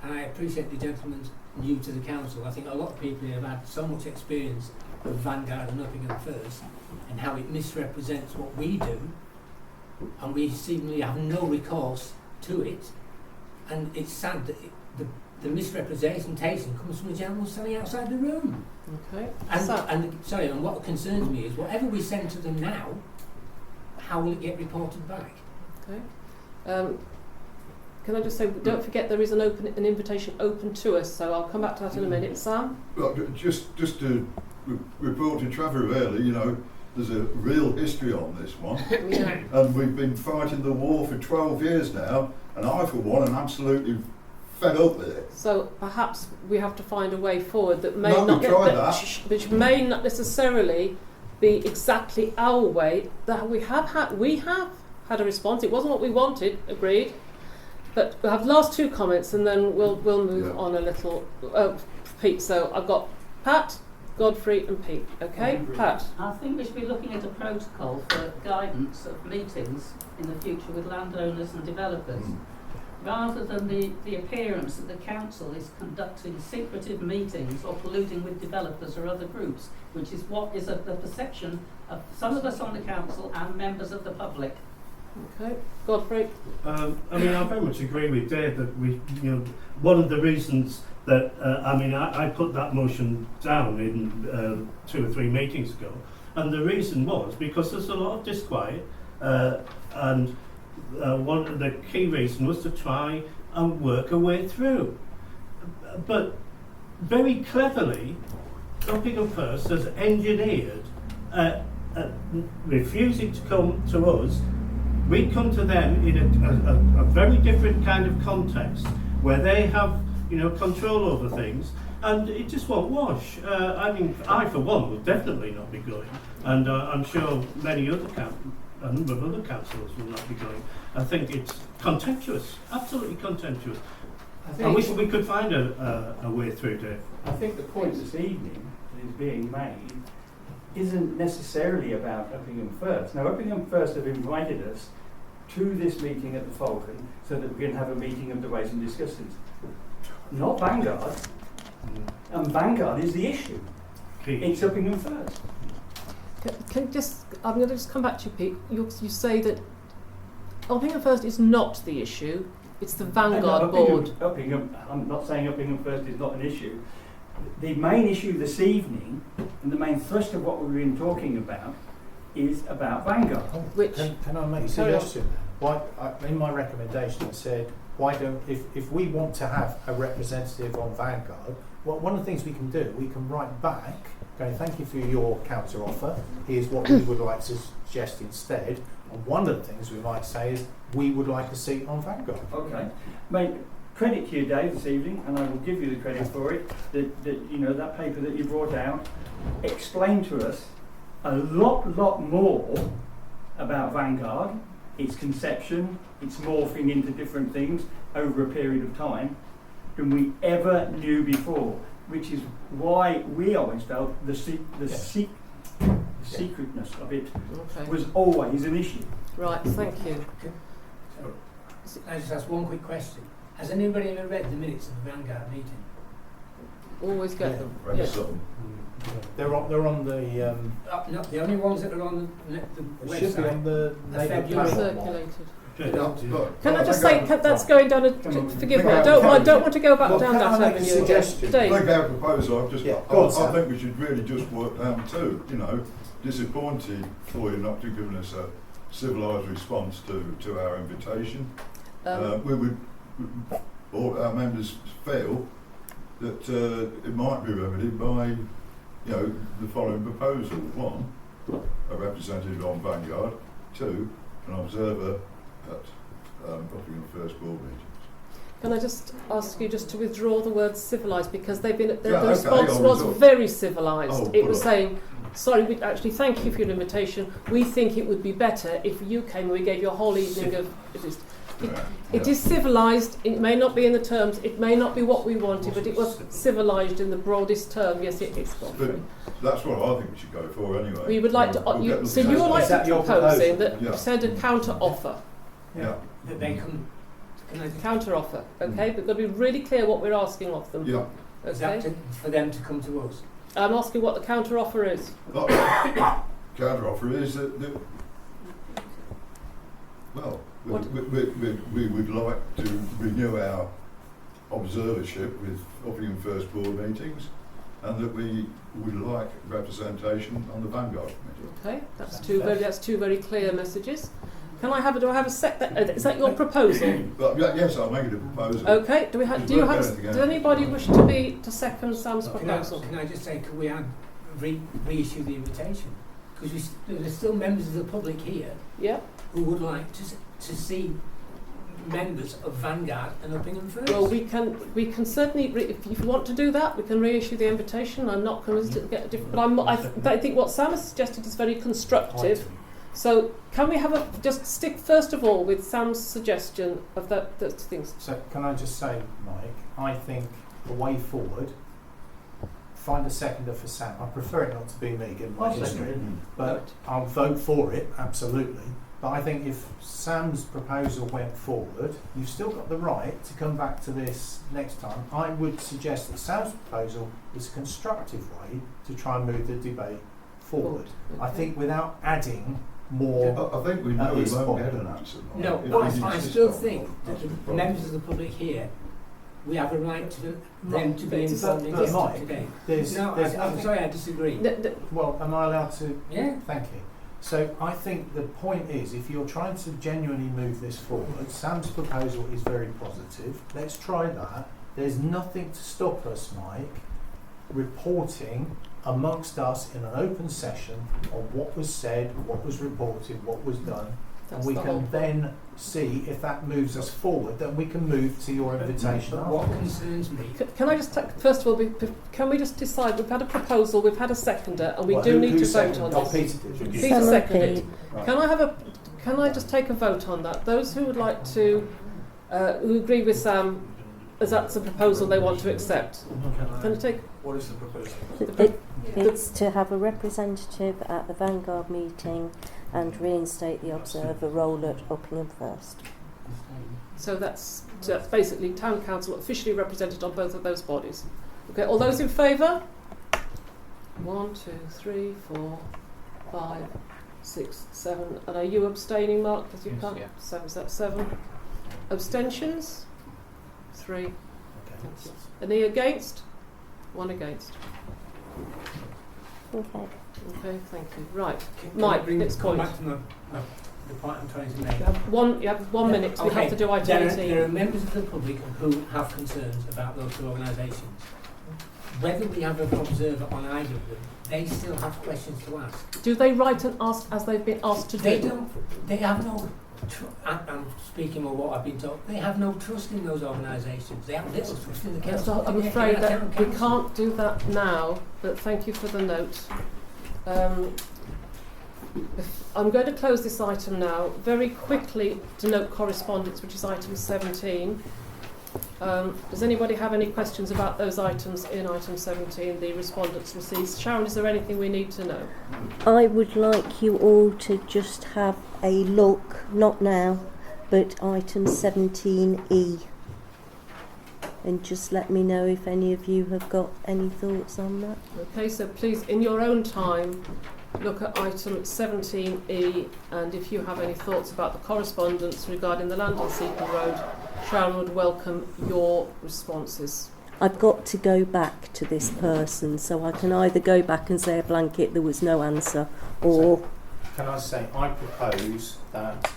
and I appreciate the gentleman's new to the council. I think a lot of people here have had so much experience of Vanguard and Uppingham First, and how it misrepresents what we do, and we seemingly have no recourse to it. And it's sad that the misrepresentation comes from the gentleman standing outside the room. Okay. And what concerns me is, whatever we send to them now, how will it get reported back? Okay. Can I just say, don't forget there is an invitation open to us, so I'll come back to that in a minute. Sam? Well, just to report to Trevor, really, there's a real history on this one. Yeah. And we've been fighting the war for 12 years now, and I, for one, am absolutely fed up with it. So perhaps we have to find a way forward that may which may not necessarily be exactly our way. That we have had a response. It wasn't what we wanted, agreed. But we'll have the last two comments, and then we'll move on a little. Pete. So I've got Pat, Godfrey, and Pete. Okay, Pat. I think we should be looking at a protocol for guidance of meetings in the future with landowners and developers, rather than the appearance that the council is conducting secretive meetings or colluding with developers or other groups, which is what is the perception of some of us on the council and members of the public. Okay, Godfrey. I very much agree with Dave that one of the reasons that I put that motion down in 2 or 3 meetings ago, and the reason was because there's a lot of disquiet, and one of the key reason was to try and work a way through. But very cleverly, Uppingham First has engineered refusing to come to us. We come to them in a very different kind of context where they have, control over things, and it just won't wash. I for one will definitely not be going, and I'm sure many other a number of other councillors will not be going. I think it's contemptuous, absolutely contemptuous. I wish we could find a way through to it. I think the point this evening that is being made isn't necessarily about Uppingham First. Now, Uppingham First have invited us to this meeting at the Falcon so that we can have a meeting of the ways and discussions. Not Vanguard. And Vanguard is the issue. It's Uppingham First. I'm going to just come back to you, Pete. You say that Uppingham First is not the issue, it's the Vanguard board. I'm not saying Uppingham First is not an issue. The main issue this evening, and the main thrust of what we've been talking about, is about Vanguard. Can I make a suggestion? In my recommendation I said, if we want to have a representative on Vanguard, one of the things we can do, we can write back, okay, thank you for your counter offer, here's what we would like to suggest instead, and one of the things we might say is, we would like a seat on Vanguard. Okay. Credit to you, Dave, this evening, and I will give you the credit for it, that paper that you brought out explained to us a lot more about Vanguard its conception, its morphing into different things over a period of time than we ever knew before, which is why we always felt the secretness of it was always an issue. Right, thank you. I just ask one quick question. Has anybody ever read the minutes of the Vanguard meeting? Always get them. Read Yes. some. They're on the. No, the only ones that are on the It should be website on the are February. Circulated. Look, Can I just think say that's going down a... Forgive me, I don't want to go back Well, down can that I make a avenue. suggestion? Dave. I think our proposal, I Go on, I Sam. think we should really just work down two, you know, disappointed for you not to have given us a civilised response to our invitation. We would, all our members feel that it might be remedied by, you know, the following proposal. One, a representative on Vanguard. Two, an observer at Uppingham First Board meetings. Can I just ask you just to withdraw the word civilised, because they've been the okay, response I'll was withdraw. very civilised. Oh, It put was up. saying, sorry, we actually thank you for your invitation. We think it would be better if you came and we gave you a whole evening of... It is civilised. It may not be in the terms, it may not be what we wanted, but it was civilised in the broadest term. Yes, it is. But that's what I think we should go for anyway. We would like to... We'll you, get so the you would like Is that to your proposing proposal? that you said a counter offer. Yeah. That they can I Counter offer, okay? We've got to be really clear what we're asking of them. Yeah. Is that Okay? for them to come to us? I'm asking what the counter offer is. Counter offer is that well, we would like to renew our observership with Uppingham First Board meetings, and that we would like representation on the Vanguard Committee. Okay, that's two very clear messages. Can I have do I have a is that your proposal? But yes, I'll make it a proposal. Okay. Do does anybody wish to second Sam's Can proposal? I just say, could we reissue the invitation? Because there's still members of the public here who would like to see members of Vanguard and Uppingham First. Well, we can certainly, if you want to do that, we can reissue the invitation. I'm not convinced to get a different, but I think what Sam has suggested is very constructive. So can we have just stick first of all with Sam's suggestion of those things? So can I just say, Mike, I think the way forward, find a seconder for Sam. I prefer it not to be me, given my history, but I'll vote for it, absolutely. But I think if Sam's proposal went forward, you've still got the right to come back to this next time. I would suggest that Sam's proposal is a constructive way to try and move the debate forward. Okay. I think without adding more... I think we know we won't get an answer. No, but I still think that the members of the public here, we have a right to them to be informed in history today. I'm sorry, I disagree. Well, am I allowed to? Yeah. Thank you. So I think the point is, if you're trying to genuinely move this forward, Sam's proposal is very positive. Let's try that. There's nothing to stop us, Mike, reporting amongst us in an open session on what was said, what was reported, what was done. And we can then see if that moves us forward, then we can move to your invitation. But what concerns me... Can I just, first of all, can we just decide, we've had a proposal, we've had a seconder, and we Well, do who need to vote seconded? on Oh, this. Peter did. Peter seconded. Can I just take a vote on that? Those who would like to, who agree with Sam, as that's a proposal they want to accept. Can I take... What is the proposal? It's to have a representative at the Vanguard meeting and reinstate the observer role at Uppingham First. So that's basically Town Council officially represented on both of those bodies. Okay, all those in favour? 1, 2, 3, 4, 5, 6, 7. And are you abstaining, Mark? Because you can't. 7. Is that 7? Abstentions? 3. Any against? 1 against. Okay. Okay, thank you. Right, Mike, next point. Back to the point I'm trying to make. You have 1 minute. We have to do item 18. There are members of the public who have concerns about those two organisations. Whether we have an observer on either of them, they still have questions to ask. Do they write and ask as they've been asked to do? They don't. They have no. I'm speaking of what I've been told. They have no trust in those organisations. They have little trust in the council. I'm afraid that we can't do that now. But thank you for the note. I'm going to close this item now. Very quickly to note correspondence, which is item 17. Does anybody have any questions about those items in item 17, the respondents received? Sharon, is there anything we need to know? I would like you all to just have a look, not now, but item 17E. And just let me know if any of you have got any thoughts on that. Okay, so please, in your own time, look at item 17E, and if you have any thoughts about the correspondence regarding the land on Seacombe Road, Sharon would welcome your responses. I've got to go back to this person, so I can either go back and say a blanket there was no answer, or... So, can I say, I propose that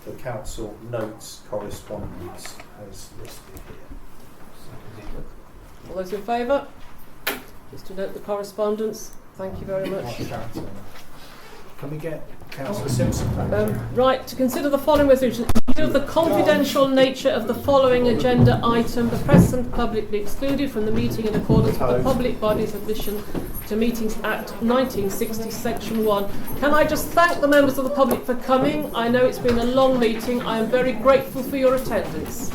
the council notes correspondence as listed here. All those in favour? Just to note the correspondence. Thank you very much. Can we get Councillor Simpson? Right, to consider the following resolution. Due to the confidential nature of the following agenda item, the press and public be excluded from the meeting in accordance with the Public Bodies Admission to Meetings Act 1960, Section 1. Can I just thank the members of the public for coming? I know it's been a long meeting. I am very grateful for your attendance.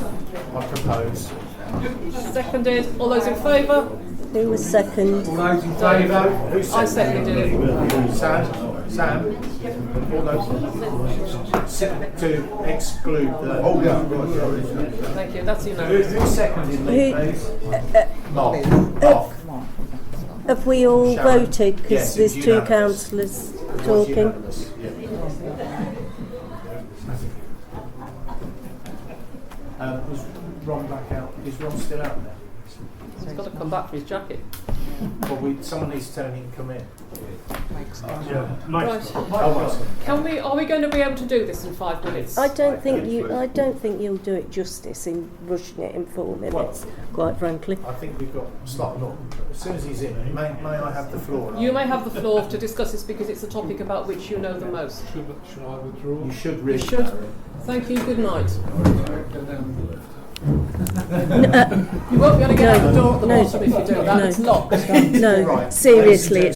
I propose. Seconded. All those in favour? Who was second? All those in favour? Who I seconded it. Sam? All those to exclude the... Oh, yeah. Thank you. That's unanimous. Who seconded me, please? Mark. Have we all Sharon. voted? Because Yes, there's it's two unanimous. councillors It was talking. unanimous, yeah. Was Ron back out? Is Ron still out there? He's got to come back for his jacket. Well, someone needs to tell him to come in. Right. Are we going to be able to do this in 5 minutes? I don't think you'll do it justice in rushing it in 4 minutes, quite frankly. I think we've got slightly more. As soon as he's in, may I have the floor? You may have the floor to discuss this because it's a topic about which you know the most. Should I withdraw? You should You really. should. Thank you. Good night. You won't be able to get out the door at the bottom if you do that. It's locked. No, seriously.